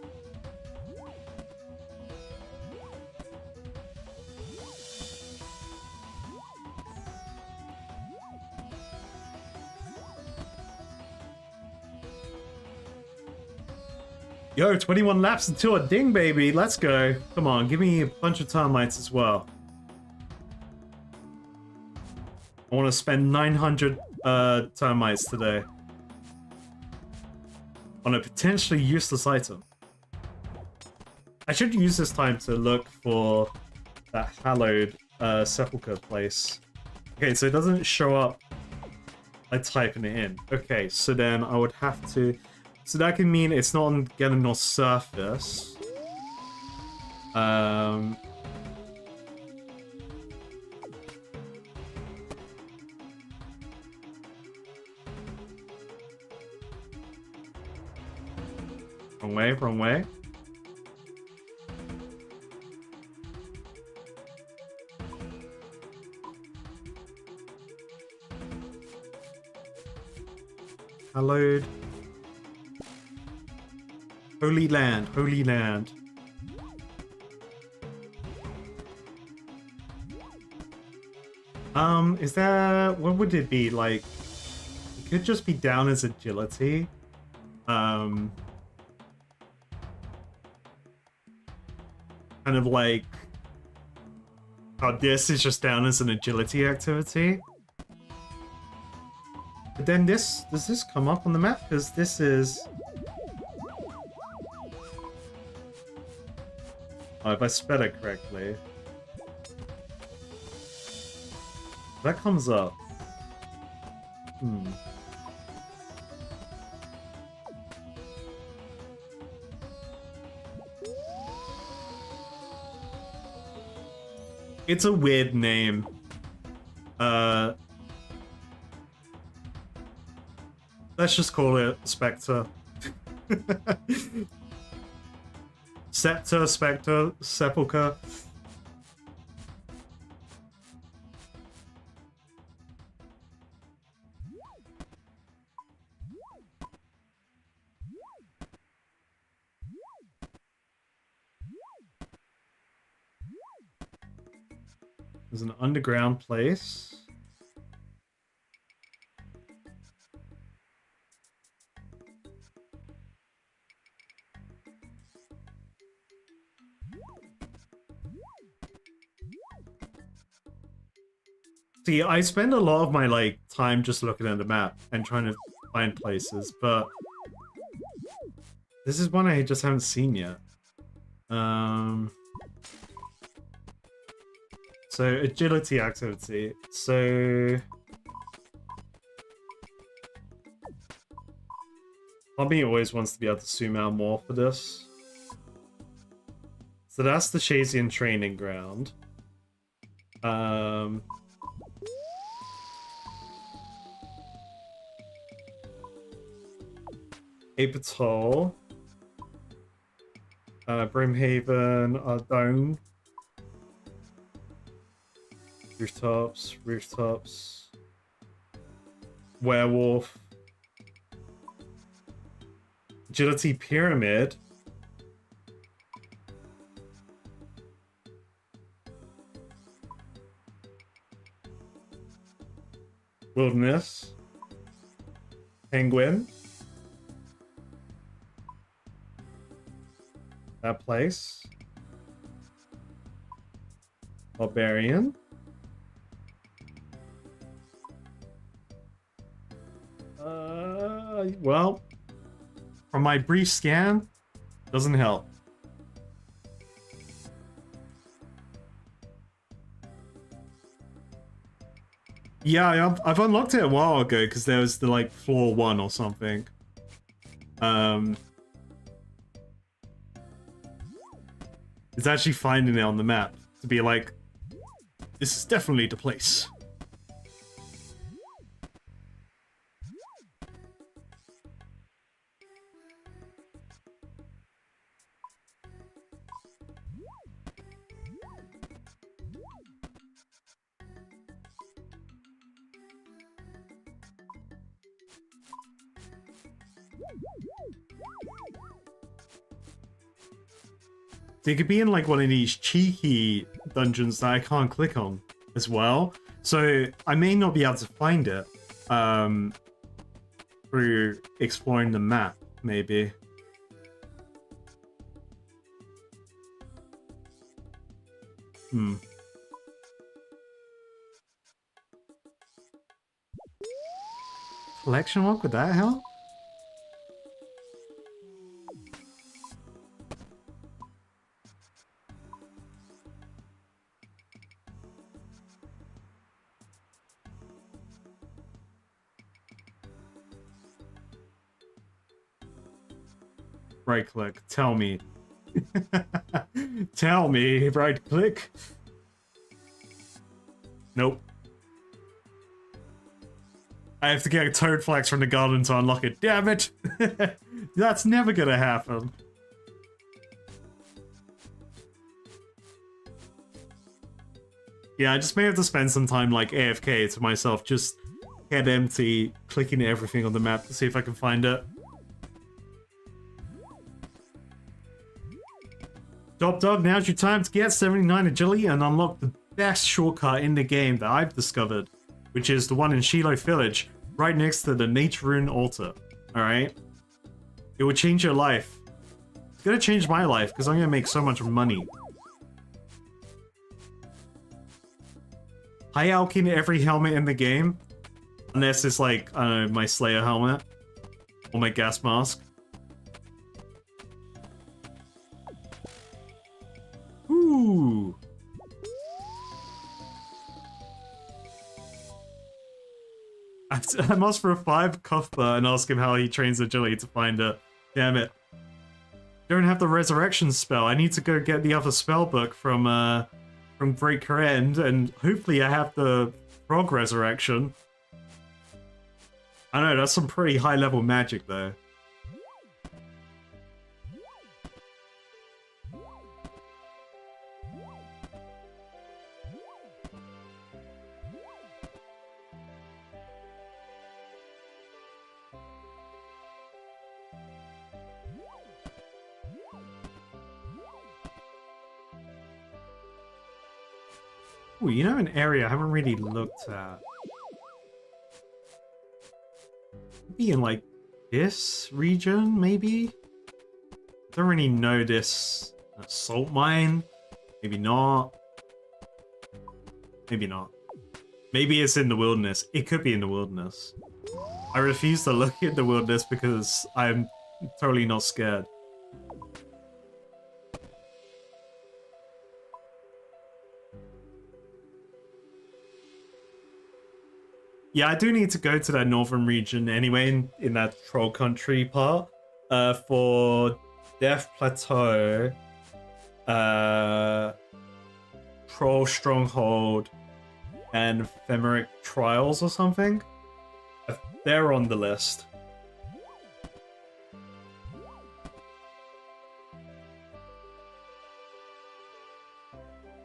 Yo, 21 laps until a ding, baby. Let's go. Come on, give me a bunch of termites as well. I want to spend 900 termites today on a potentially useless item. I should use this time to look for that hallowed sepulcher place. Okay, so it doesn't show up by typing it in. Okay, so then I would have to... So that can mean it's not on Ganondorf's surface. Wrong way, wrong way. Hallowed. Holy land, holy land. Is there... What would it be? Like, it could just be down as agility. Kind of like... how this is just down as an agility activity. But then this... Does this come up on the map? Because this is... Oh, if I spell it correctly. That comes up. It's a weird name. Let's just call it Spectre. Scepter, Spectre, Sepulcher. There's an underground place. See, I spend a lot of my like time just looking at the map and trying to find places, but this is one I just haven't seen yet. So agility activity. So Hobby always wants to be able to zoom out more for this. So that's the Shazian training ground. Apatoll, Brimhaven, Ardone, rooftops, werewolf, agility pyramid, wilderness, penguin. That place. Barbarian. Well, from my brief scan, doesn't help. Yeah, I've unlocked it a while ago because there was the like floor 1 or something. It's actually finding it on the map to be like, this is definitely the place. They could be in like one of these cheeky dungeons that I can't click on as well. So I may not be able to find it through exploring the map, maybe. Collection walk, would that help? Right click, tell me. Tell me, right click. Nope. I have to get a toad flax from the garden to unlock it. Damn it! That's never gonna happen. Yeah, I just may have to spend some time like AFK to myself, just head empty, clicking everything on the map to see if I can find it. Top Dog, now's your time to get 79 agility and unlock the best shortcut in the game that I've discovered, which is the one in Shiloh Village, right next to the Nature Rune altar. Alright? It will change your life. It's gonna change my life, because I'm gonna make so much money. High alking every helmet in the game, unless it's like, I don't know, my Slayer helmet, or my gas mask. Ooh. I must revive Cuthbert and ask him how he trains agility to find it. Damn it. Don't have the resurrection spell. I need to go get the other spell book from Breaker End, and hopefully I have the frog resurrection. I know, that's some pretty high level magic though. Ooh, you know, an area I haven't really looked at. Maybe in like this region, maybe? Don't really know this salt mine. Maybe not. Maybe not. Maybe it's in the wilderness. It could be in the wilderness. I refuse to look at the wilderness because I'm totally not scared. Yeah, I do need to go to that northern region anyway, in that Troll Country part, for Death Plateau, Troll Stronghold, and Ephemerik Trials or something. They're on the list.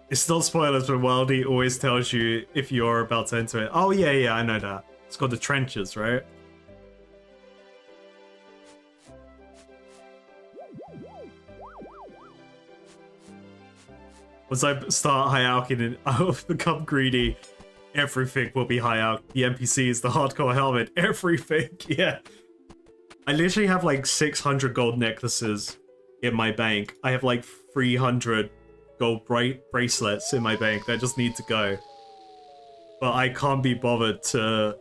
It's not spoilers, but Wildy always tells you if you're about to enter it. Oh yeah, I know that. It's called the Trenches, right? Once I start high alking and I'll become greedy, everything will be high alk. The NPCs, the hardcore helmet, everything, yeah. I literally have like 600 gold necklaces in my bank. I have like 300 gold bracelets in my bank that just need to go. But I can't be bothered to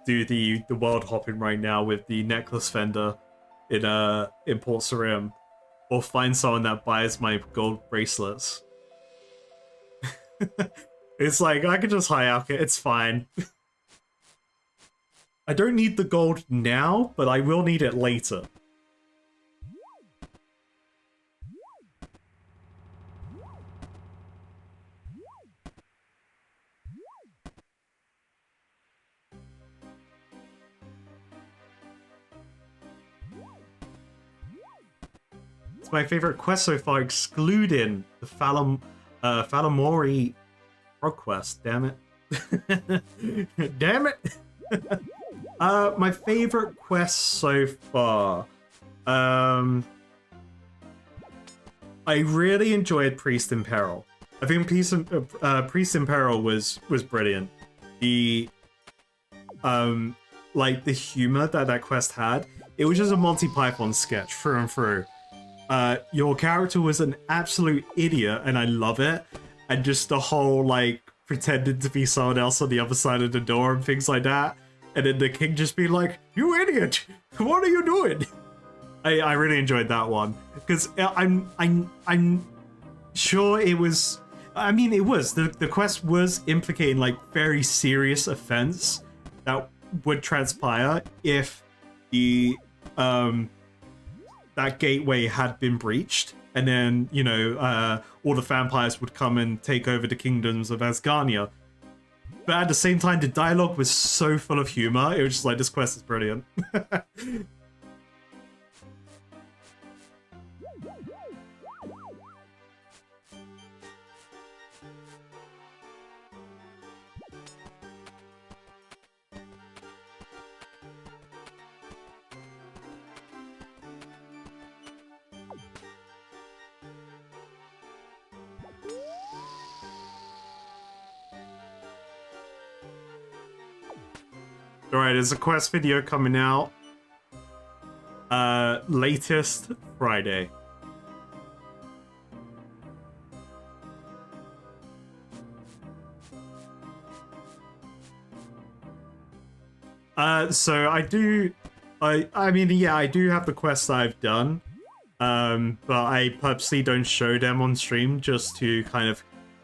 do the world hopping right now with the necklace vendor in Port Sarim, or find someone that buys my gold bracelets. It's like, I can just high alk it, it's fine. I don't need the gold now, but I will need it later. It's my favorite quest so far, excluding the Falamori frog quest, damn it. Damn it! My favorite quest so far. I really enjoyed Priest in Peril. I think Priest in Peril was brilliant. The like the humor that quest had. It was just a Monty Python sketch through and through. Your character was an absolute idiot, and I love it. And just the whole like pretending to be someone else on the other side of the door and things like that. And then the king just being like, "You idiot! What are you doing?" I really enjoyed that one because I'm sure it was. I mean, it was the quest was implicating like very serious offense that would transpire if the that gateway had been breached, and then you know all the vampires would come and take over the kingdoms of Asgarnia. But at the same time, the dialogue was so full of humor. It was just like, this quest is brilliant. Alright, there's a quest video coming out. Latest Friday. So I mean, yeah, I do have the quests I've done. But I purposely don't show them on stream just to kind of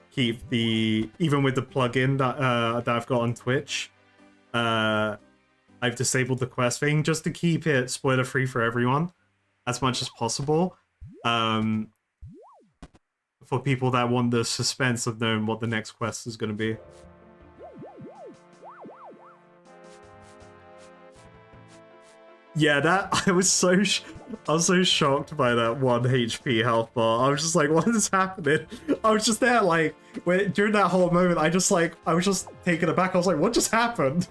keep even with the plugin that I've got on Twitch. I've disabled the quest thing just to keep it spoiler free for everyone as much as possible. For people that want the suspense of knowing what the next quest is going to be. Yeah, that I was so shocked by that 1 HP health bar. I was just like, what is happening? I was just there like during that whole moment. I was just taken aback. I was like, what just happened?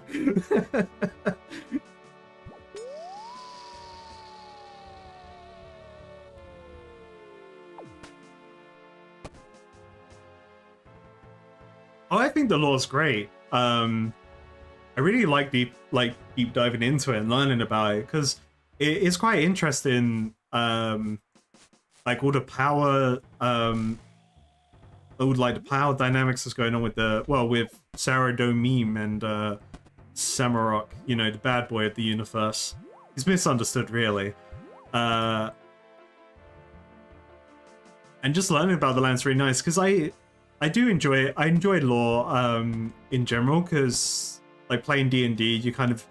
Oh, I think the lore's great. I really like deep diving into it and learning about it because it's quite interesting. Like all the power, the power dynamics that's going on with with Sarah Domeme and Samurok, you know, the bad boy of the universe. He's misunderstood, really. And just learning about the land's really nice because I do enjoy it. I enjoy lore in general because like playing D&D, you kind of,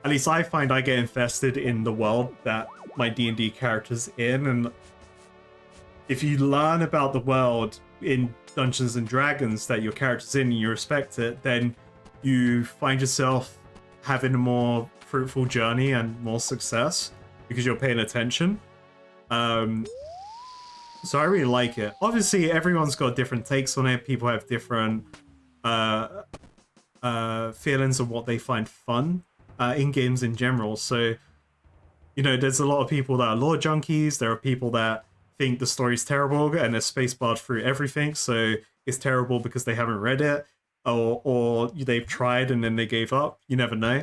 at least I find I get invested in the world that my D&D character's in, and if you learn about the world in Dungeons and Dragons that your character's in and you respect it, then you find yourself having a more fruitful journey and more success because you're paying attention. So I really like it. Obviously, everyone's got different takes on it. People have different feelings of what they find fun in games in general. So, you know, there's a lot of people that are lore junkies. There are people that think the story's terrible and they're spacebarred through everything, so it's terrible because they haven't read it, or they've tried and then they gave up. You never know.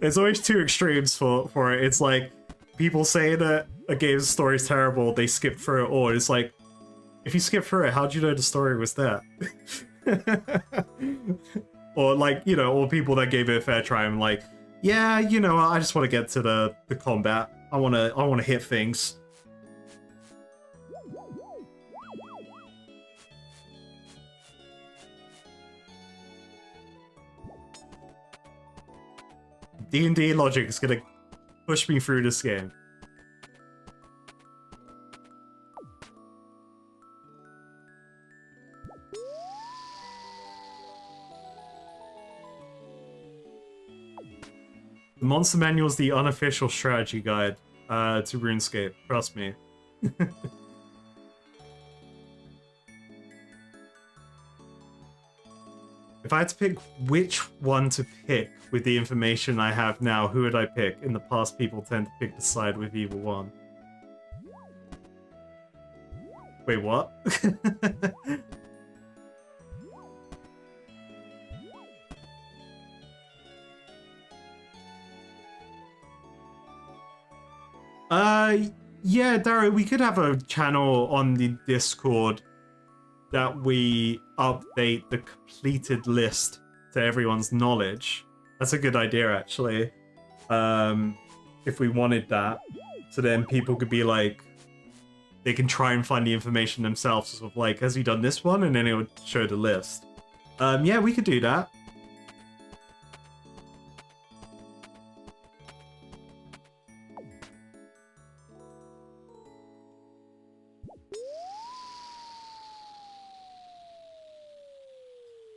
There's always two extremes for it. It's like people say that a game's story is terrible, they skip through it, or it's like, if you skip through it, how'd you know the story was there? Or like, you know, or people that gave it a fair try and like, yeah, you know, I just want to get to the combat. I want to hit things. D&D logic is gonna push me through this game. The Monster Manual is the unofficial strategy guide to RuneScape. Trust me. If I had to pick which one to pick with the information I have now, who would I pick? In the past, people tend to pick the side with either one. Wait, what? Yeah, Daryl, we could have a channel on the Discord that we update the completed list to everyone's knowledge. That's a good idea, actually. If we wanted that. So then people could be like, they can try and find the information themselves, sort of like, has he done this one? And then it would show the list. Yeah, we could do that.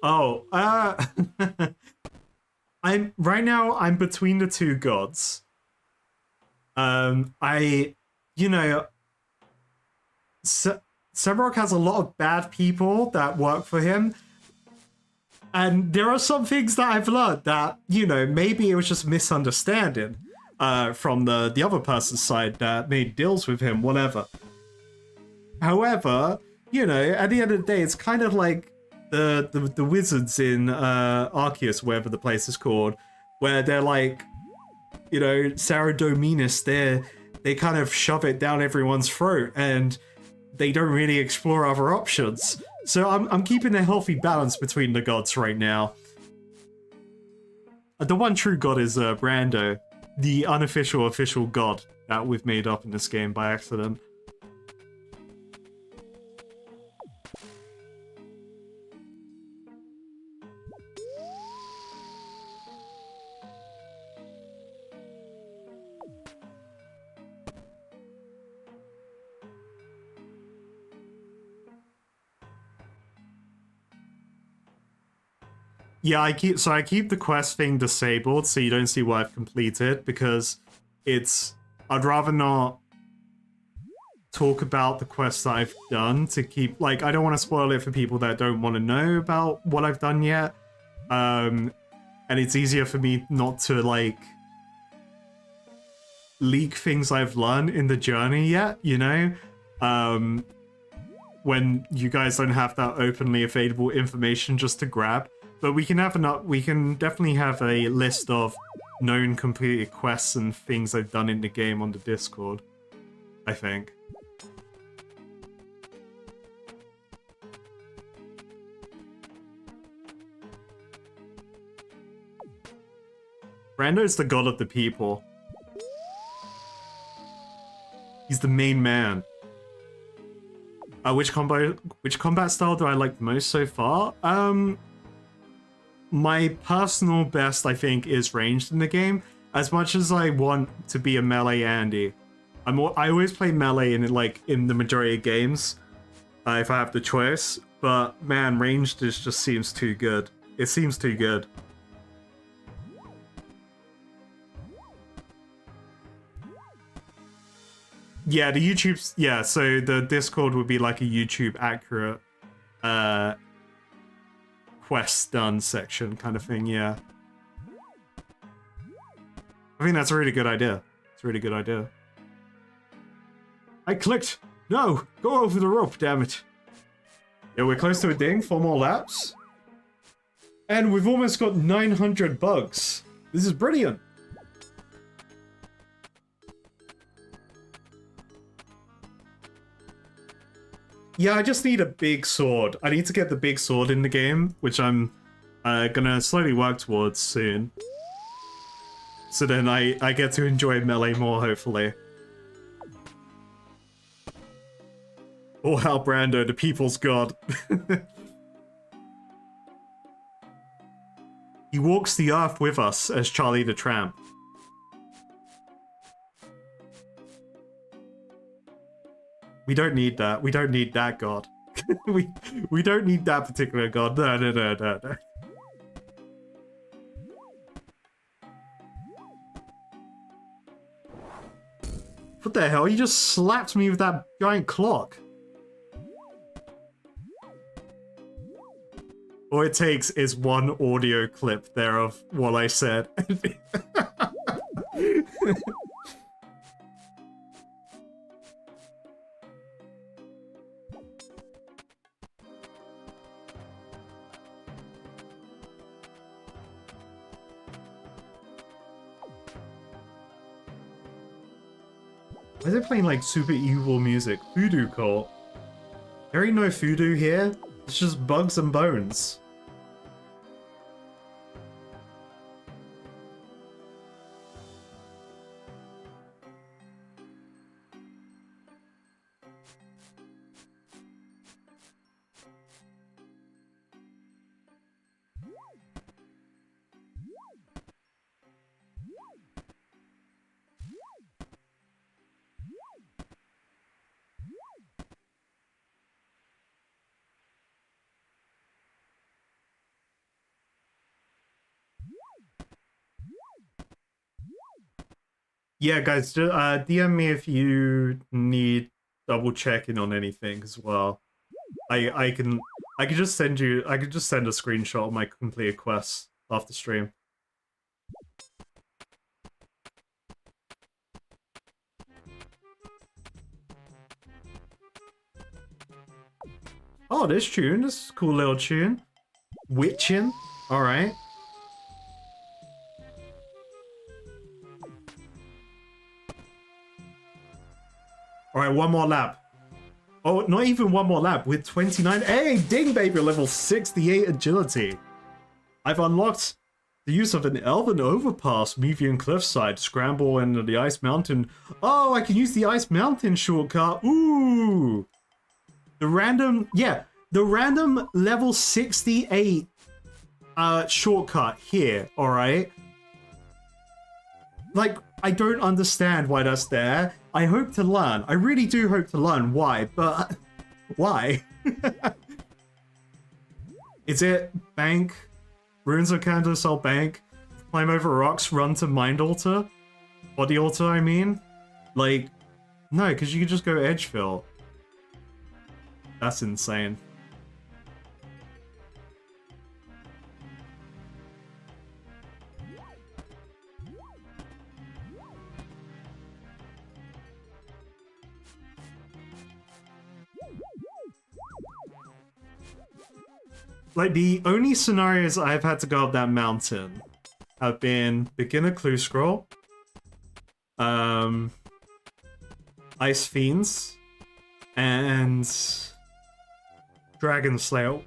Oh, right now I'm between the two gods. Semrock has a lot of bad people that work for him. And there are some things that I've learned that, maybe it was just misunderstanding from the other person's side that made deals with him, whatever. However, at the end of the day, it's kind of like the wizards in Arceus, whatever the place is called, where they're like, Sarah Dominus, they kind of shove it down everyone's throat and they don't really explore other options. So I'm keeping a healthy balance between the gods right now. The one true god is Brando, the unofficial official god that we've made up in this game by accident. Yeah, I keep the quest thing disabled so you don't see what I've completed, because I'd rather not talk about the quests that I've done to keep, I don't want to spoil it for people that don't want to know about what I've done yet. And it's easier for me not to leak things I've learned in the journey yet, when you guys don't have that openly available information just to grab. But we can definitely have a list of known completed quests and things I've done in the game on the Discord, I think. Brando's the god of the people. He's the main man. Which combat style do I like most so far? My personal best, I think, is ranged in the game. As much as I want to be a melee Andy, I always play melee in the majority of games, if I have the choice. But man, ranged just seems too good. It seems too good. Yeah, so the Discord would be like a YouTube accurate quest done section kind of thing, yeah. I think that's a really good idea. It's a really good idea. I clicked! No! Go over the rope, damn it! Yeah, we're close to a ding, 4 more laps. And we've almost got 900 bugs. This is brilliant! Yeah, I just need a big sword. I need to get the big sword in the game, which I'm gonna slowly work towards soon. So then I get to enjoy melee more, hopefully. Oh, how Brando, the people's god. He walks the earth with us as Charlie the Tramp. We don't need that. We don't need that god. we don't need that particular god. No. What the hell? You just slapped me with that giant clock. All it takes is one audio clip there of what I said. Why is it playing like super evil music? Voodoo cult. There ain't no voodoo here. It's just bugs and bones. Yeah, guys, DM me if you need double checking on anything as well. I can just send you a screenshot of my completed quests after stream. Oh, this is a cool little tune. Witchin', alright. Alright, one more lap. Oh, not even one more lap. With 29. Hey, ding, baby, level 68 agility. I've unlocked the use of an elven overpass, Mevian cliffside, scramble, and the ice mountain. Oh, I can use the ice mountain shortcut. Ooh. The random level 68 shortcut here, alright? Like, I don't understand why that's there. I hope to learn. I really do hope to learn why, but why? Is it bank? Runes of Candlesol bank? Climb over rocks, run to mind altar? Body altar, I mean? Like, no, because you could just go edgefill. That's insane. Like, the only scenarios I've had to go up that mountain have been beginner clue scroll, ice fiends, and Dragon Slayer.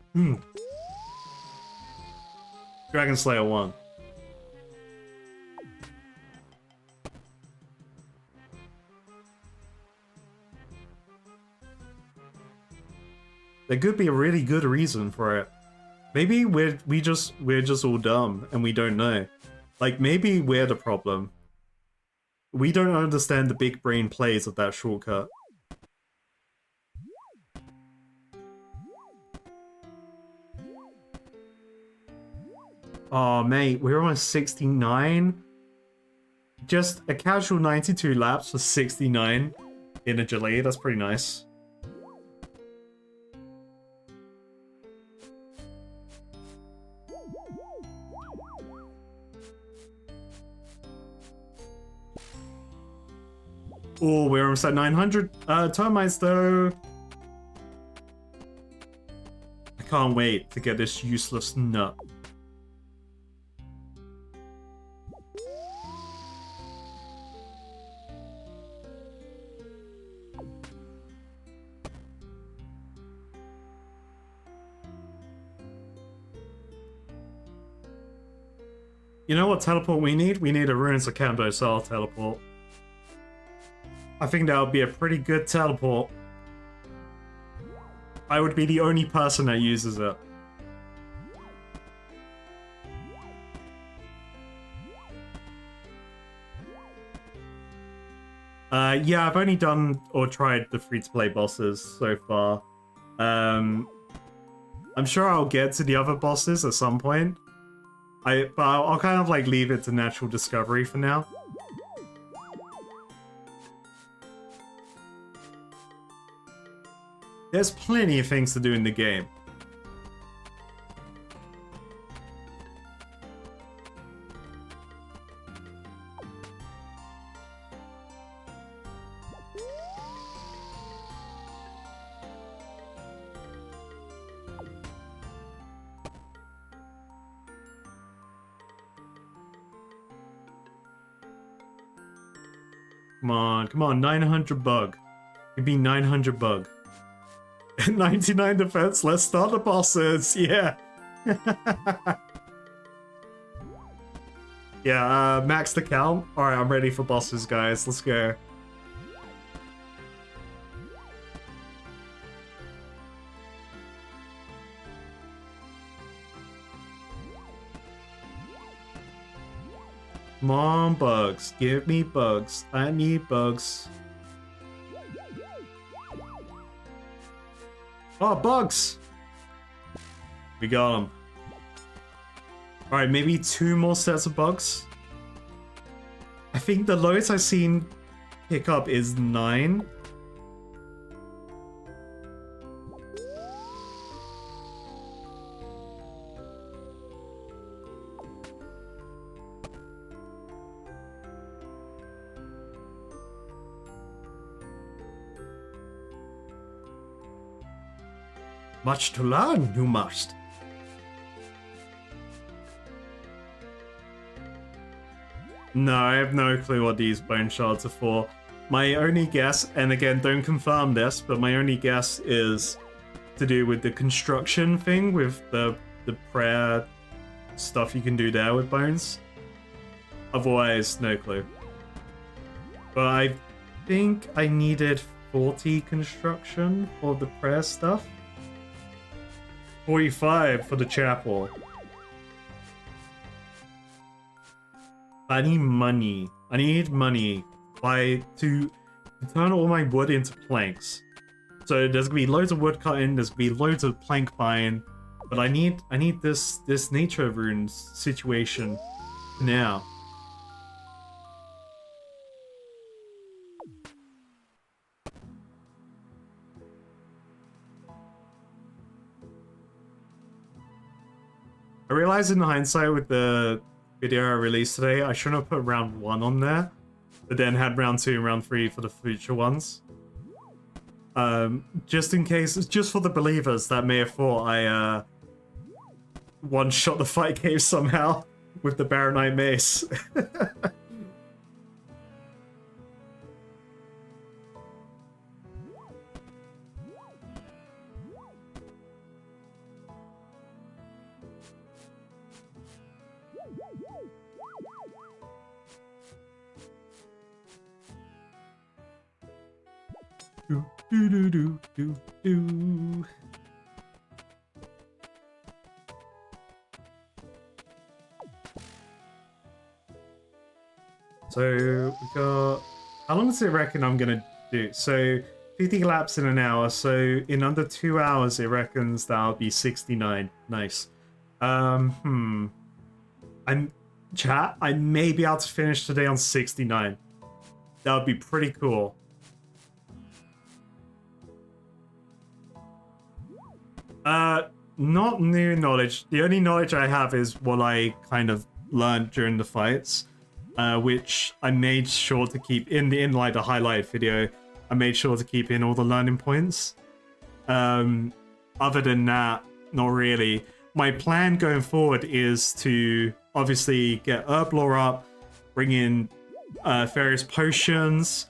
Dragon Slayer 1. There could be a really good reason for it. Maybe we're just all dumb and we don't know. Like, maybe we're the problem. We don't understand the big brain plays of that shortcut. Oh, mate, we're almost 69. Just a casual 92 laps for 69 in agility. That's pretty nice. Oh, we're almost at 900 termites though. I can't wait to get this useless nut. You know what teleport we need? We need a Runes of Candlesol teleport. I think that would be a pretty good teleport. I would be the only person that uses it. Yeah, I've only done or tried the free-to-play bosses so far. I'm sure I'll get to the other bosses at some point. But I'll kind of like leave it to natural discovery for now. There's plenty of things to do in the game. Come on, come on, 900 bug. It'd be 900 bug. 99 defense, let's start the bosses, yeah. Yeah, max the count. Alright, I'm ready for bosses, guys. Let's go. Come on, bugs. Give me bugs. I need bugs. Oh, bugs! We got them. Alright, maybe 2 more sets of bugs. I think the lowest I've seen pick up is 9. Much to learn, you must. No, I have no clue what these bone shards are for. My only guess, and again, don't confirm this, but my only guess is to do with the construction thing with the prayer stuff you can do there with bones. Otherwise, no clue. But I think I needed 40 construction for the prayer stuff. 45 for the chapel. I need money. I need money to turn all my wood into planks. So there's gonna be loads of wood cutting, there's gonna be loads of plank buying, but I need this nature runes situation now. I realized in hindsight with the video I released today, I shouldn't have put round 1 on there, but then had round 2 and round 3 for the future ones. Just in case, it's just for the believers that may have thought I one-shot the fight cave somehow with the Baronite mace. Do. So we got, how long does it reckon I'm gonna do? So 50 laps in an hour, so in under 2 hours it reckons that'll be 69. Nice. Chat, I may be able to finish today on 69. That would be pretty cool. Not new knowledge. The only knowledge I have is what I kind of learned during the fights, which I made sure to keep in the highlight video. I made sure to keep in all the learning points. Other than that, not really. My plan going forward is to obviously get herb lore up, bring in various potions,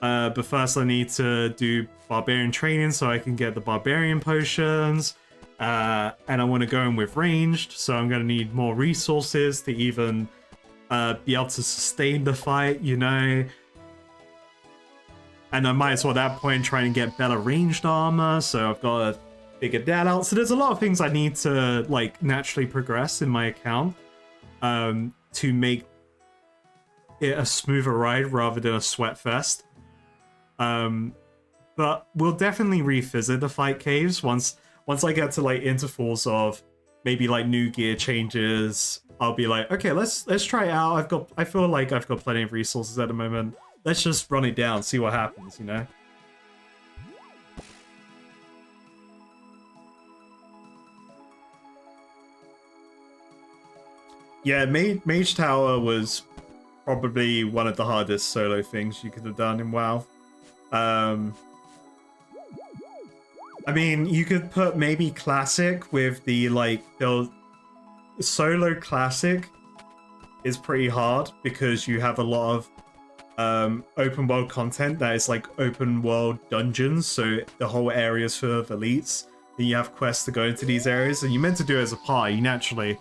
but first I need to do barbarian training so I can get the barbarian potions, and I want to go in with ranged, so I'm going to need more resources to even be able to sustain the fight, you know. And I might as well at that point try and get better ranged armor, so I've got to figure that out. So there's a lot of things I need to like naturally progress in my account to make it a smoother ride rather than a sweat fest. But we'll definitely revisit the fight caves once I get to like intervals of maybe like new gear changes. I'll be like, okay, let's try it out. I feel like I've got plenty of resources at the moment. Let's just run it down, see what happens, you know? Yeah, Mage Tower was probably one of the hardest solo things you could have done in WoW. I mean, you could put maybe Classic with the, like, solo Classic is pretty hard because you have a lot of open world content that is like open world dungeons, so the whole area is full of elites. Then you have quests to go into these areas, and you're meant to do it as a party naturally.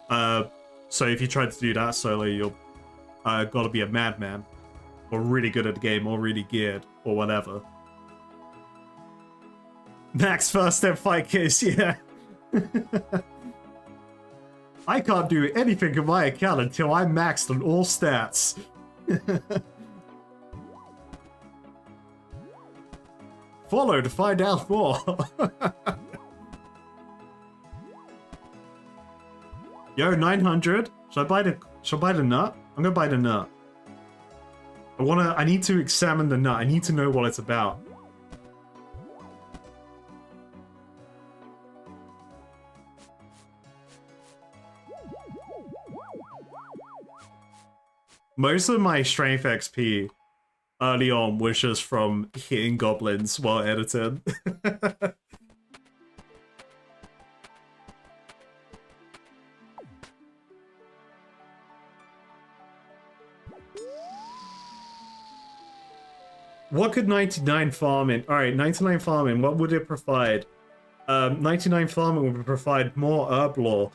So if you try to do that solo, you're gotta be a madman, or really good at the game, or really geared, or whatever. Max first step fight case, yeah. I can't do anything on my account until I'm maxed on all stats. Follow to find out more. Yo, 900. Should I buy the nut? I'm gonna buy the nut. I need to examine the nut. I need to know what it's about. Most of my strength XP early on was just from hitting goblins while editing. What could 99 farming? Alright, 99 farming, what would it provide? 99 farming would provide more herb lore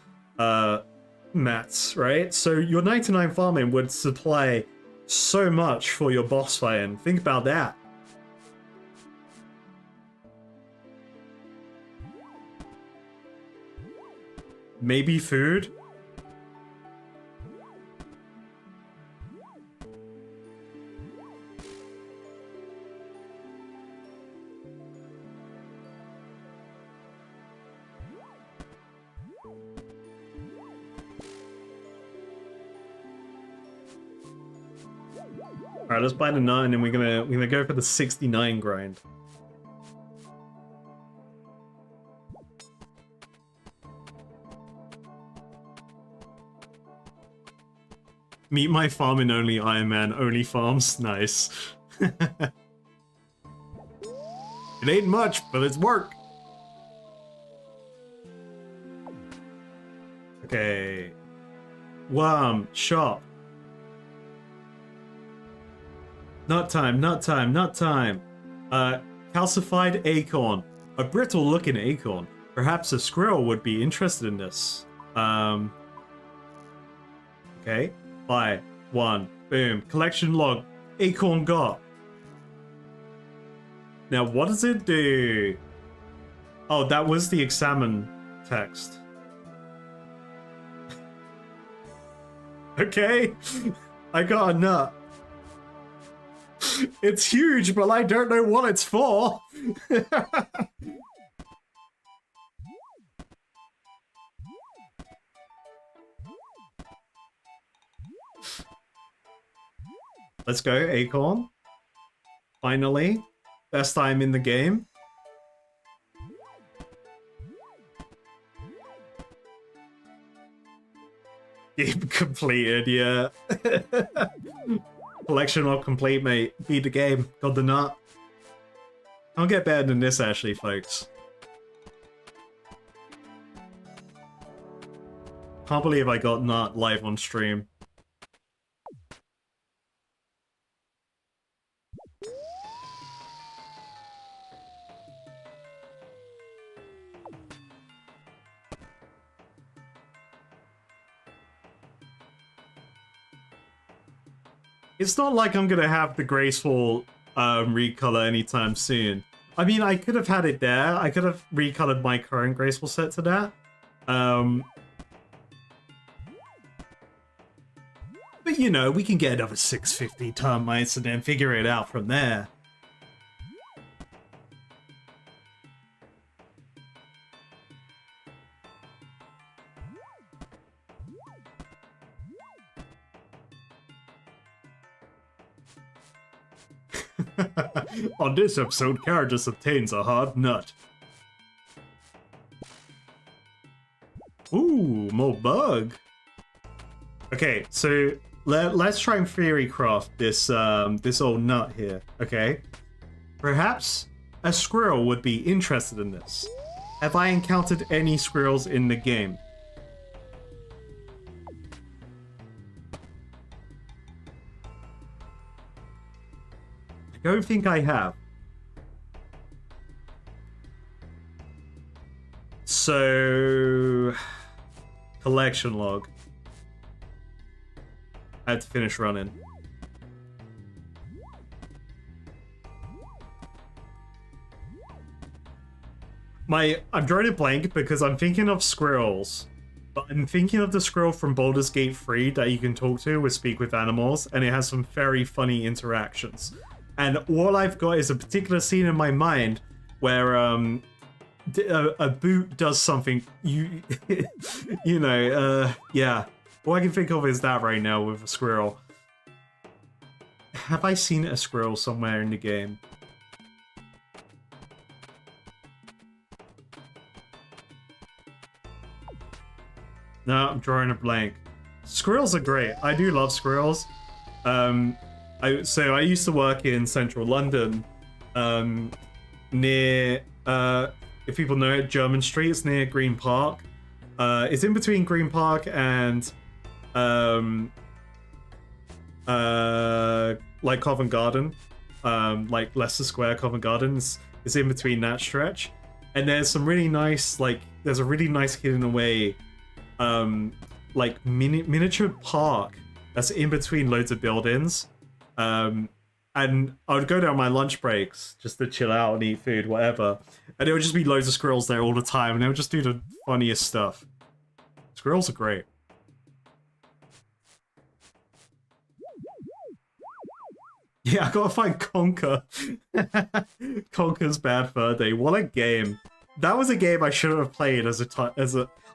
mats, right? So your 99 farming would supply so much for your boss fighting. Think about that. Maybe food? Alright, let's buy the 9 and we're gonna go for the 69 grind. Meet my farming only Ironman only farms. Nice. It ain't much, but it's work. Okay. Worm, shop. Nut time, nut time, nut time. Calcified acorn. A brittle looking acorn. Perhaps a squirrel would be interested in this. Okay. Buy. 1. Boom. Collection log. Acorn got. Now what does it do? Oh, that was the examine text. Okay. I got a nut. It's huge, but I don't know what it's for. Let's go, acorn. Finally. Best time in the game. Game completed, yeah. Collection all complete, mate. Beat the game. Got the nut. I'll get better than this, actually, folks. Can't believe I got nut live on stream. It's not like I'm gonna have the graceful recolor anytime soon. I mean, I could have had it there. I could have recolored my current graceful set to that. But you know, we can get another 650 termites and then figure it out from there. On this episode, Kara just obtains a hard nut. Ooh, more bug. Okay, so let's try and theory craft this this old nut here. Okay, perhaps a squirrel would be interested in this. Have I encountered any squirrels in the game? don't think I have. So, collection log. I had to finish running. I'm drawing a blank because I'm thinking of squirrels. But I'm thinking of the squirrel from Baldur's Gate 3 that you can talk to with Speak with Animals, and it has some very funny interactions. And all I've got is a particular scene in my mind where a boot does something yeah. All I can think of is that right now with a squirrel. Have I seen a squirrel somewhere in the game? No, I'm drawing a blank. Squirrels are great. I do love squirrels. So I used to work in central London, near, if people know it, German Street. It's near Green Park. It's in between Green Park and, like Covent Garden, like Leicester Square, Covent Garden. It's in between that stretch. And there's some really nice, there's a really nice hidden away like miniature park that's in between loads of buildings, and I would go down my lunch breaks just to chill out and eat food, whatever, and there would just be loads of squirrels there all the time, and they would just do the funniest stuff. Squirrels are great. Yeah, I gotta find Conker. Conker's Bad Fur Day. What a game! That was a game I should have played as a.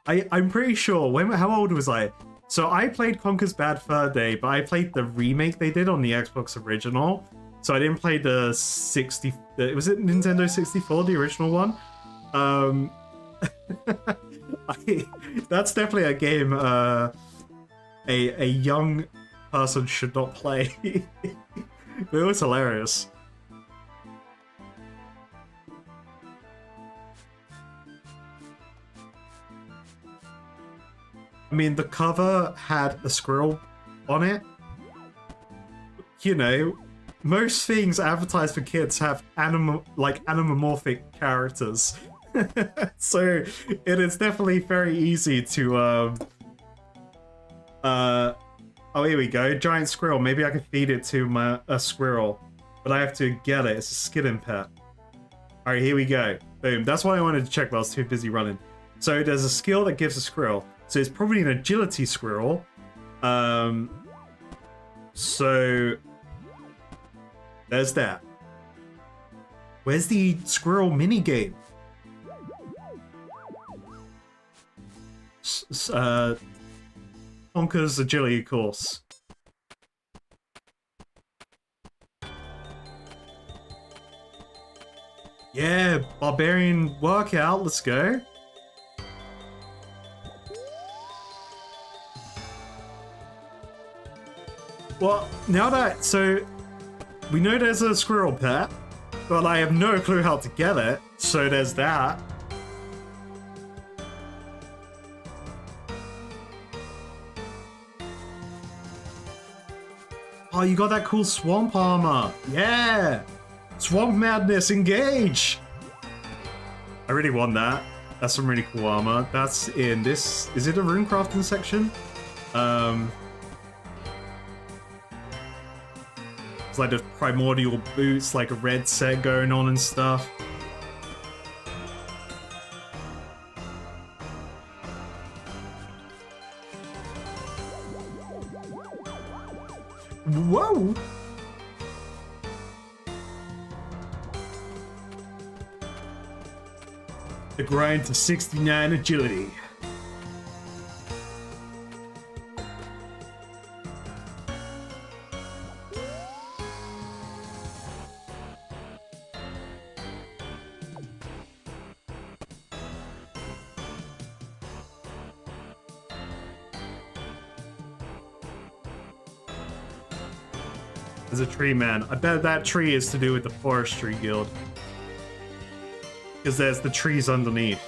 I'm pretty sure. How old was I? So I played Conker's Bad Fur Day, but I played the remake they did on the Xbox original. So I didn't play the 60. Was it Nintendo 64, the original one? That's definitely a game a young person should not play. But it was hilarious. I mean, the cover had a squirrel on it. You know, most things advertised for kids have anamorphic characters. So it is definitely very easy to oh, here we go. Giant squirrel. Maybe I can feed it to a squirrel, but I have to get it. It's a skidding pet. All right, here we go. Boom. That's what I wanted to check, but I was too busy running. So there's a skill that gives a squirrel. So it's probably an agility squirrel. So there's that. Where's the squirrel minigame? Conker's agility course. Yeah, barbarian workout. Let's go. Well, now that, so we know there's a squirrel pet, but I have no clue how to get it, so there's that. Oh, you got that cool swamp armor. Yeah! Swamp Madness, engage! I really want that. That's some really cool armor. That's in this, is it a rune crafting section? It's like the primordial boots, like a red set going on and stuff. Whoa! The grind to 69 agility. As a tree man. I bet that tree is to do with the forestry guild. Because there's the trees underneath.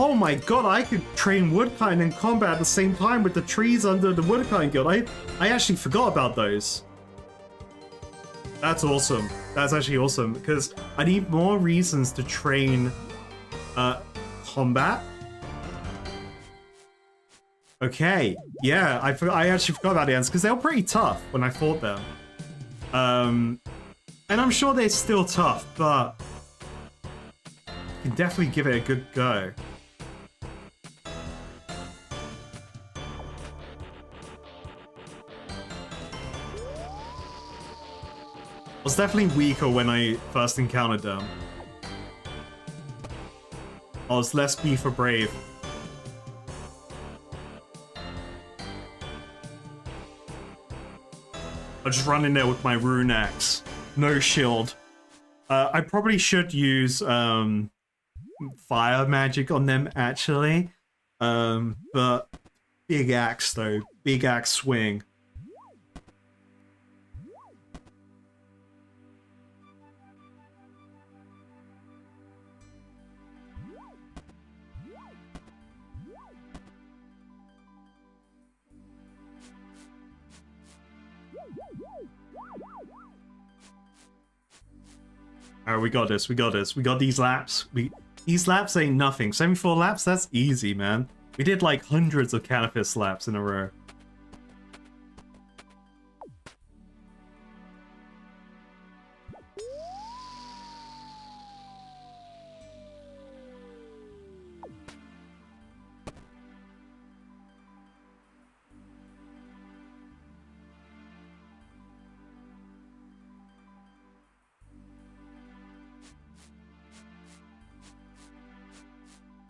Oh my god, I could train woodkind in combat at the same time with the trees under the woodkind guild. I actually forgot about those. That's awesome. That's actually awesome because I need more reasons to train combat. Okay, yeah, I actually forgot about the ants because they were pretty tough when I fought them. And I'm sure they're still tough, but you can definitely give it a good go. I was definitely weaker when I first encountered them. I was less beef or brave. I just run in there with my rune axe. No shield. I probably should use fire magic on them actually. But big axe though. Big axe swing. Alright, we got this, we got this. We got these laps. These laps ain't nothing. 74 laps, that's easy, man. We did like hundreds of Cannabis laps in a row.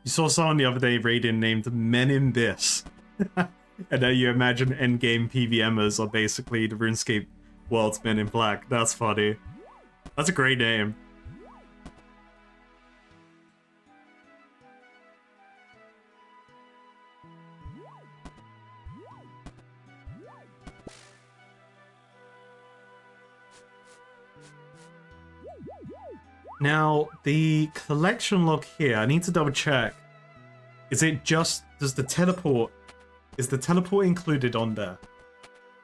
You saw someone the other day raiding named Men in This. And then you imagine endgame PVMers are basically the RuneScape world's Men in Black. That's funny. That's a great name. Now, the collection log here, I need to double check. Is it just, is the teleport included on there?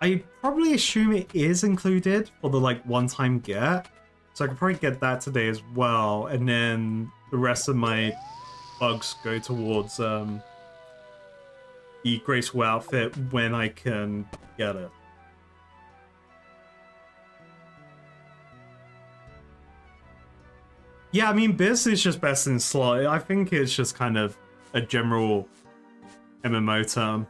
I probably assume it is included for the like one-time get. So I could probably get that today as well. And then the rest of my bugs go towards the graceful outfit when I can get it. Yeah, I mean, Biz is just best in slot. I think it's just kind of a general MMO term.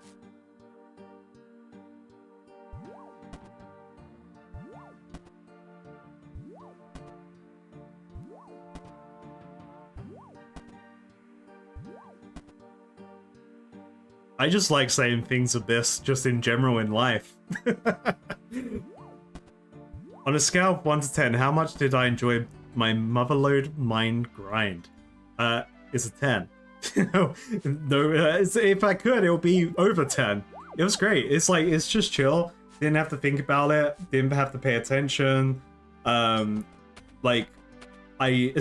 I just like saying things Abyss just in general in life. On a scale of 1 to 10, how much did I enjoy my Motherlode mine grind? It's a 10. No, if I could, it would be over 10. It was great. It's like, it's just chill. Didn't have to think about it. Didn't have to pay attention. Like, I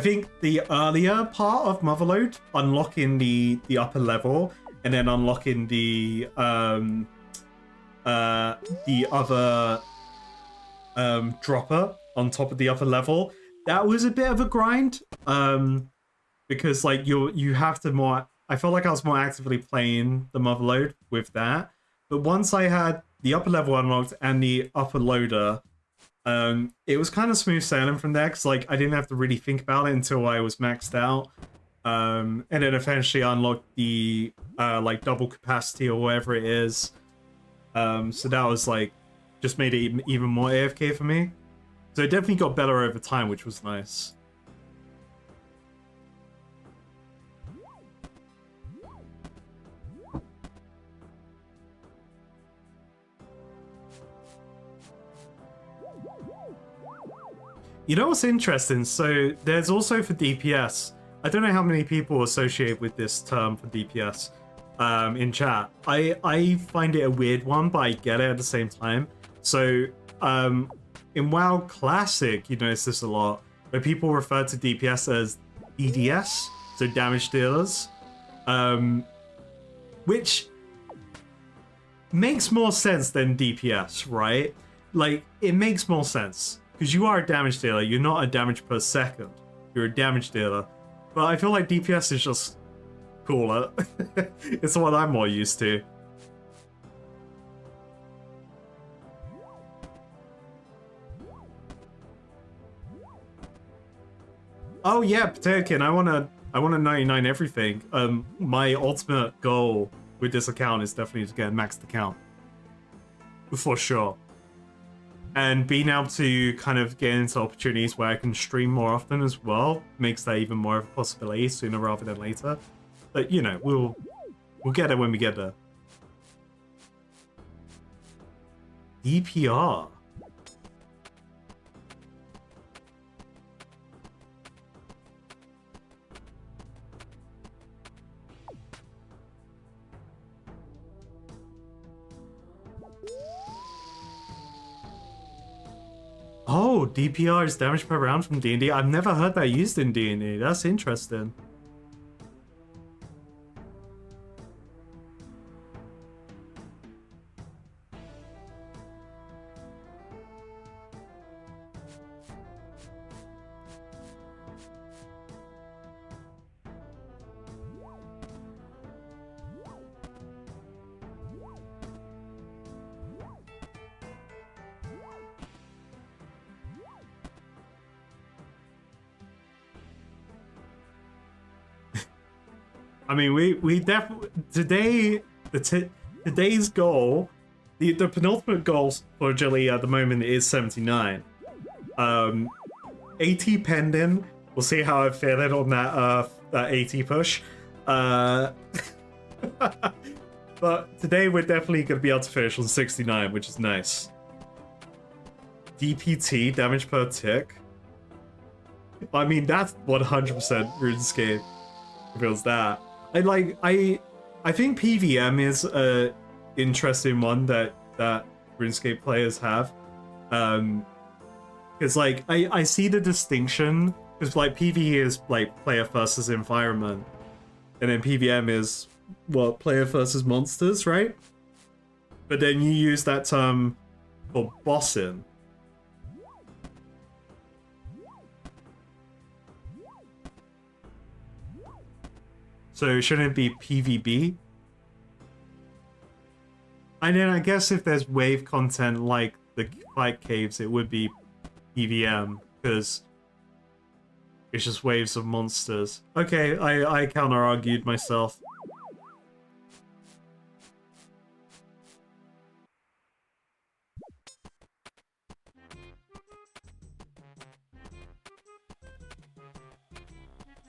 think the earlier part of Motherlode, unlocking the upper level, and then unlocking the other dropper on top of the upper level, that was a bit of a grind. Because like you have to more. I felt like I was more actively playing the Motherlode with that. But once I had the upper level unlocked and the upper loader, it was kind of smooth sailing from there, because like I didn't have to really think about it until I was maxed out. And then eventually unlocked the like double capacity or whatever it is. So that was like just made it even more AFK for me. So it definitely got better over time, which was nice. You know what's interesting? So there's also for DPS. I don't know how many people associate with this term for DPS in chat. I find it a weird one, but I get it at the same time. So in WoW Classic, you notice this a lot, where people refer to DPS as DDS. so damage dealers, which makes more sense than DPS, right? Like, it makes more sense because you are a damage dealer. You're not a damage per second. You're a damage dealer. But I feel like DPS is just cooler. It's what I'm more used to. Oh yeah, Potato I wanna 99 everything. My ultimate goal with this account is definitely to get a maxed account. For sure. And being able to kind of get into opportunities where I can stream more often as well makes that even more of a possibility sooner rather than later. But you know, we'll get it when we get there. DPR. Oh, DPR is damage per round from D&D. I've never heard that used in D&D. That's interesting. I mean, we definitely today's goal, the penultimate goal for Agility at the moment is 79. 80 pending. We'll see how I feel it on that 80 push. But today we're definitely gonna be able to finish on 69, which is nice. DPT, damage per tick. I mean, that's 100% RuneScape. If it was that. I think PVM is a interesting one that RuneScape players have. Because like I see the distinction, because like PvE is like player versus environment, and then PVM is what, player versus monsters, right? But then you use that term for bossing. So shouldn't it be PvB? And then I guess if there's wave content like the fight caves, it would be PVM, because it's just waves of monsters. Okay, I counter-argued myself.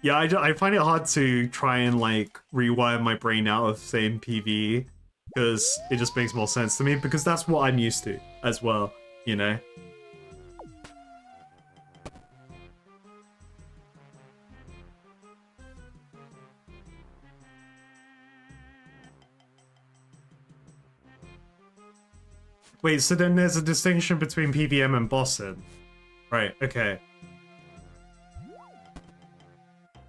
Yeah, I find it hard to try and like rewire my brain out of saying PvE, because it just makes more sense to me, because that's what I'm used to as well, you know? Wait, so then there's a distinction between PVM and bossing. Right, okay.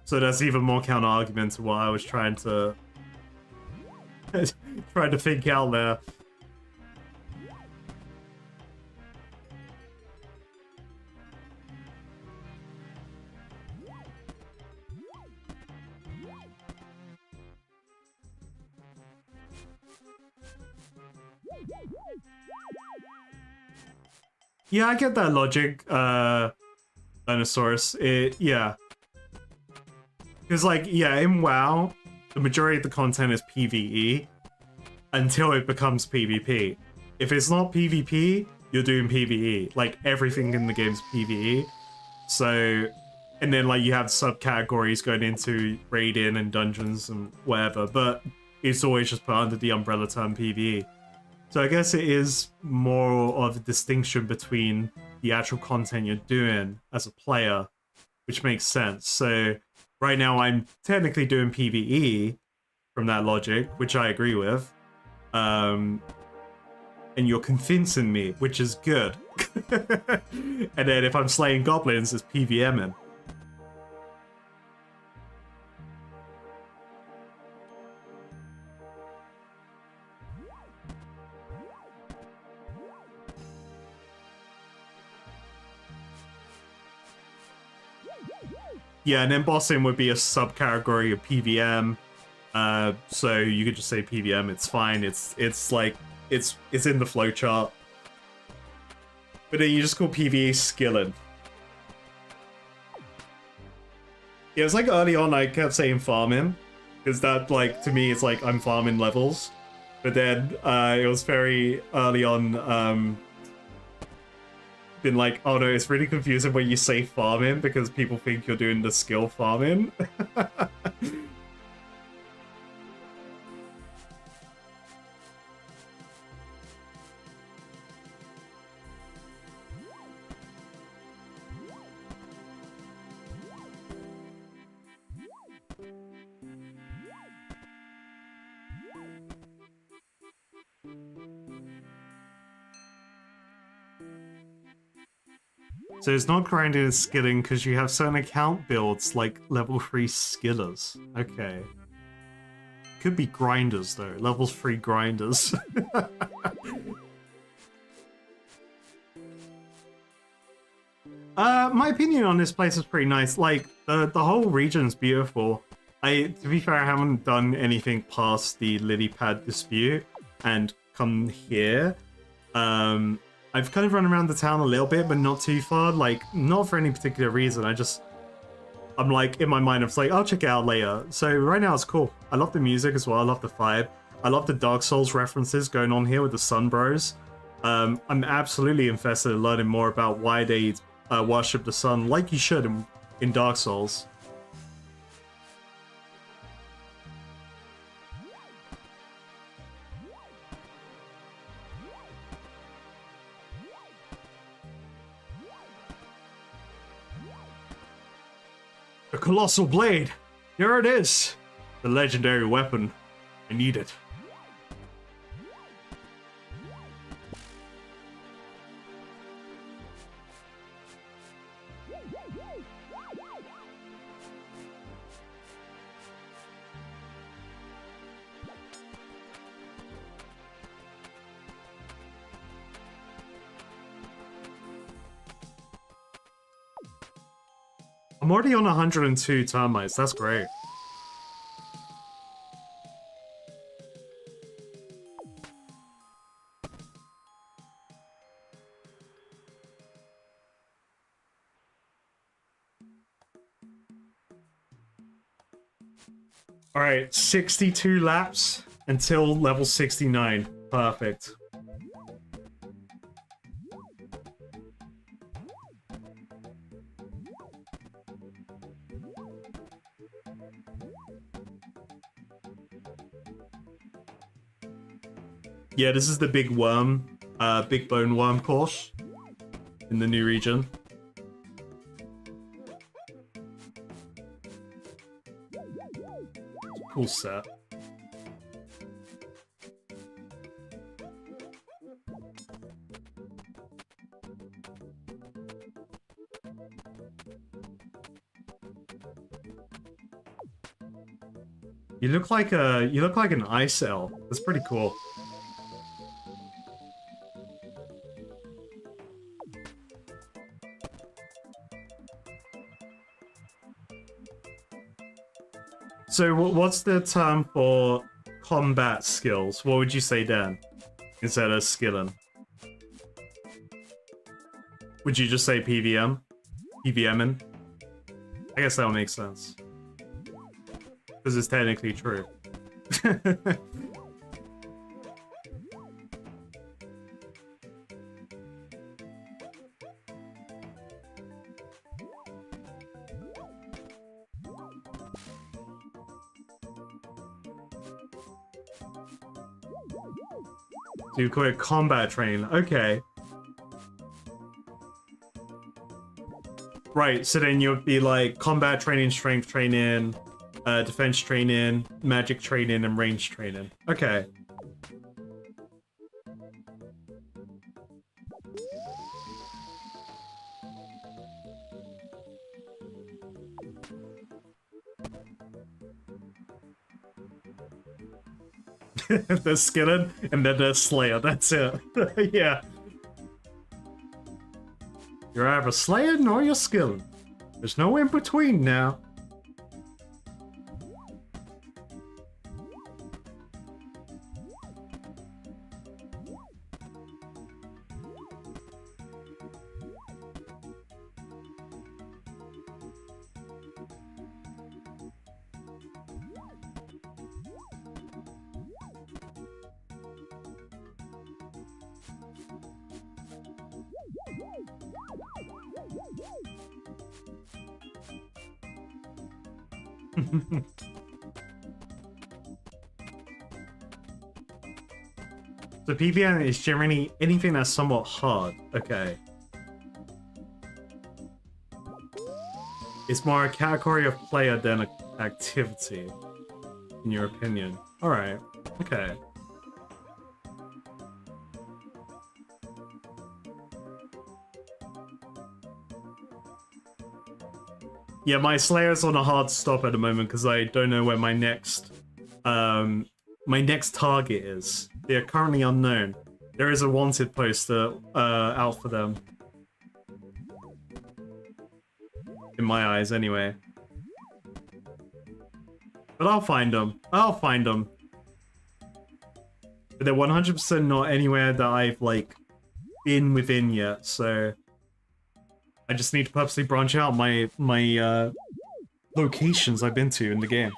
So that's even more counter-argument to what I was trying to think out there. Yeah, I get that logic, Dinosaurus. Yeah. Because, like, yeah, in WoW, the majority of the content is PvE until it becomes PvP. If it's not PvP, you're doing PvE. Like, everything in the game's PvE. So, and then, like, you have subcategories going into raiding and dungeons and whatever, but it's always just put under the umbrella term PvE. So I guess it is more of a distinction between the actual content you're doing as a player, which makes sense. So right now I'm technically doing PvE from that logic, which I agree with. And you're convincing me, which is good. And then if I'm slaying goblins, it's PVMing. Yeah, and then bossing would be a subcategory of PVM. So you could just say PVM. It's fine. It's like it's in the flowchart. But then you just call PvE skilling. Yeah, it was like early on I kept saying farming, because that, like, to me it's like I'm farming levels. But then it was very early on been like, oh no, it's really confusing when you say farming because people think you're doing the skill farming. So it's not grinding and skilling because you have certain account builds like level 3 skillers. Okay. Could be grinders though, level 3 grinders. My opinion on this place is pretty nice. Like, the whole region's beautiful. To be fair, I haven't done anything past the lily pad dispute and come here. I've kind of run around the town a little bit, but not too far. Like, not for any particular reason. I'm like, in my mind, I'm like, I'll check it out later. So right now it's cool. I love the music as well. I love the vibe. I love the Dark Souls references going on here with the Sun Bros. I'm absolutely invested in learning more about why they worship the sun, like you should in Dark Souls. A colossal blade! Here it is! The legendary weapon. I need it. I'm already on 102 termites, that's great. Alright, 62 laps until level 69. Perfect. Yeah, this is the big worm, big bone worm course in the new region. Cool set. You look like an ice elf. That's pretty cool. So what's the term for combat skills? What would you say then, instead of skilling? Would you just say PVM? PVMing? I guess that would make sense. Because it's technically true. So you call it combat train. Okay. Right, so then you'd be like combat training, strength training, defense training, magic training, and range training. Okay. The skilling and then the slayer, that's it. Yeah. You're either slaying or you're skilling. There's no in between now. So PvN is generally anything that's somewhat hard. Okay. It's more a category of player than an activity, in your opinion. Alright. Okay. Yeah, my Slayer's on a hard stop at the moment because I don't know where my next target is. They are currently unknown. There is a wanted poster out for them. In my eyes, anyway. But I'll find them. I'll find them. But they're 100% not anywhere that I've, like, been within yet, so... I just need to purposely branch out my locations I've been to in the game.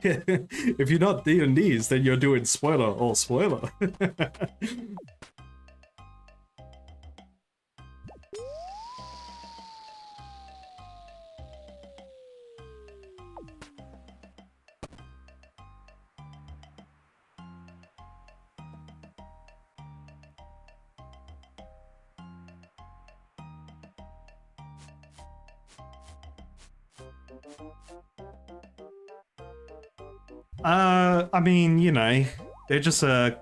If you're not D&Ds, then you're doing spoiler or spoiler. I mean, you know, they're just an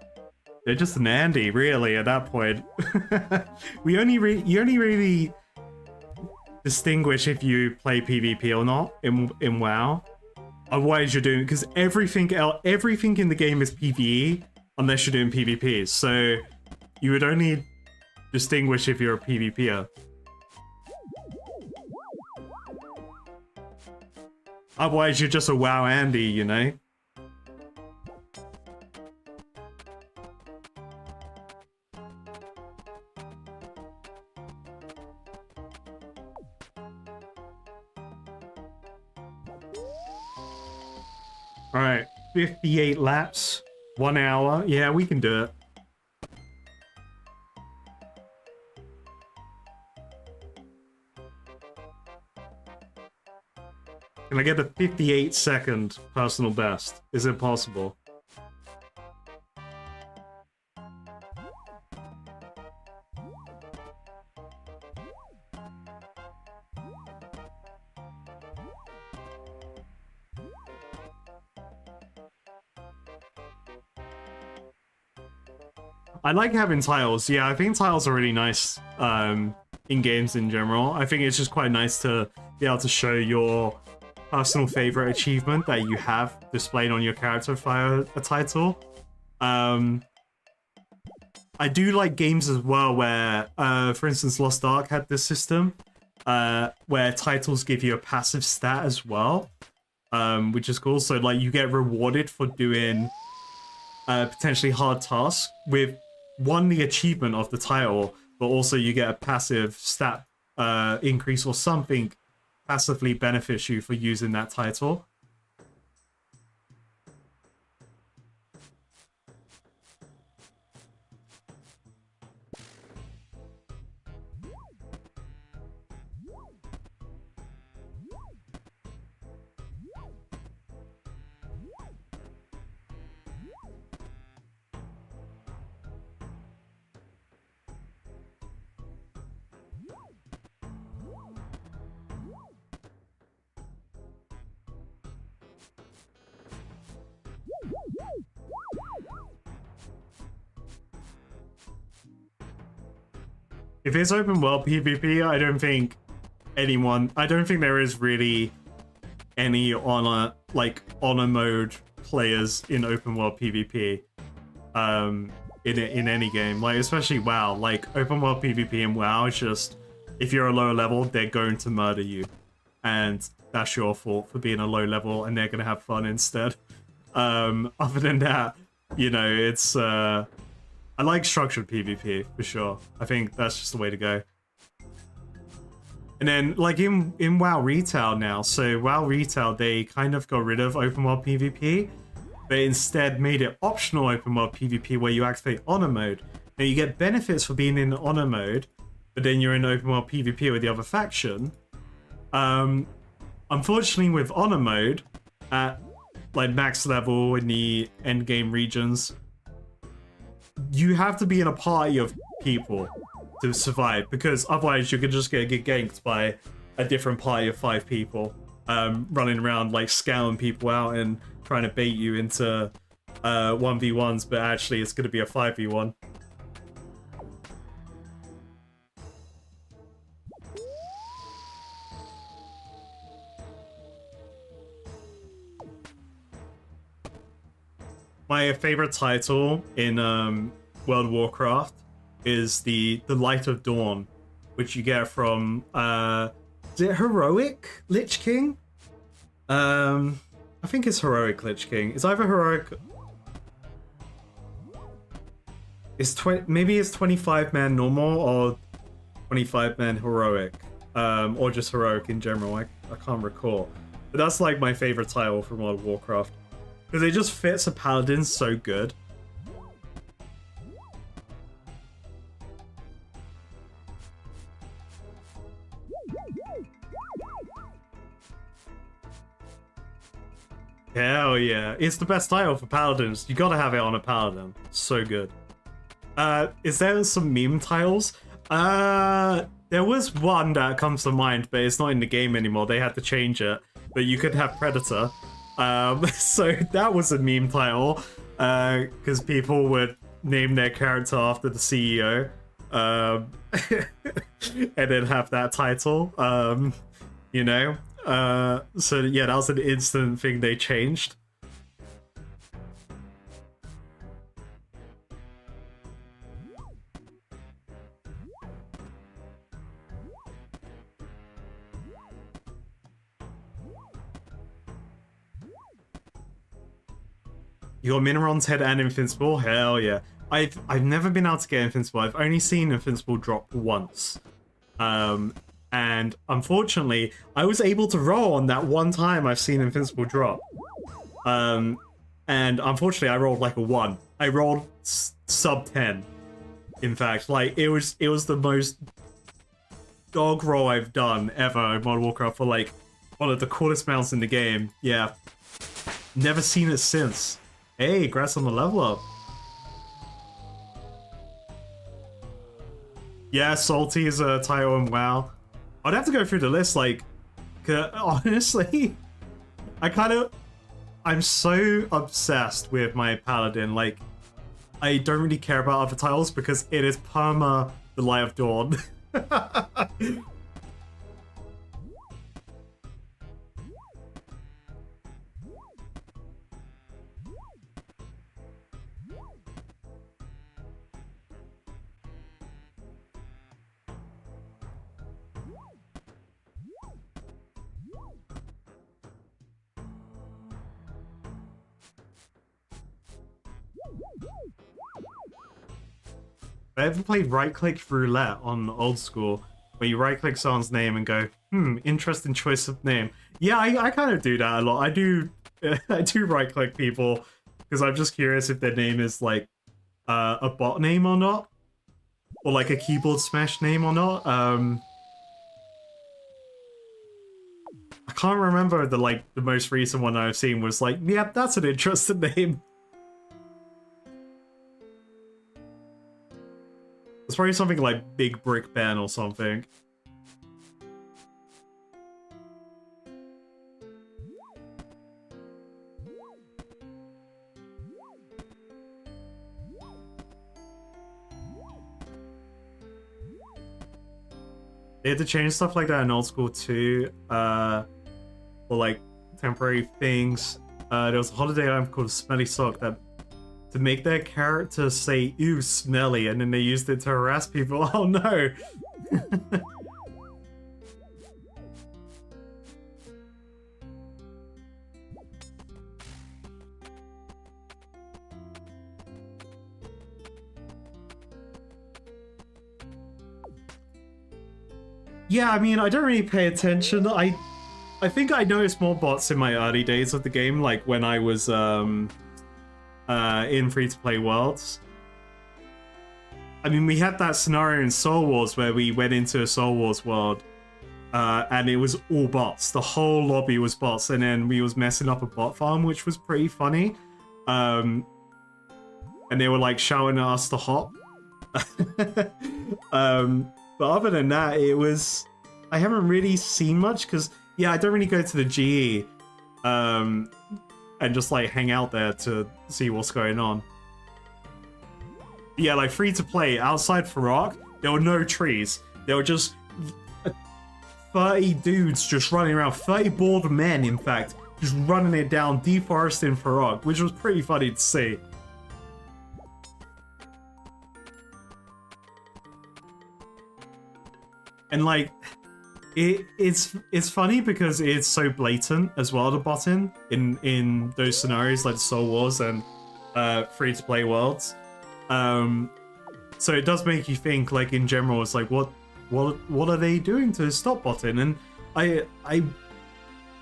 Andy, really, at that point. You only really distinguish if you play PvP or not in WoW. Otherwise, you're doing, because everything in the game is PvE unless you're doing PvP. So you would only distinguish if you're a PvPer. Otherwise, you're just a WoW Andy, you know. Alright, 58 laps, 1 hour. Yeah, we can do it. Can I get a 58-second personal best? Is it possible? I like having tiles. Yeah, I think tiles are really nice in games in general. I think it's just quite nice to be able to show your personal favorite achievement that you have displayed on your character via a title. I do like games as well where, for instance, Lost Ark had this system where titles give you a passive stat as well, which is cool. So like you get rewarded for doing potentially hard tasks with the achievement of the title, but also you get a passive stat increase or something passively benefits you for using that title. If it's open world PvP, I don't think there is really any honor mode players in open world PvP. in any game, like especially WoW. Like open world PvP in WoW is just, if you're a lower level, they're going to murder you, and that's your fault for being a low level, and they're gonna have fun instead. Other than that, you know, it's I like structured PvP for sure. I think that's just the way to go. And then like in WoW Retail now, so WoW Retail, they kind of got rid of open world PvP, but instead made it optional open world PvP where you activate honor mode. Now you get benefits for being in honor mode, but then you're in open world PvP with the other faction. Unfortunately with honor mode, at like max level in the end game regions, you have to be in a party of people to survive, because otherwise you could just get ganked by a different party of 5 people running around like scouting people out and trying to bait you into 1v1s, but actually it's going to be a 5v1. My favorite title in World of Warcraft is the Light of Dawn, which you get from is it Heroic Lich King? I think it's Heroic Lich King. It's either Heroic. It's maybe it's 25-man normal or 25-man heroic, or just heroic in general. I can't recall, but that's like my favorite title from World of Warcraft because it just fits a paladin so good. Hell yeah. It's the best title for paladins. You gotta have it on a paladin. So good. Is there some meme titles? There was one that comes to mind, but it's not in the game anymore. They had to change it. But you could have Predator. So that was a meme title. Because people would name their character after the CEO. And then have that title. You know? So yeah, that was an instant thing they changed. You got Minoron's head and Invincible? Hell yeah. I've never been able to get Invincible. I've only seen Invincible drop once. And unfortunately, I was able to roll on that one time I've seen Invincible drop. And unfortunately, I rolled like a 1. I rolled sub 10. In fact, like it was the most dog roll I've done ever in Modern Warcraft for like one of the coolest mounts in the game. Yeah, never seen it since. Hey, congrats on the level up. Yeah, Salty is a title in WoW. I'd have to go through the list, like, honestly, I'm so obsessed with my Paladin, like, I don't really care about other titles because it is perma the Light of Dawn. I ever played right-click roulette on Old School, where you right-click someone's name and go, interesting choice of name. Yeah, I kind of do that a lot. I do right-click people because I'm just curious if their name is like a bot name or not, or like a keyboard smash name or not. I can't remember the most recent one I've seen was like, yep, that's an interesting name. It's probably something like Big Brick Ben or something. They had to change stuff like that in Old School too, for like temporary things. There was a holiday item called Smelly Sock that to make their character say "ew, smelly," and then they used it to harass people. Oh no! Yeah, I mean, I don't really pay attention. I think I noticed more bots in my early days of the game, like when I was in free-to-play worlds. I mean, we had that scenario in Soul Wars where we went into a Soul Wars world, and it was all bots. The whole lobby was bots, and then we was messing up a bot farm, which was pretty funny. And they were like shouting at us to hop. But other than that, it was... I haven't really seen much, because, yeah, I don't really go to the GE and just, like, hang out there to see what's going on. Yeah, like, free-to-play, outside Farok, there were no trees. There were just 30 dudes just running around, 30 bored men, in fact, just running it down, deforesting Farok, which was pretty funny to see. And like, it's funny because it's so blatant as well, the botting in those scenarios like Soul Wars and free-to-play worlds. So it does make you think, like, in general, it's like, what are they doing to stop botting? And I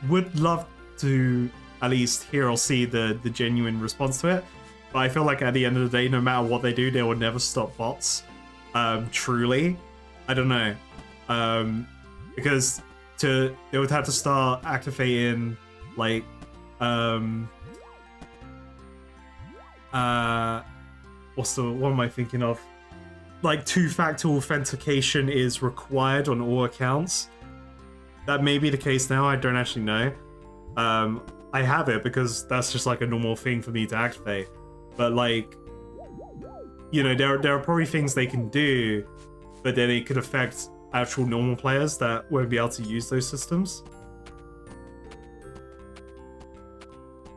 would love to at least hear or see the genuine response to it. But I feel like at the end of the day, no matter what they do, they will never stop bots. Truly, I don't know. Because they would have to start activating, like, what am I thinking of? Like, two-factor authentication is required on all accounts. That may be the case now, I don't actually know. I have it because that's just like a normal thing for me to activate. But like, you know, there are probably things they can do, but then it could affect actual normal players that won't be able to use those systems.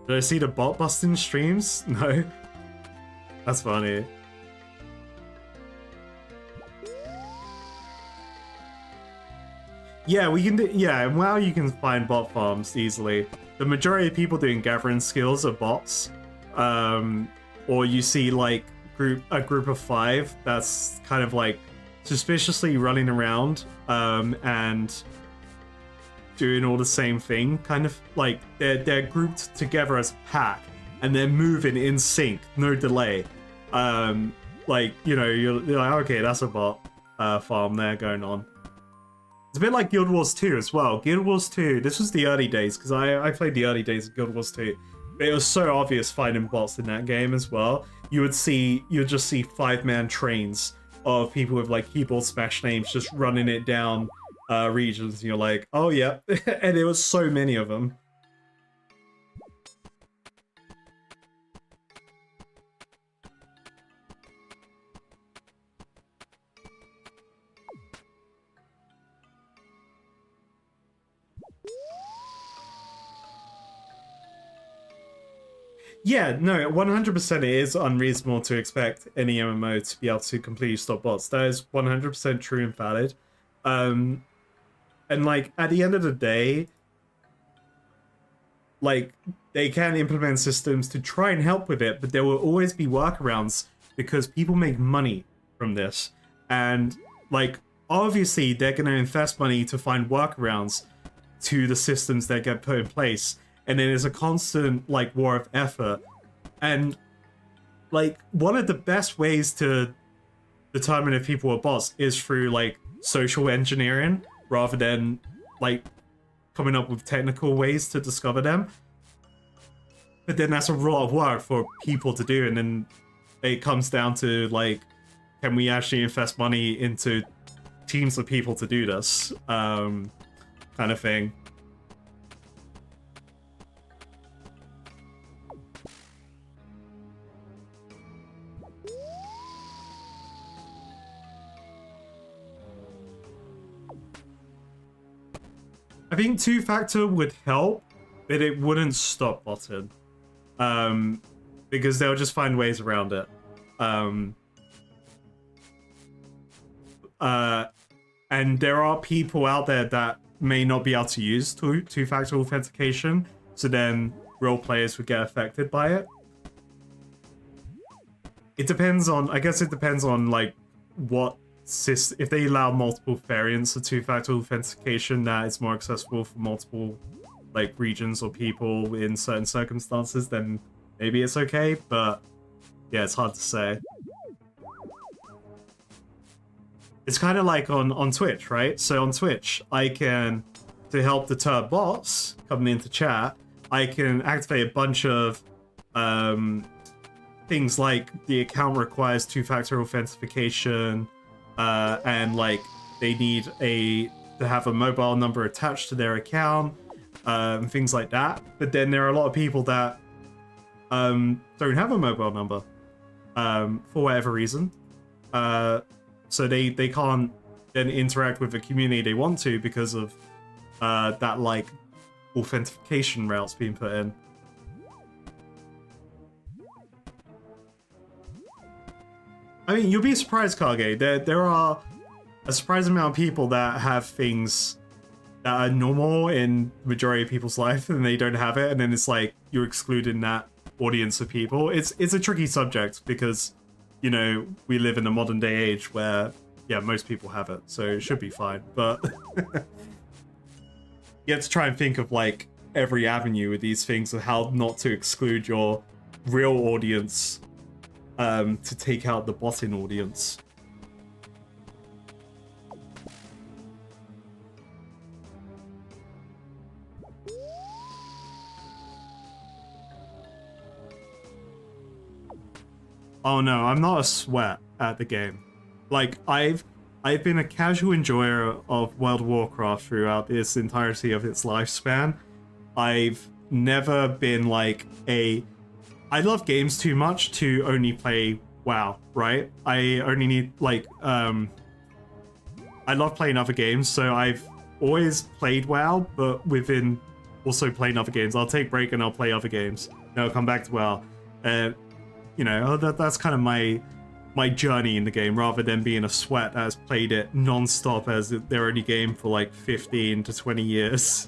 Did I see the bot busting streams? No. That's funny. Yeah, we can do, yeah, and WoW you can find bot farms easily. The majority of people doing gathering skills are bots. Or you see like a group of 5 that's kind of like suspiciously running around and doing all the same thing, kind of like they're grouped together as a pack and they're moving in sync, no delay. Like, you know, you're like, okay, that's a bot farm there going on. It's a bit like Guild Wars 2 as well. Guild Wars 2, this was the early days, because I played the early days of Guild Wars 2. But it was so obvious finding bots in that game as well. You'd just see 5-man trains of people with like keyboard smash names just running it down regions, and you're like, oh yeah. And there was so many of them. Yeah, no, 100% it is unreasonable to expect any MMO to be able to completely stop bots. That is 100% true and valid. And like, at the end of the day, like, they can implement systems to try and help with it, but there will always be workarounds because people make money from this. And like, obviously they're going to invest money to find workarounds to the systems that get put in place. And then there's a constant, like, war of effort. And, like, one of the best ways to determine if people are bots is through, like, social engineering, rather than, like, coming up with technical ways to discover them. But then that's a lot of work for people to do, and then it comes down to, like, can we actually invest money into teams of people to do this? Kind of thing. I think two-factor would help, but it wouldn't stop botting. because they'll just find ways around it. And there are people out there that may not be able to use two-factor authentication, so then real players would get affected by it. It depends on, I guess it depends on like what system, if they allow multiple variants of two-factor authentication that is more accessible for multiple like regions or people in certain circumstances, then maybe it's okay, but yeah, it's hard to say. It's kind of like on Twitch, right? So on Twitch, I can, to help deter bots coming into chat, I can activate a bunch of things like the account requires two-factor authentication, and like they need to have a mobile number attached to their account, and things like that. But then there are a lot of people that don't have a mobile number for whatever reason. So they can't then interact with the community they want to because of that like authentication routes being put in. I mean, you'll be surprised, Kage. There are a surprising amount of people that have things that are normal in the majority of people's life and they don't have it, and then it's like you're excluding that audience of people. It's a tricky subject because, you know, we live in a modern day age where, yeah, most people have it, so it should be fine. But you have to try and think of like every avenue with these things of how not to exclude your real audience to take out the botting audience. Oh no, I'm not a sweat at the game. Like, I've been a casual enjoyer of World of Warcraft throughout this entirety of its lifespan. I've never been like I love games too much to only play WoW, right? I only need like I love playing other games, so I've always played WoW, but within also playing other games. I'll take a break and I'll play other games. Then I'll come back to WoW. You know, that's kind of my journey in the game, rather than being a sweat that has played it non-stop as their only game for like 15 to 20 years.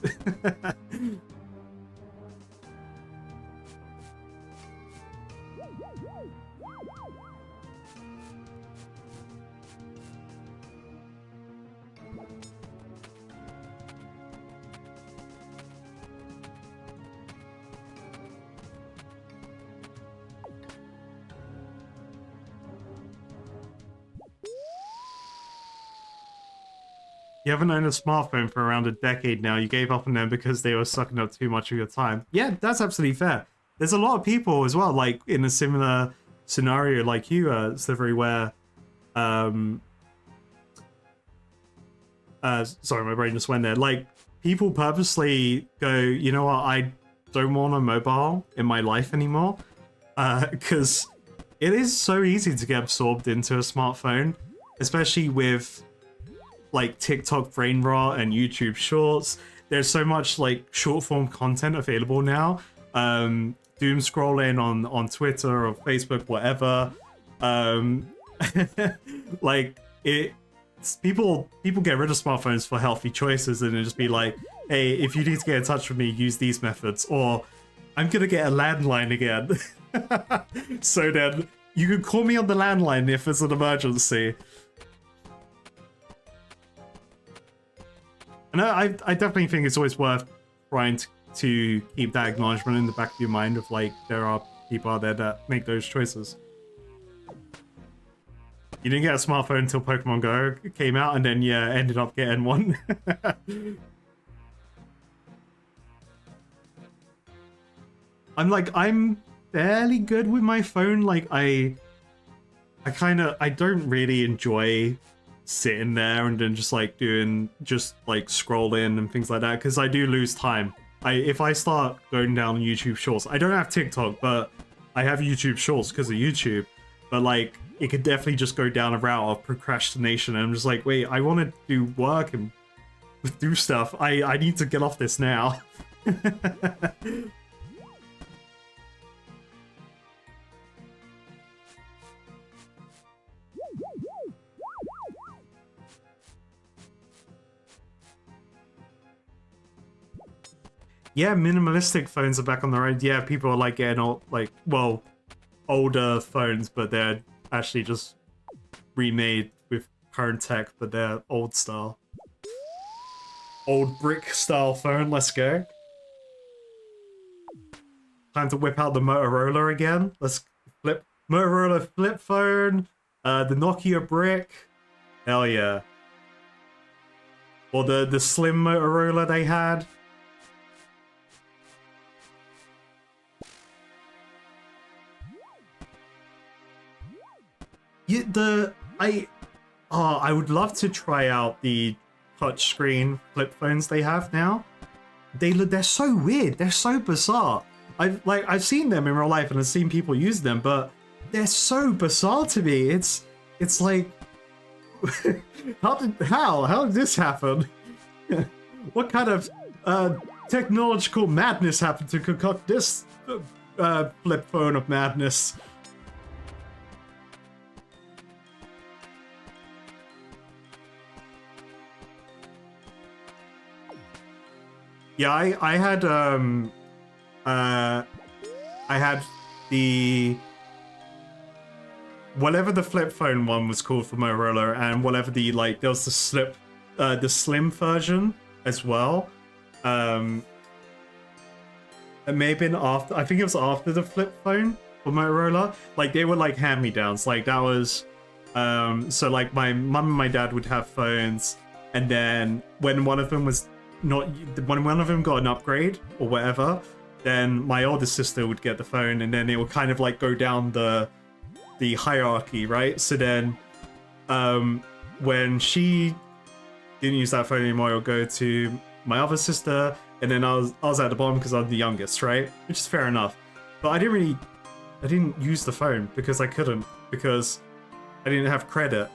You haven't owned a smartphone for around a decade now. You gave up on them because they were sucking up too much of your time. Yeah, that's absolutely fair. There's a lot of people as well, like in a similar scenario like you, Slivery, where sorry, my brain just went there. Like, people purposely go, you know what, I don't want a mobile in my life anymore, because it is so easy to get absorbed into a smartphone, especially with like TikTok brain rot and YouTube Shorts. There's so much like short form content available now. Doom scrolling on Twitter or Facebook, whatever. Like people get rid of smartphones for healthy choices, and it just be like, hey, if you need to get in touch with me, use these methods, or I'm gonna get a landline again. So then you can call me on the landline if it's an emergency. And I definitely think it's always worth trying to keep that acknowledgement in the back of your mind of like, there are people out there that make those choices. You didn't get a smartphone until Pokemon Go came out, and then yeah, ended up getting one. I'm fairly good with my phone. Like I don't really enjoy sitting there and then just like scrolling and things like that, because I do lose time. If I start going down YouTube Shorts, I don't have TikTok, but I have YouTube Shorts because of YouTube. But like, it could definitely just go down a route of procrastination, and I'm just like, wait, I want to do work and do stuff. I need to get off this now. Yeah, minimalistic phones are back on the road. Yeah, people are like getting old, like, well, older phones, but they're actually just remade with current tech, but they're old style. Old brick style phone, let's go. Time to whip out the Motorola again. Let's flip Motorola flip phone, the Nokia brick. Hell yeah. Or the slim Motorola they had. Yeah, I would love to try out the touchscreen flip phones they have now. They're so weird. They're so bizarre. I've seen them in real life and I've seen people use them, but they're so bizarre to me. It's like, how did this happen? What kind of technological madness happened to concoct this flip phone of madness? Yeah, I had the whatever the flip phone one was called for Motorola, and whatever the there was the slim version as well. It may have been after, I think it was after the flip phone for Motorola. Like they were like hand-me-downs. Like that was so like my mum and my dad would have phones, and then when one of them was when one of them got an upgrade or whatever, then my older sister would get the phone, and then it would kind of like go down the hierarchy, right? So then when she didn't use that phone anymore, it would go to my other sister, and then I was at the bottom because I'm the youngest, right? Which is fair enough. But I didn't use the phone because I couldn't, because I didn't have credit.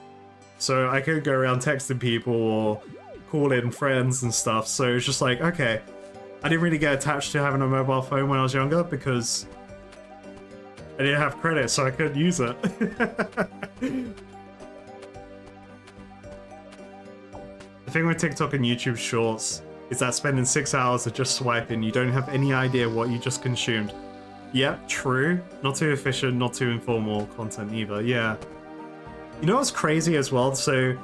So I couldn't go around texting people or call in friends and stuff. So it's just like, okay, I didn't really get attached to having a mobile phone when I was younger because I didn't have credit, so I couldn't use it. The thing with TikTok and YouTube Shorts is that spending 6 hours of just swiping, you don't have any idea what you just consumed. Yep, true. Not too efficient, not too informal content either, yeah. You know what's crazy as well? So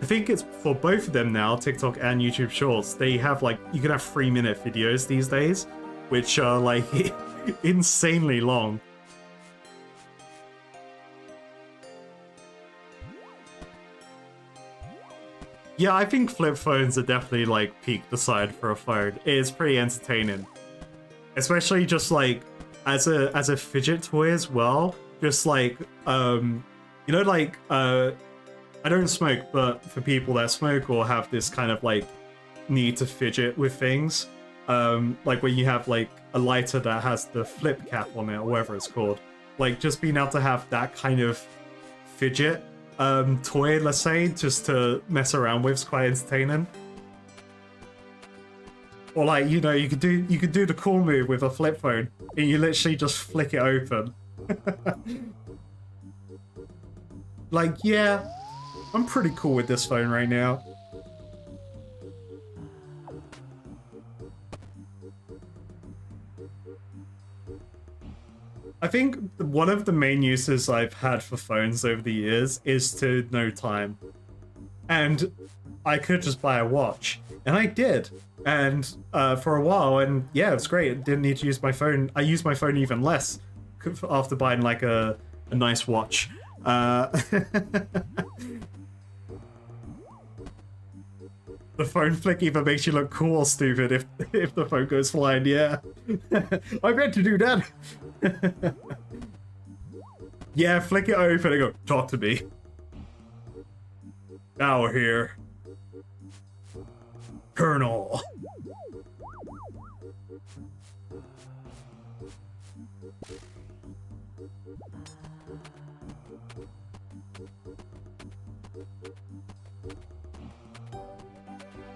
I think it's for both of them now, TikTok and YouTube Shorts, they have like, you can have 3-minute videos these days, which are like insanely long. Yeah, I think flip phones are definitely like peak decide for a phone. It is pretty entertaining. Especially just like as a fidget toy as well. Just like you know, like I don't smoke, but for people that smoke or have this kind of like need to fidget with things, like when you have like a lighter that has the flip cap on it or whatever it's called, like just being able to have that kind of fidget toy, let's say, just to mess around with is quite entertaining. Or like, you know, you could do the cool move with a flip phone and you literally just flick it open. Like, yeah, I'm pretty cool with this phone right now. I think one of the main uses I've had for phones over the years is to know time. And I could just buy a watch. And I did. And for a while, and yeah, it was great. I didn't need to use my phone. I used my phone even less after buying like a nice watch. The phone flick even makes you look cool or stupid if the phone goes flying, yeah. I meant to do that. Yeah, flick it open and go, talk to me. Now we're here. Colonel.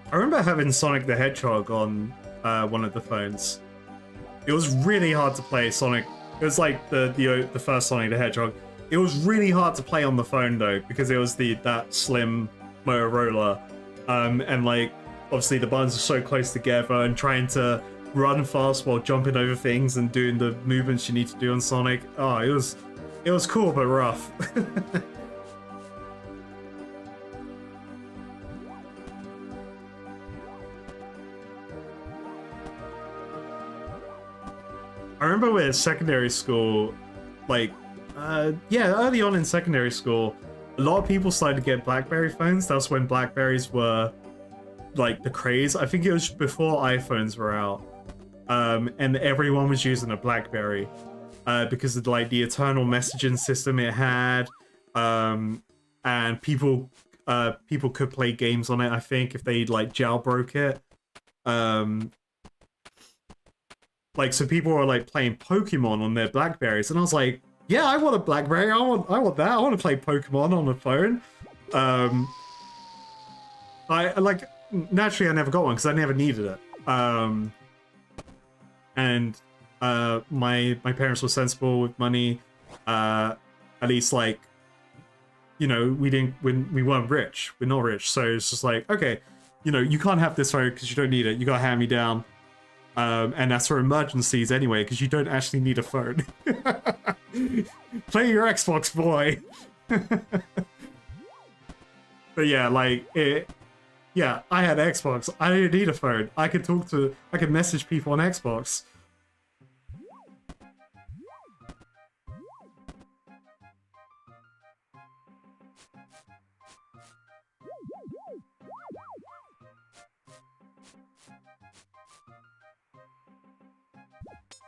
I remember having Sonic the Hedgehog on one of the phones. It was really hard to play Sonic. It was like the first Sonic the Hedgehog. It was really hard to play on the phone though, because it was that slim Motorola, and like obviously the buttons are so close together, and trying to run fast while jumping over things and doing the movements you need to do on Sonic. Oh, it was cool but rough. I remember with secondary school, like, yeah, early on in secondary school, a lot of people started to get BlackBerry phones. That's when Blackberries were, like, the craze. I think it was before iPhones were out. And everyone was using a BlackBerry because of, like, the eternal messaging system it had. And people could play games on it, I think, if they, like, jailbroke it. Like, so people were like playing Pokemon on their Blackberries, and I was like, yeah, I want a Blackberry. I want that. I want to play Pokemon on the phone. I like, naturally I never got one because I never needed it. And my parents were sensible with money. At least, like, you know, we weren't rich. We're not rich, so it's just like, okay, you know, you can't have this phone because you don't need it. You got hand me down. And that's for emergencies anyway, because you don't actually need a phone. Play your Xbox, boy. But yeah, like, yeah, I had Xbox. I didn't need a phone. I could message people on Xbox.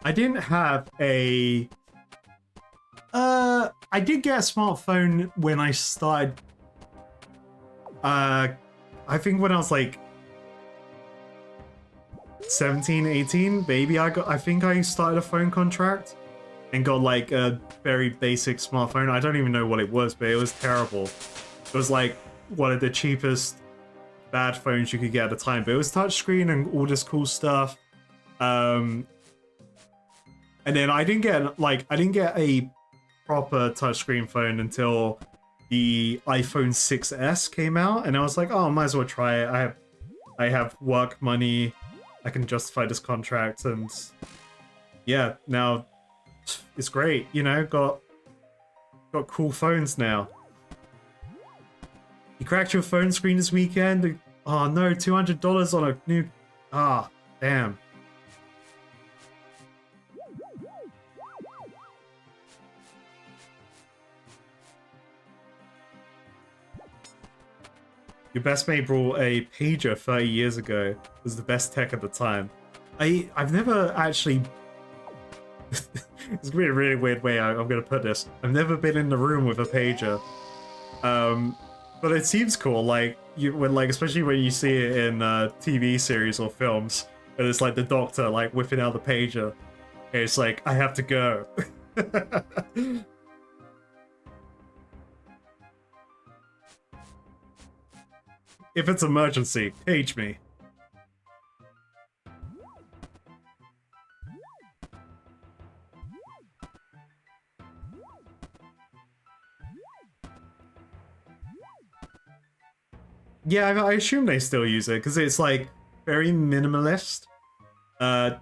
I didn't have a... I did get a smartphone when I started... I think when I was like 17, 18, maybe I think I started a phone contract and got like a very basic smartphone. I don't even know what it was, but it was terrible. It was like one of the cheapest bad phones you could get at the time, but it was touchscreen and all this cool stuff. And then I didn't get a proper touchscreen phone until the iPhone 6S came out, and I was like, oh, I might as well try it. I have work money, I can justify this contract, and yeah, now it's great. You know, got cool phones now. You cracked your phone screen this weekend. Oh no, $200 on a new. Ah, damn. Your best mate brought a pager 30 years ago. It was the best tech at the time. I've never actually... It's gonna be a really weird way I'm gonna put this. I've never been in the room with a pager. But it seems cool, like, especially when you see it in TV series or films, and it's like the doctor, like, whipping out the pager. And it's like, I have to go. If it's emergency, page me. Yeah, I assume they still use it because it's like very minimalist. And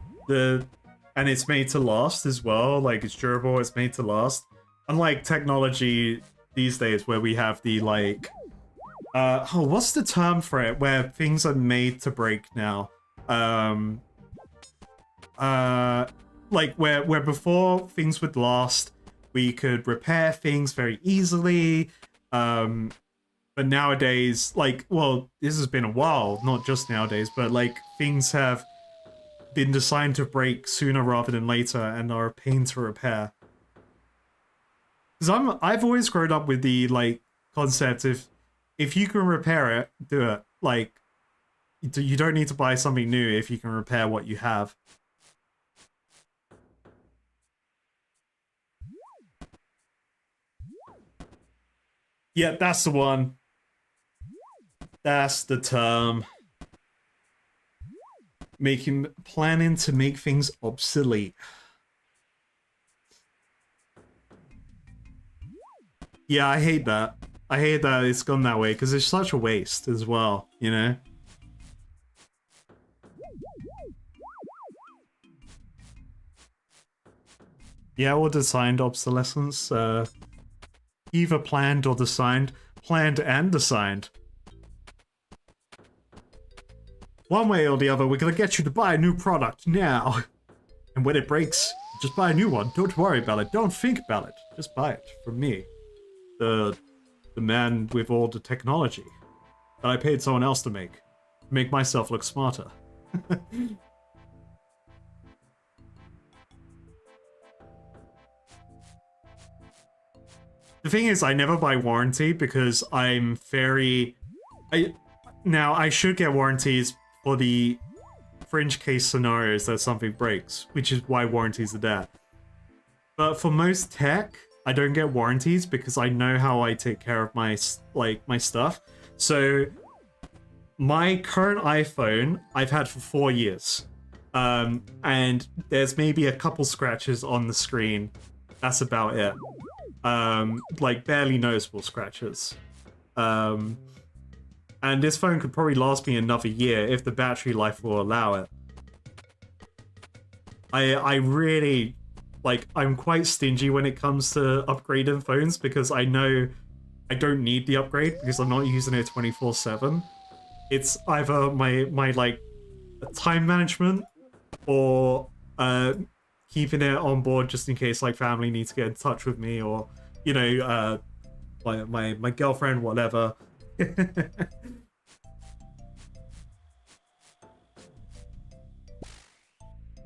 it's made to last as well. Like, it's durable, it's made to last. Unlike technology these days where we have the like oh, what's the term for it? Where things are made to break now. Like where before things would last, we could repair things very easily. But nowadays, like, well, this has been a while, not just nowadays, but like things have been designed to break sooner rather than later and are a pain to repair. Because I've always grown up with the like concept of if you can repair it, do it. Like, you don't need to buy something new if you can repair what you have. Yeah, that's the one. That's the term. Planning to make things obsolete. Yeah, I hate that. I hate that it's gone that way because it's such a waste as well, you know? Yeah, or designed obsolescence. Either planned or designed. Planned and designed. One way or the other, we're gonna get you to buy a new product now. And when it breaks, just buy a new one. Don't worry about it. Don't think about it. Just buy it from me. The man with all the technology that I paid someone else to make myself look smarter. The thing is, I never buy warranty because I'm very... Now, I should get warranties for the fringe case scenarios that something breaks, which is why warranties are there. But for most tech, I don't get warranties because I know how I take care of my stuff. So my current iPhone, I've had for 4 years. And there's maybe a couple scratches on the screen. That's about it. Like barely noticeable scratches. And this phone could probably last me another year if the battery life will allow it. I really, like, I'm quite stingy when it comes to upgrading phones because I know I don't need the upgrade because I'm not using it 24/7. It's either my like time management or keeping it on board just in case like family needs to get in touch with me, or you know, my girlfriend, whatever.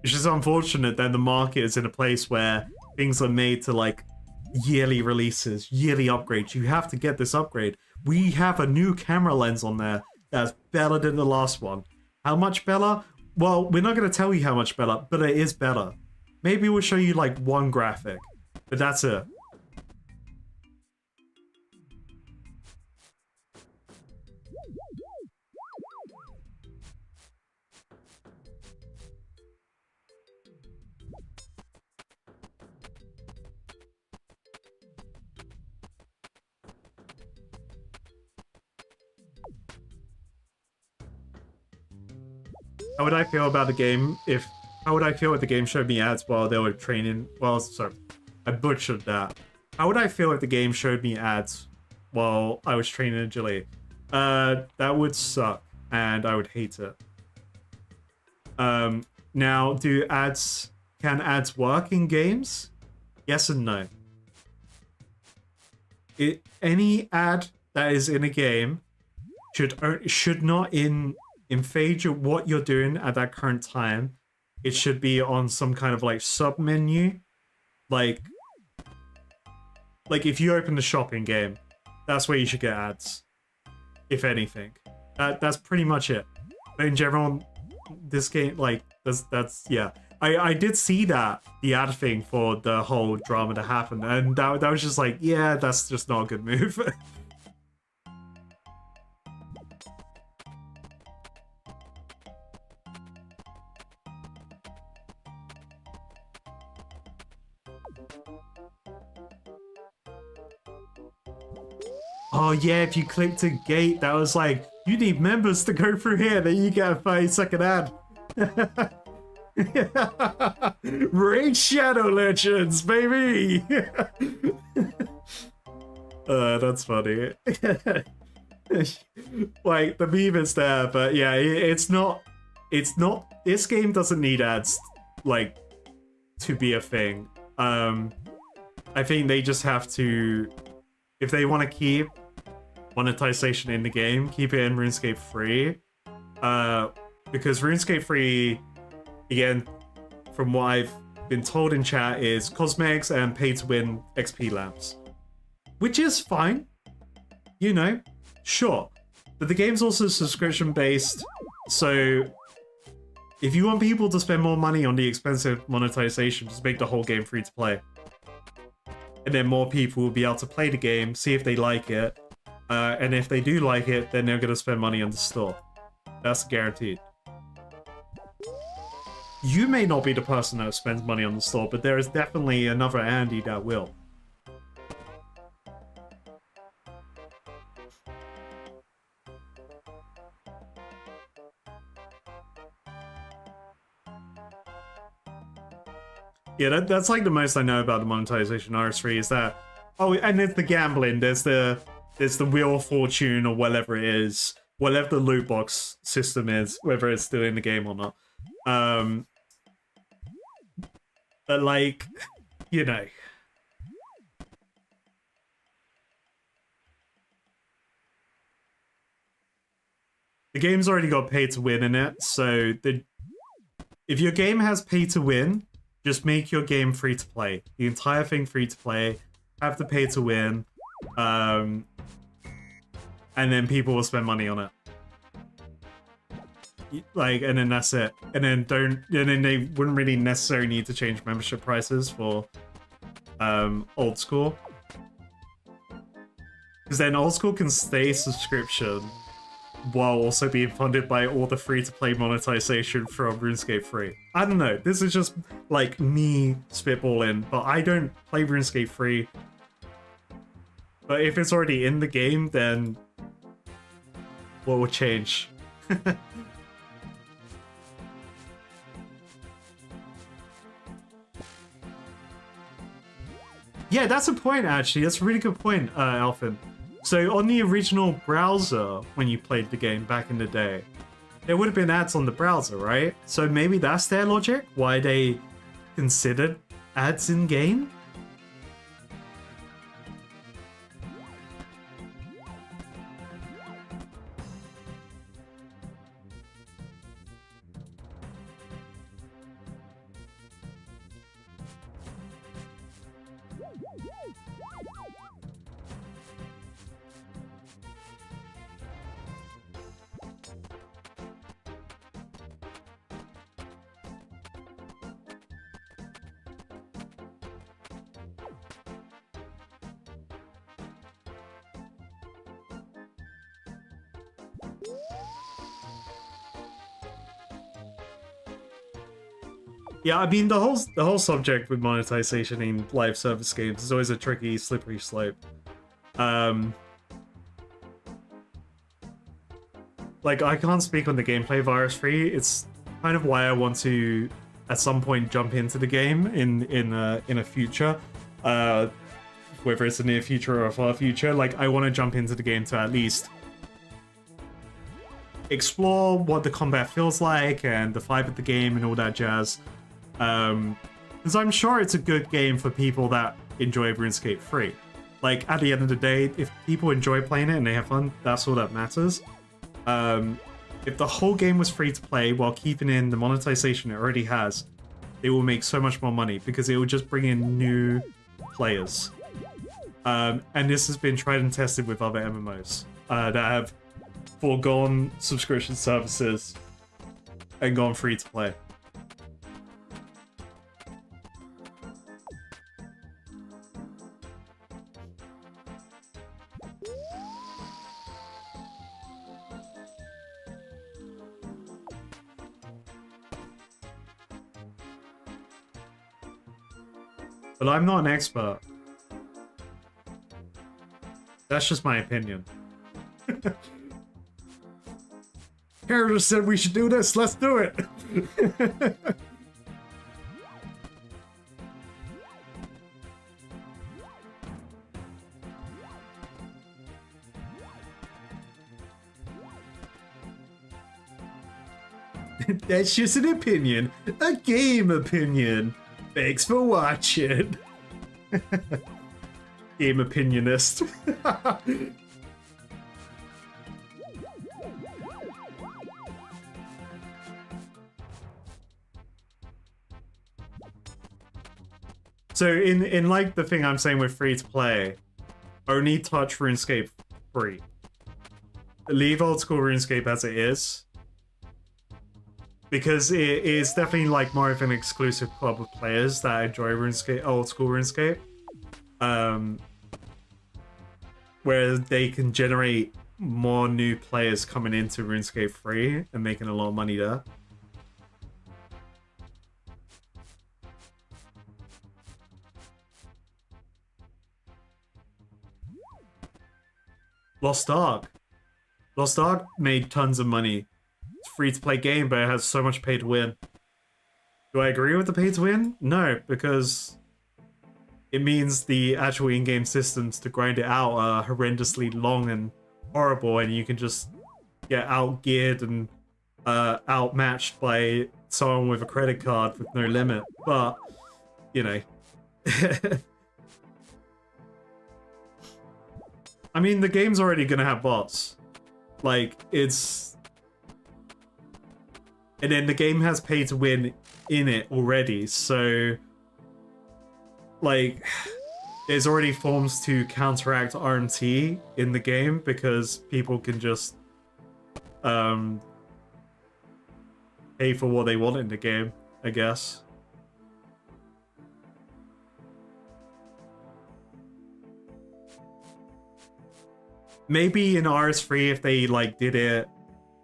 It's just unfortunate that the market is in a place where things are made to like yearly releases, yearly upgrades. You have to get this upgrade. We have a new camera lens on there that's better than the last one. How much better? Well, we're not going to tell you how much better, but it is better. Maybe we'll show you like one graphic, but that's it. How would I feel about the game if... How would I feel if the game showed me ads while they were training... Well, sorry. I butchered that. How would I feel if the game showed me ads while I was training agility? That would suck, and I would hate it. Now, can ads work in games? Yes and no. Any ad that is in a game should not invade what you're doing at that current time. It should be on some kind of like sub menu, like if you open the shopping game, that's where you should get ads, if anything. That's pretty much it. But in general, this game, like that's yeah. I did see the ad thing for the whole drama that happened, and that was just like, yeah, that's just not a good move. Oh yeah, if you clicked a gate, that was like, you need members to go through here, then you get a 30-second ad. Raid Shadow Legends, baby! That's funny. Like, the meme is there, but yeah, it's not, this game doesn't need ads, like, to be a thing. I think they just have to, if they want to keep monetization in the game, keep it in RuneScape free. Because RuneScape free, again, from what I've been told in chat, is cosmetics and pay to win XP lamps. Which is fine. You know, sure. But the game's also subscription based, so if you want people to spend more money on the expensive monetization, just make the whole game free to play. And then more people will be able to play the game, see if they like it. And if they do like it, then they're going to spend money on the store. That's guaranteed. You may not be the person that spends money on the store, but there is definitely another Andy that will. Yeah, that's like the most I know about the monetization RS3 is that, oh, and there's the gambling, there's the Wheel of Fortune or whatever it is, whatever the loot box system is, whether it's still in the game or not. But like, you know. The game's already got pay to win in it, so if your game has pay to win, just make your game free to play. The entire thing free to play, have the pay to win, and then people will spend money on it. Like, and then that's it. And then they wouldn't really necessarily need to change membership prices for Old School. Because then Old School can stay subscription while also being funded by all the free-to-play monetization from RuneScape 3. I don't know, this is just, like, me spitballing, but I don't play RuneScape 3. But if it's already in the game, then what will change? Yeah, that's a point, actually. That's a really good point, Alphin. So on the original browser, when you played the game back in the day, there would have been ads on the browser, right? So maybe that's their logic, why they considered ads in-game? Yeah, I mean the whole subject with monetization in live service games is always a tricky, slippery slope. Like I can't speak on the gameplay of RS3. It's kind of why I want to, at some point, jump into the game in a future, whether it's a near future or a far future. Like I want to jump into the game to at least explore what the combat feels like and the vibe of the game and all that jazz. Because I'm sure it's a good game for people that enjoy RuneScape 3. Like, at the end of the day, if people enjoy playing it and they have fun, that's all that matters. If the whole game was free to play while keeping in the monetization it already has, they will make so much more money because it will just bring in new players. And this has been tried and tested with other MMOs that have foregone subscription services and gone free to play. But I'm not an expert. That's just my opinion. Character said we should do this, let's do it! That's just an opinion. A game opinion. Thanks for watching. Game opinionist. So in like the thing I'm saying with free to play, only touch RuneScape 3. Leave Old School RuneScape as it is. Because it is definitely like more of an exclusive club of players that enjoy RuneScape, Old School RuneScape. Where they can generate more new players coming into RuneScape 3 and making a lot of money there. Lost Ark. Lost Ark made tons of money. It's a free-to-play game, but it has so much pay to win. Do I agree with the pay to win? No, because it means the actual in-game systems to grind it out are horrendously long and horrible, and you can just get outgeared and outmatched by someone with a credit card with no limit. But, you know. I mean, the game's already gonna have bots. Like, it's... And then the game has pay to win in it already, so... Like, there's already forms to counteract RMT in the game because people can just pay for what they want in the game, I guess. Maybe in RS3, if they like did it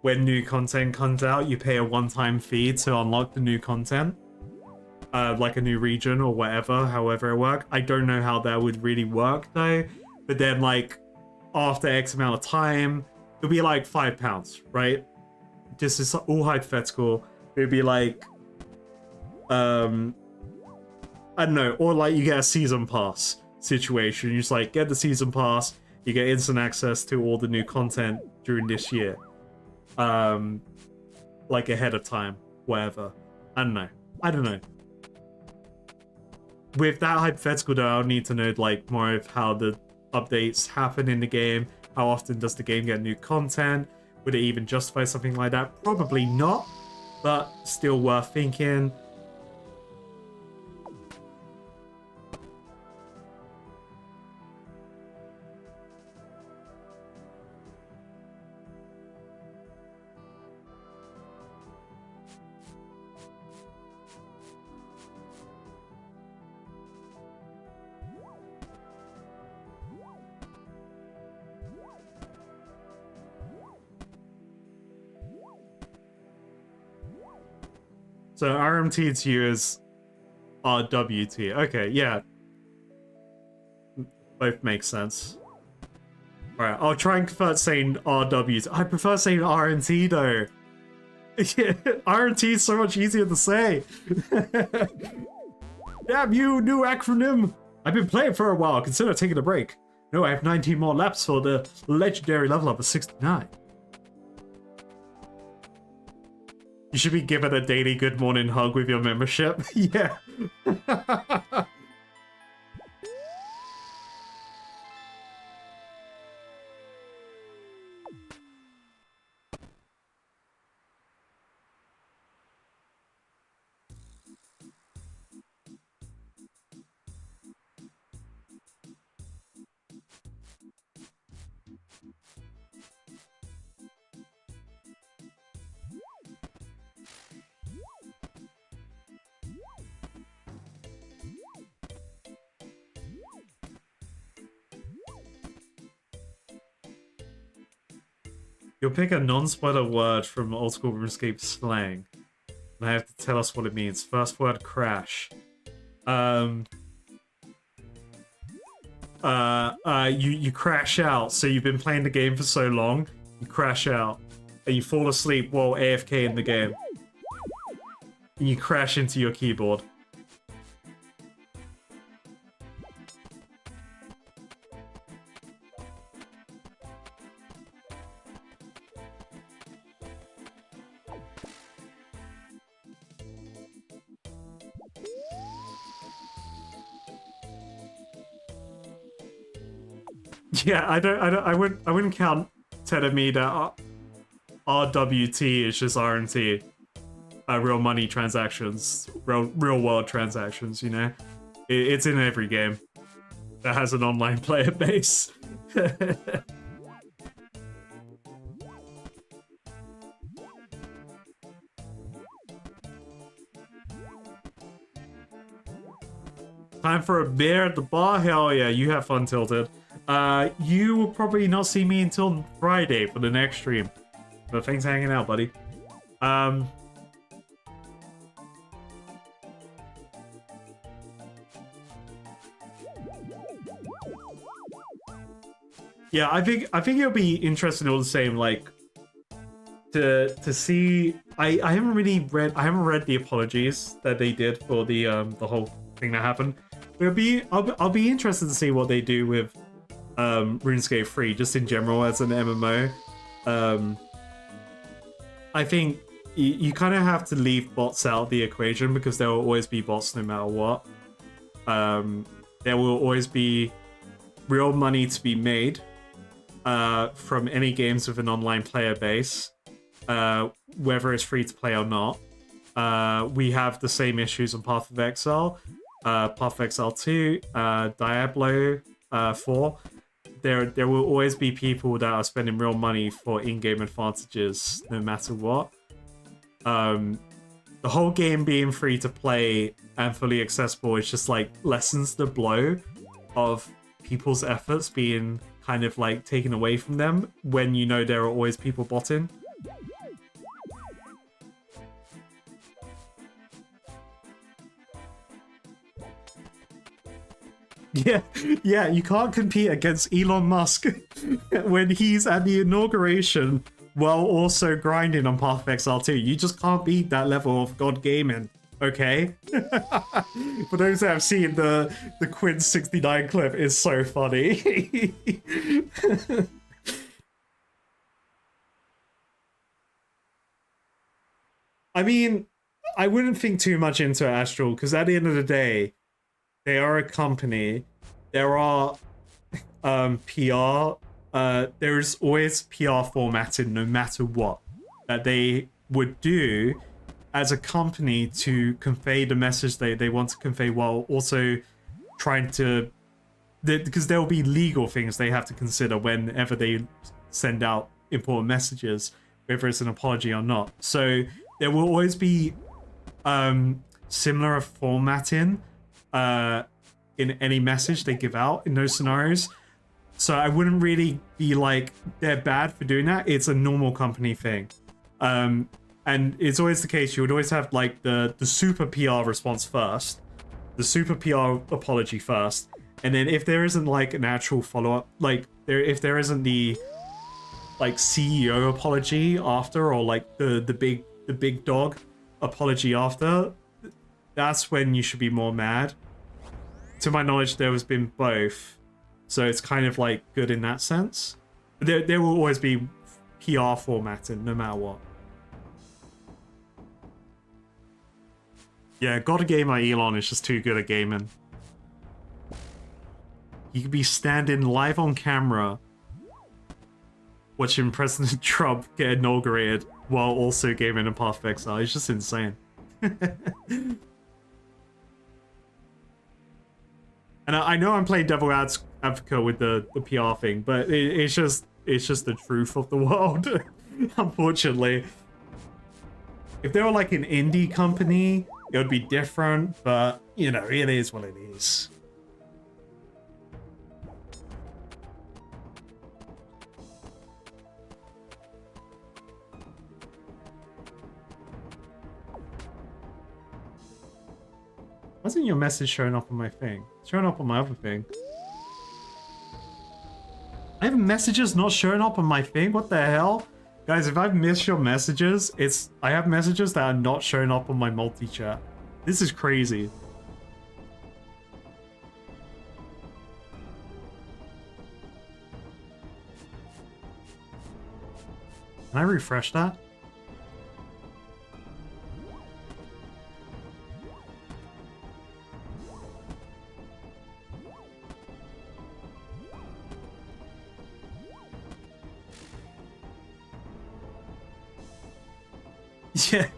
when new content comes out, you pay a one-time fee to unlock the new content. Like a new region or whatever, however it works. I don't know how that would really work though. But then like after X amount of time, it'll be like £5, right? Just it's all hypothetical. It'd be like I don't know, or like you get a season pass situation. You just like get the season pass, you get instant access to all the new content during this year. Like ahead of time, whatever. I don't know. With that hypothetical though, I'll need to know like more of how the updates happen in the game. How often does the game get new content? Would it even justify something like that? Probably not, but still worth thinking. So RMT to you is RWT. Okay, yeah. Both make sense. Alright, I'll try and convert saying RWT. I prefer saying RMT though. Yeah, RMT is so much easier to say. Damn you, new acronym! I've been playing for a while, consider taking a break. No, I have 19 more laps for the legendary level up of 69. You should be given a daily good morning hug with your membership. Yeah. You'll pick a non-spoiler word from Old School Runescape slang, and I have to tell us what it means. First word, crash. You crash out, so you've been playing the game for so long, you crash out, and you fall asleep while AFK in the game. And you crash into your keyboard. Yeah, I wouldn't count telling me that RWT is just RMT. Real money transactions, real world transactions, you know? It's in every game that has an online player base. Time for a beer at the bar? Hell yeah, you have fun, Tilted. You will probably not see me until Friday for the next stream. But thanks for hanging out, buddy. Yeah, I think it'll be interesting all the same, like to see I haven't really read. I haven't read the apologies that they did for the whole thing that happened. I'll be interested to see what they do with RuneScape 3 just in general as an MMO. I think you kind of have to leave bots out of the equation because there will always be bots no matter what. There will always be real money to be made from any games with an online player base, whether it's free to play or not. We have the same issues on Path of Exile, Path of Exile 2, Diablo 4. There will always be people that are spending real money for in-game advantages no matter what. The whole game being free to play and fully accessible is just like lessens the blow of people's efforts being kind of like taken away from them when you know there are always people botting. Yeah, you can't compete against Elon Musk when he's at the inauguration while also grinding on Path of Exile 2. You just can't beat that level of God gaming, okay? For those that have seen the Quinn 69 clip, is so funny. I mean, I wouldn't think too much into it, Astral, because at the end of the day, they are a company. There are PR. There's always PR formatting, no matter what, that they would do as a company to convey the message they want to convey, while also trying to, because there will be legal things they have to consider whenever they send out important messages, whether it's an apology or not. So there will always be similar formatting in any message they give out in those scenarios. So I wouldn't really be like, they're bad for doing that. It's a normal company thing. And it's always the case, you would always have like the super PR response first, the super PR apology first, and then if there isn't like an actual follow-up, like if there isn't the like CEO apology after, or like the big dog apology after, that's when you should be more mad. To my knowledge, there has been both, so it's kind of like good in that sense. There will always be PR formatting, no matter what. Yeah, God Gamer Elon is just too good at gaming. He could be standing live on camera watching President Trump get inaugurated while also gaming in Path of Exile. It's just insane. And I know I'm playing devil advocate with the PR thing, but it's just the truth of the world, unfortunately. If they were like an indie company, it would be different, but you know, it is what it is. Why isn't your message showing up on my thing? It's showing up on my other thing. I have messages not showing up on my thing? What the hell? Guys, if I've missed your messages, I have messages that are not showing up on my multi-chat. This is crazy. Can I refresh that? Yeah,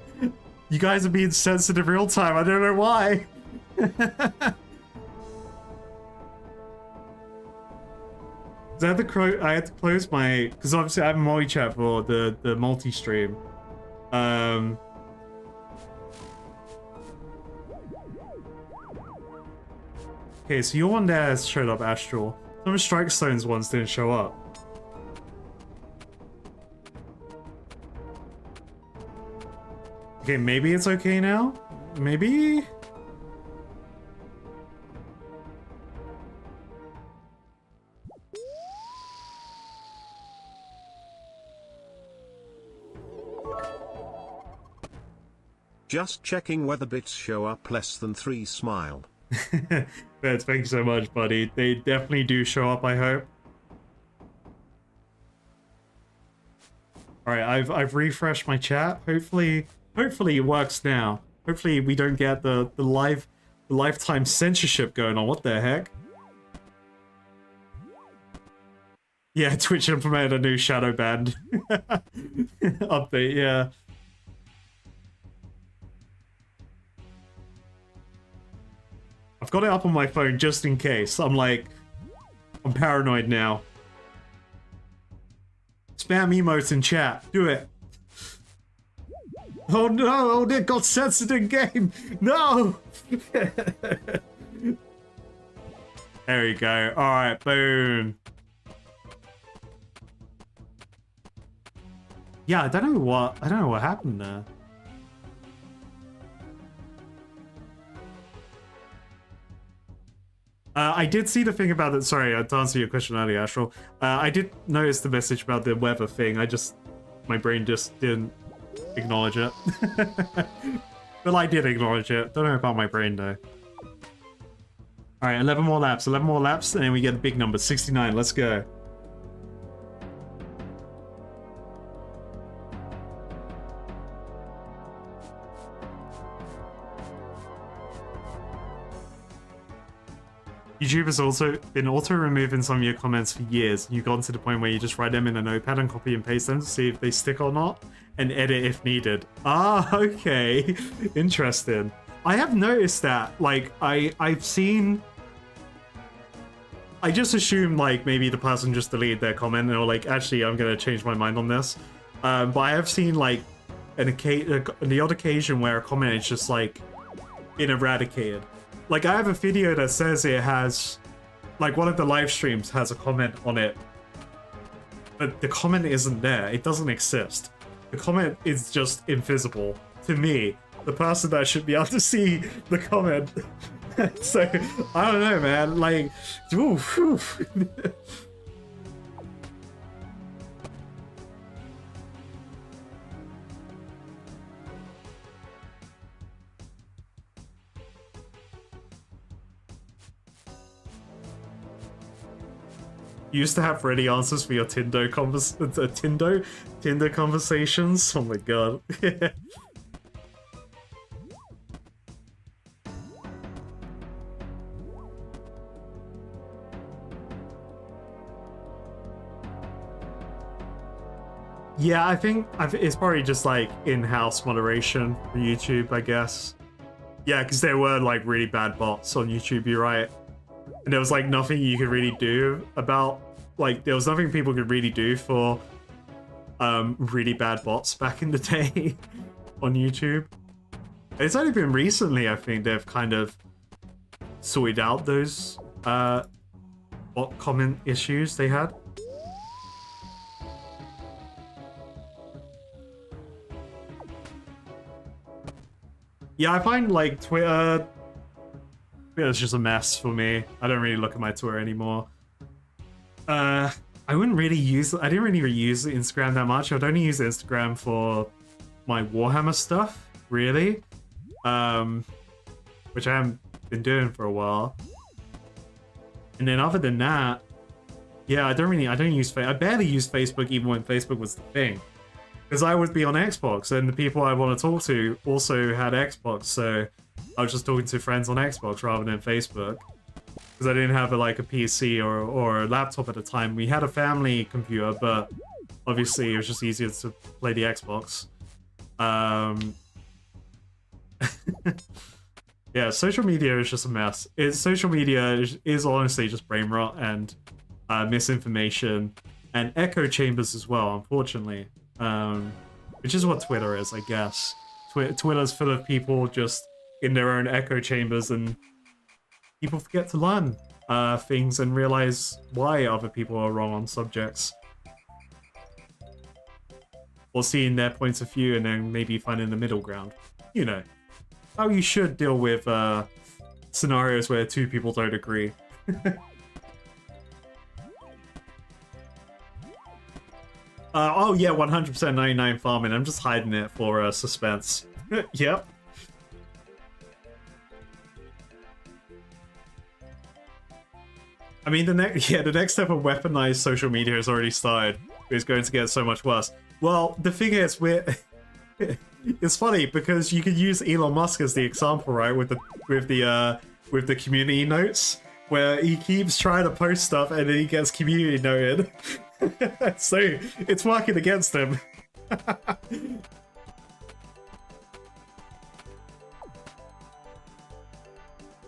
you guys are being sensitive real time. I don't know why. I had to close my, because obviously I have a multi-chat for the multi-stream. Okay, so your one there has showed up, Astral. Some of Strike Stone's ones didn't show up. Okay, maybe it's okay now? Maybe? Just checking whether bits show up less than 3 smile. Thank you so much, buddy. They definitely do show up, I hope. Alright, I've refreshed my chat. Hopefully it works now. Hopefully we don't get the lifetime censorship going on. What the heck? Yeah, Twitch implemented a new shadow ban update, yeah. I've got it up on my phone just in case. I'm paranoid now. Spam emotes in chat. Do it. Oh no, oh, it got censored in game. No! There we go. Alright, boom. Yeah, I don't know what happened there. I did see the thing about it. Sorry, to answer your question earlier, Astral. I did notice the message about the weather thing. My brain just didn't acknowledge it. But I did acknowledge it. Don't know about my brain though. Alright, 11 more laps, and then we get a big number, 69. Let's go. YouTube has also been auto-removing some of your comments for years. You've gotten to the point where you just write them in a notepad and copy and paste them to see if they stick or not, and edit if needed. Ah, okay. Interesting. I have noticed that. Like, I've seen... I just assume, like, maybe the person just deleted their comment and they were like, actually, I'm gonna change my mind on this. But I have seen, like, the odd occasion where a comment is just, like, been eradicated. Like, I have a video that says it has... Like, one of the live streams has a comment on it. But the comment isn't there. It doesn't exist. The comment is just invisible. To me, the person that should be able to see the comment. So, I don't know, man. Like, oof, oof. You used to have ready answers for your Tinder conversations. Oh my god. Yeah, I think it's probably just like in-house moderation for YouTube, I guess. Yeah, because there were like really bad bots on YouTube, you're right. And there was like nothing you could really do about, like, there was nothing people could really do for really bad bots back in the day on YouTube. It's only been recently, I think, they've kind of sorted out those bot comment issues they had. Yeah, I find like Twitter's just a mess for me. I don't really look at my Twitter anymore. I didn't really use Instagram that much. I'd only use Instagram for my Warhammer stuff, really. Which I haven't been doing for a while. And then other than that, yeah, I barely use Facebook even when Facebook was the thing. Because I would be on Xbox, and the people I want to talk to also had Xbox, so I was just talking to friends on Xbox rather than Facebook. Because I didn't have a PC or a laptop at the time. We had a family computer, but obviously it was just easier to play the Xbox. Yeah, social media is just a mess. Social media is honestly just brain rot and misinformation and echo chambers as well, unfortunately. Which is what Twitter is, I guess. Twitter's full of people just in their own echo chambers, and people forget to learn things and realize why other people are wrong on subjects. Or seeing their points of view and then maybe finding the middle ground. You know, how you should deal with scenarios where two people don't agree. Oh yeah, 100% 99 farming. I'm just hiding it for suspense. Yep. I mean, the next step of weaponized social media has already started. It's going to get so much worse. Well, the thing is, it's funny because you could use Elon Musk as the example, right? With the community notes, where he keeps trying to post stuff and then he gets community noted. So it's working against him.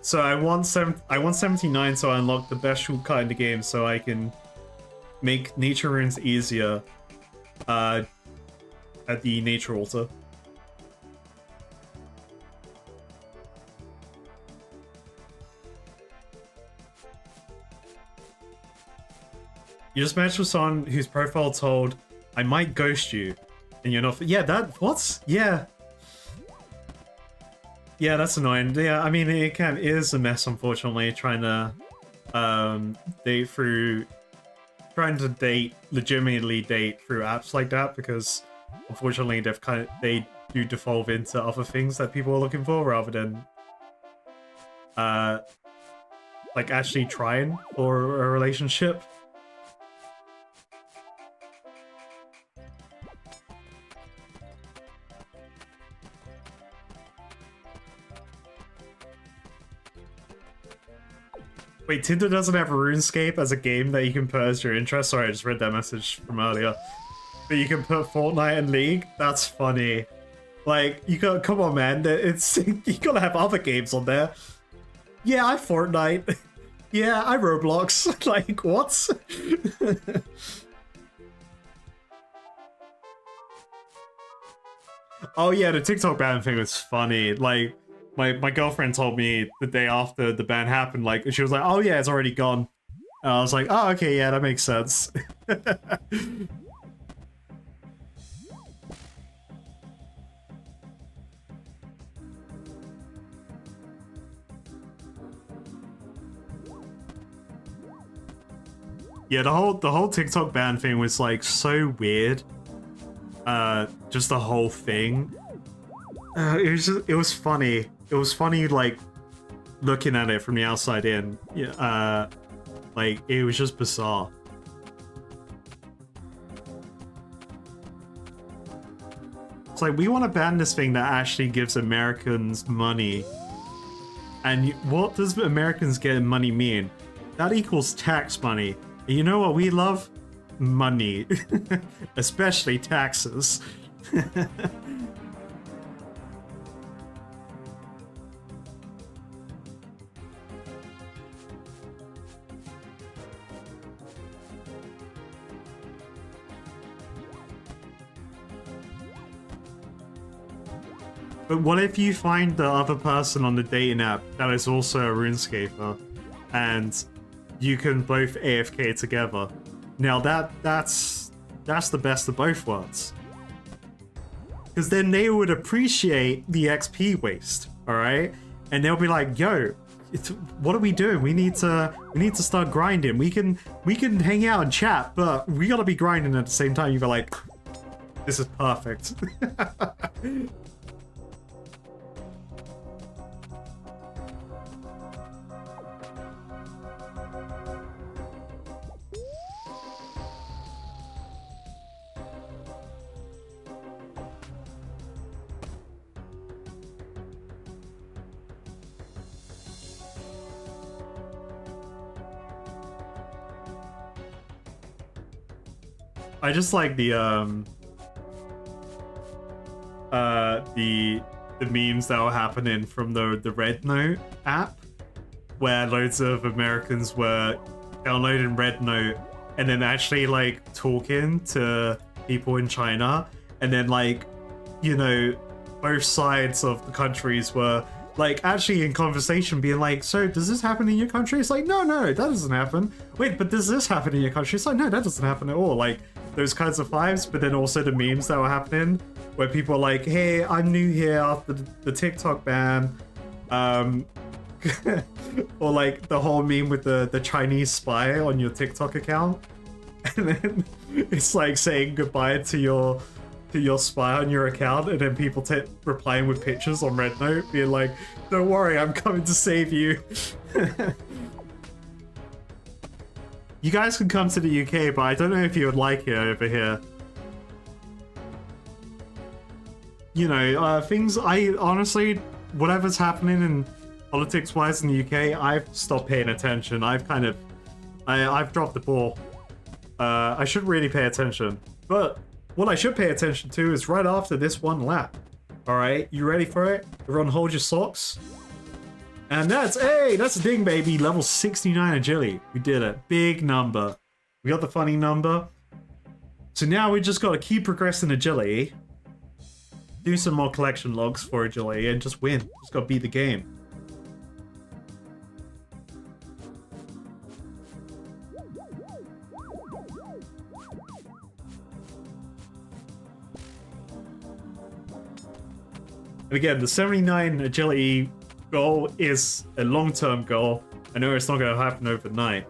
So I want 79, so I unlock the best shortcut in the game, so I can make nature runes easier at the nature altar. You just matched with someone whose profile told, "I might ghost you," and you're not. Yeah, what? Yeah. Yeah, that's annoying. Yeah, I mean, it is a mess, unfortunately, trying to legitimately date through apps like that, because unfortunately they do devolve into other things that people are looking for rather than like actually trying for a relationship. Wait, Tinder doesn't have RuneScape as a game that you can put as your interest? Sorry, I just read that message from earlier. But you can put Fortnite and League? That's funny. Like, you got, come on, man. It's you gotta have other games on there. Yeah, I Fortnite. Yeah, I Roblox. Like, what? Oh yeah, the TikTok ban thing was funny. Like, my girlfriend told me the day after the ban happened, like, she was like, "Oh yeah, it's already gone." And I was like, "Oh, okay, yeah, that makes sense." Yeah, the whole TikTok ban thing was like so weird. Just the whole thing. It was funny. It was funny, like, looking at it from the outside in. Yeah, like, it was just bizarre. It's like, we want to ban this thing that actually gives Americans money. And what does Americans getting money mean? That equals tax money. And you know what we love? Money. Especially taxes. But what if you find the other person on the dating app that is also a RuneScaper, and you can both AFK together? Now that's the best of both worlds. Because then they would appreciate the XP waste, all right? And they'll be like, "Yo, what are we doing? We need to start grinding. We can hang out and chat, but we gotta be grinding at the same time." You're like, "This is perfect." I just like the memes that were happening from the Red Note app, where loads of Americans were downloading Red Note and then actually like talking to people in China, and then, like, you know, both sides of the countries were like actually in conversation being like, "So does this happen in your country?" It's like, no, that doesn't happen. Wait, but does this happen in your country? It's like, no, that doesn't happen at all. Like, those kinds of vibes. But then also the memes that were happening where people are like, "Hey, I'm new here after the TikTok ban," or like the whole meme with the Chinese spy on your TikTok account, and then it's like saying goodbye to your spy on your account, and then people replying with pictures on Red Note being like, "Don't worry, I'm coming to save you." You guys can come to the UK, but I don't know if you would like it over here. You know, things, I honestly, whatever's happening in politics-wise in the UK, I've stopped paying attention. I've kind of, I've dropped the ball. I should really pay attention. But what I should pay attention to is right after this one lap. Alright, you ready for it? Everyone hold your socks. And that's, hey, that's a ding, baby. Level 69 agility. We did it. Big number. We got the funny number. So now we just got to keep progressing agility. Do some more collection logs for agility and just win. Just got to beat the game. And again, the 79 agility goal is a long-term goal. I know it's not going to happen overnight,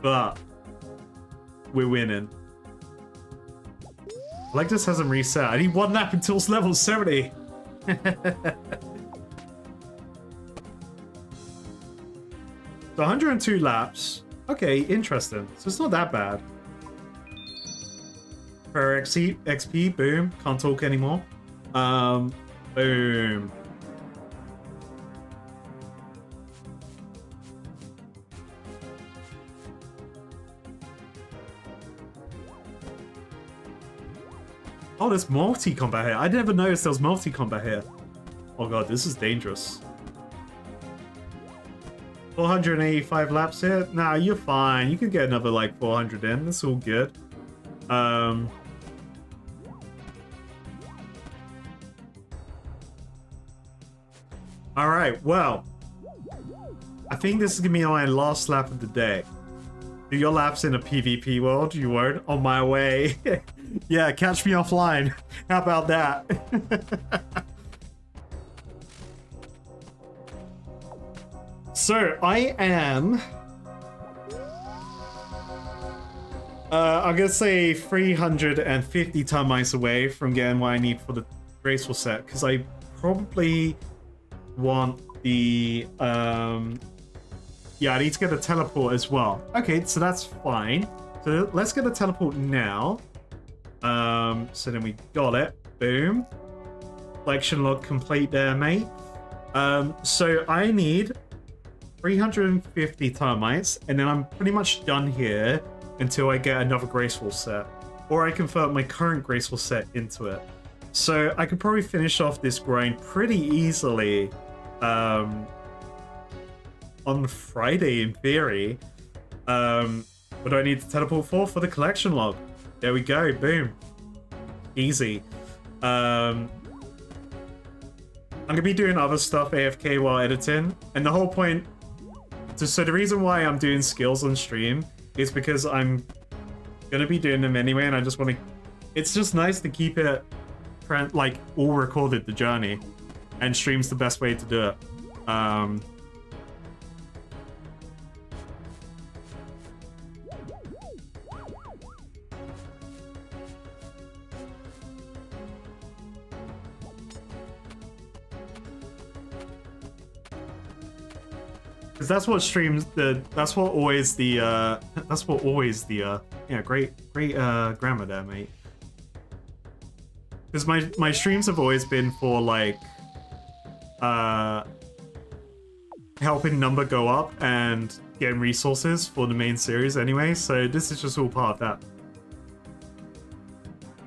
but we're winning. Like this hasn't reset. I need one lap until it's level 70. So 102 laps. Okay, interesting. So it's not that bad. Per XP, boom. Can't talk anymore. Boom. Oh, there's multi-combat here. I never noticed there was multi-combat here. Oh god, this is dangerous. 485 laps here? Nah, you're fine. You can get another like 400 in. That's all good. Alright, well. I think this is gonna be my last lap of the day. Do your laps in a PvP world, you won't? On my way. Yeah, catch me offline. How about that? So, I am... I'm gonna say 350 time mice away from getting what I need for the graceful set, because I probably want the... Yeah, I need to get a teleport as well. Okay, so that's fine. So let's get a teleport now. So then we got it. Boom. Collection log complete there, mate. So I need 350 termites, and then I'm pretty much done here until I get another graceful set. Or I convert my current graceful set into it. So I could probably finish off this grind pretty easily on Friday in theory. What do I need to teleport for? For the collection log. There we go, boom. Easy. I'm gonna be doing other stuff AFK while editing, and the whole point... So the reason why I'm doing skills on stream is because I'm gonna be doing them anyway, and I just want to... It's just nice to keep it, like, all recorded, the journey, and stream's the best way to do it. Because that's what streams that's what always the yeah, great grammar there, mate. Because my streams have always been for like helping number go up and getting resources for the main series anyway, so this is just all part of that.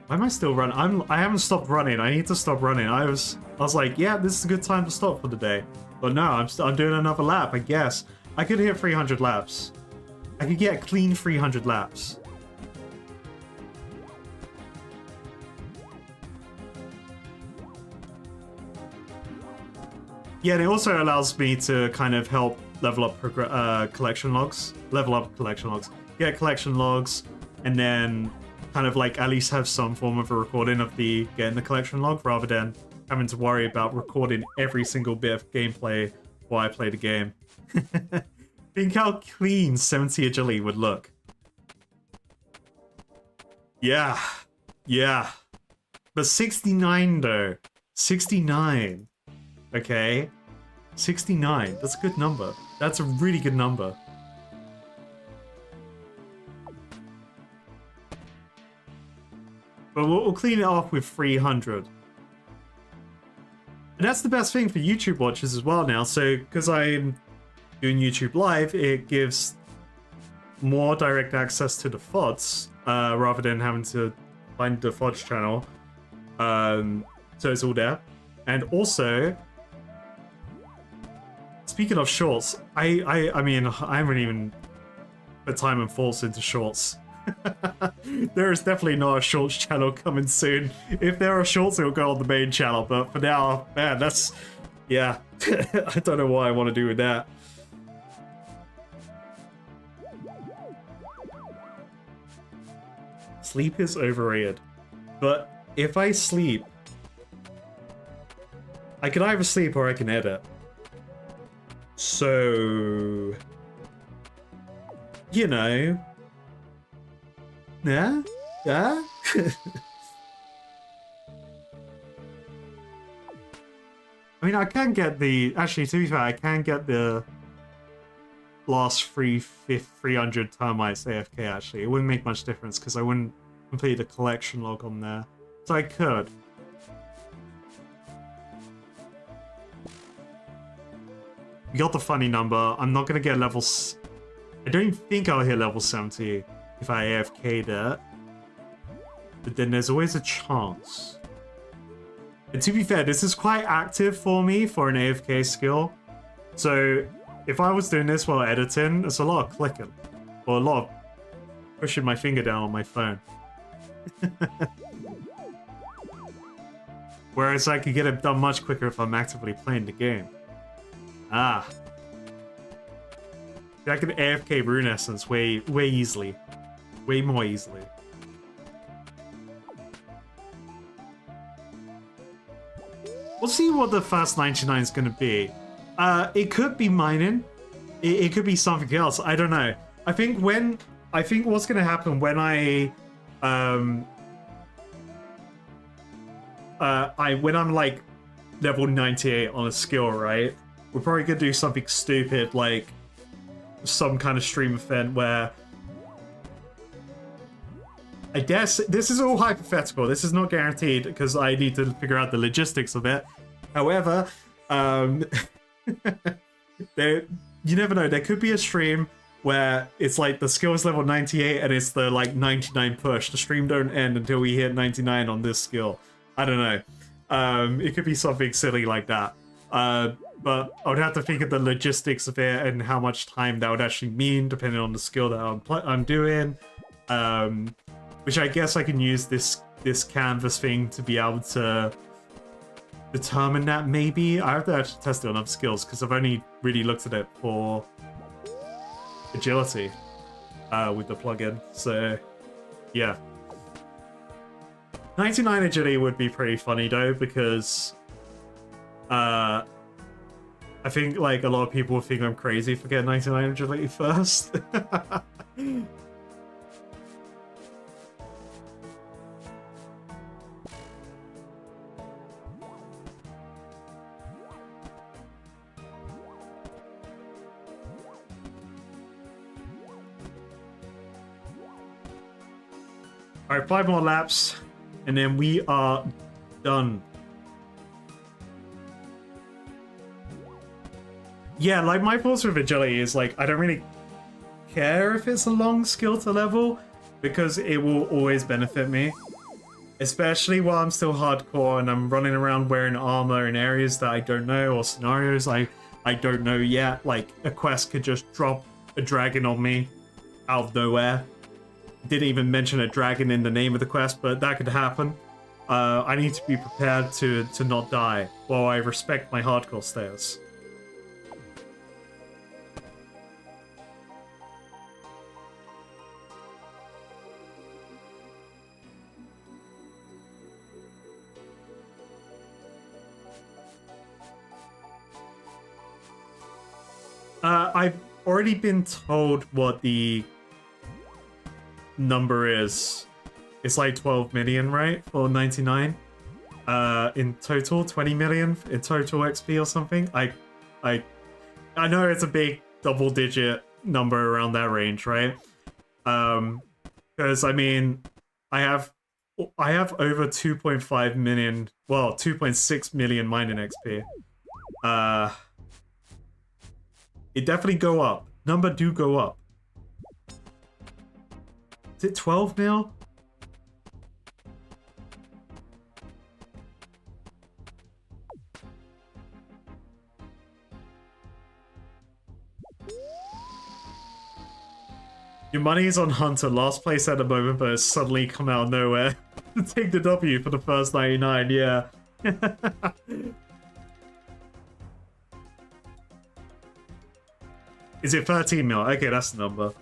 Why am I still running? I haven't stopped running. I need to stop running. I was like, yeah, this is a good time to stop for the day. But no, I'm doing another lap, I guess. I could hit 300 laps. I could get a clean 300 laps. Yeah, and it also allows me to kind of help level up collection logs. Level up collection logs. Get collection logs, and then kind of like at least have some form of a recording of getting the collection log, rather than having to worry about recording every single bit of gameplay while I play the game. Think how clean 70 agility would look. Yeah. Yeah. But 69 though. 69. Okay. 69. That's a good number. That's a really good number. But we'll clean it off with 300. And that's the best thing for YouTube watchers as well now. So, because I'm doing YouTube Live, it gives more direct access to the VODs rather than having to find the VODs channel. So it's all there. And also, speaking of shorts, I mean, I haven't even put time and thoughts into shorts. There is definitely not a shorts channel coming soon. If there are shorts, it'll go on the main channel. But for now, man, that's... yeah. I don't know what I want to do with that. Sleep is overrated. But if I sleep... I can either sleep or I can edit. So... you know... yeah? Yeah? I mean, I can get the... actually, to be fair, I can get the last 300 termites AFK, actually. It wouldn't make much difference, because I wouldn't complete the collection log on there. So I could. We got the funny number. I'm not going to get levels... I don't think I'll hit level 70 if I AFK'd it. But then there's always a chance. And to be fair, this is quite active for me for an AFK skill. So if I was doing this while editing, there's a lot of clicking. Or a lot of pushing my finger down on my phone. Whereas I could get it done much quicker if I'm actively playing the game. Ah. I can AFK Rune Essence way easily. Way more easily. We'll see what the first 99 is going to be. It could be mining. It could be something else. I don't know. I think what's going to happen when when I'm like level 98 on a skill, right? We're probably going to do something stupid like some kind of stream event where I guess this is all hypothetical. This is not guaranteed because I need to figure out the logistics of it. However, you never know. There could be a stream where it's like the skill is level 98 and it's the like 99 push. The stream don't end until we hit 99 on this skill. I don't know. It could be something silly like that. But I would have to think of the logistics of it and how much time that would actually mean, depending on the skill that I'm doing. Which I guess I can use this canvas thing to be able to determine that, maybe. I have to actually test it on other skills, because I've only really looked at it for agility with the plugin. So, yeah. 99 agility would be pretty funny, though, because... I think like a lot of people think I'm crazy for getting 99 agility first. Alright, 5 more laps, and then we are done. Yeah, like my thoughts with agility is like I don't really care if it's a long skill to level because it will always benefit me. Especially while I'm still hardcore and I'm running around wearing armor in areas that I don't know or scenarios I don't know yet. Like a quest could just drop a dragon on me out of nowhere. Didn't even mention a dragon in the name of the quest, but that could happen. I need to be prepared to not die while I respect my hardcore status. I've already been told what the number is. It's like 12 million, right? For 99. In total, 20 million in total XP or something. I know it's a big double-digit number around that range, right? Because I mean, I have I have over 2.5 million, well, 2.6 million mining XP. It definitely go up. Number do go up. Is it 12 mil? Your money's on Hunter, last place at the moment, but it's suddenly come out of nowhere. Take the W for the first 99, yeah. Is it 13 mil? Okay, that's the number.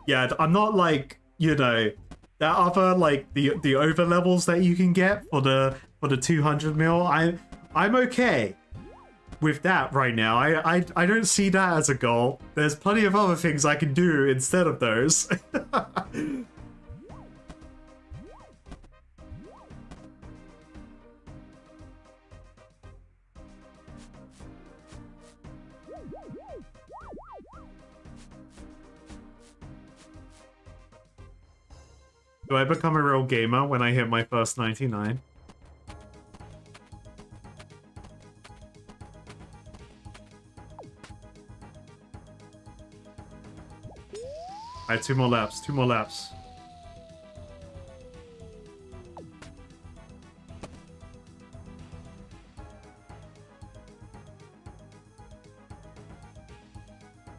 Yeah, I'm not like, you know, that other like the over levels that you can get for the 200 mil. I'm okay with that right now. I don't see that as a goal. There's plenty of other things I can do instead of those. Do I become a real gamer when I hit my first 99? Alright, 2 more laps, 2 more laps.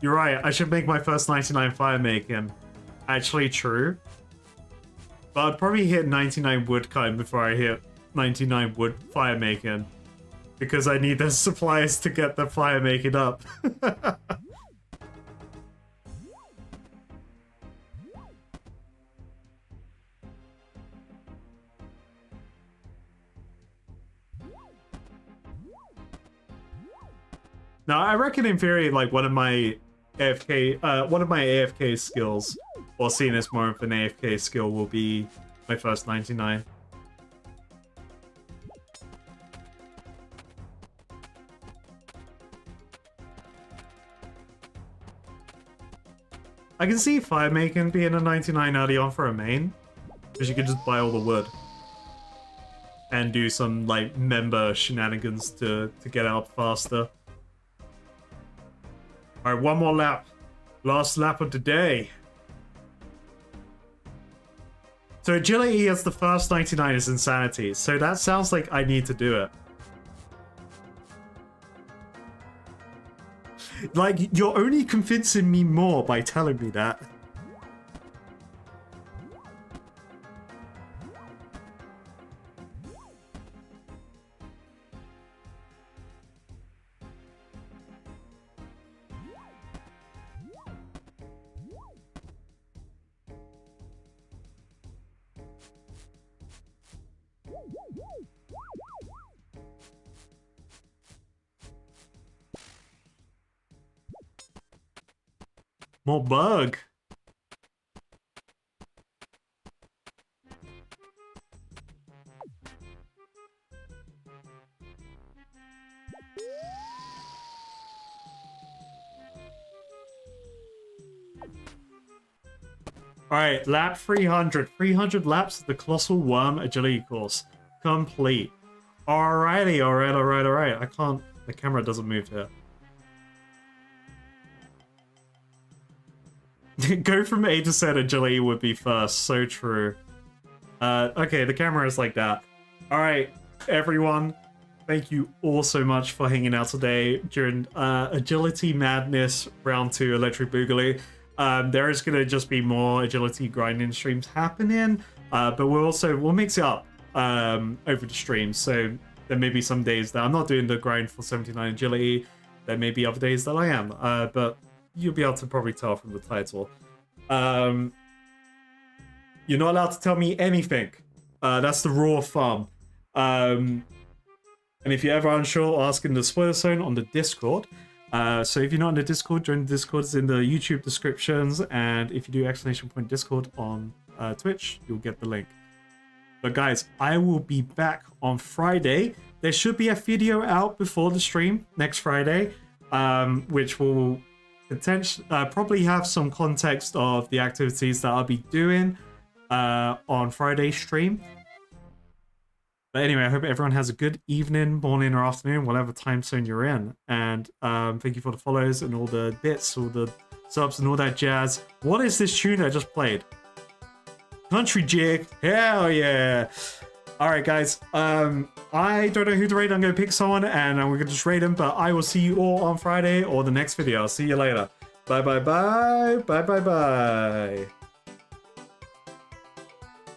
You're right, I should make my first 99 fire making. Actually true. But I'd probably hit 99 woodkind before I hit 99 wood fire making. Because I need the supplies to get the fire making up. Now, I reckon in theory, like one of my AFK skills, or seeing as more of an AFK skill, will be my first 99. I can see fire making being a 99 early on for a main, because you could just buy all the wood and do some like member shenanigans to get out faster. Alright, one more lap. Last lap of the day. So agility as the first 99 is insanity. So that sounds like I need to do it. Like, you're only convincing me more by telling me that. More bug. Alright, lap 300. 300 laps of the Colossal Worm Agility course. Complete. Alrighty, alright. I can't... The camera doesn't move here. Go from A to Z agility would be first. So true. Okay, the camera is like that. Alright, everyone. Thank you all so much for hanging out today during Agility Madness Round 2 Electric Boogaloo. There is going to just be more agility grinding streams happening, but we'll mix it up over the stream. So there may be some days that I'm not doing the grind for 79 agility. There may be other days that I am, but you'll be able to probably tell from the title. You're not allowed to tell me anything. That's the rule of thumb. And if you're ever unsure, ask in the spoiler zone on the Discord. So if you're not in the Discord, join the Discord. It's in the YouTube descriptions. And if you do ! Discord on Twitch, you'll get the link. But guys, I will be back on Friday. There should be a video out before the stream next Friday, which will probably have some context of the activities that I'll be doing on Friday's stream. But anyway, I hope everyone has a good evening, morning, or afternoon, whatever time zone you're in. And thank you for the follows and all the bits, all the subs and all that jazz. What is this tune I just played? Country Jig. Hell yeah. Alright guys, I don't know who to raid. I'm going to pick someone and we're going to just raid them. But I will see you all on Friday or the next video. I'll see you later. Bye bye bye. Bye bye bye.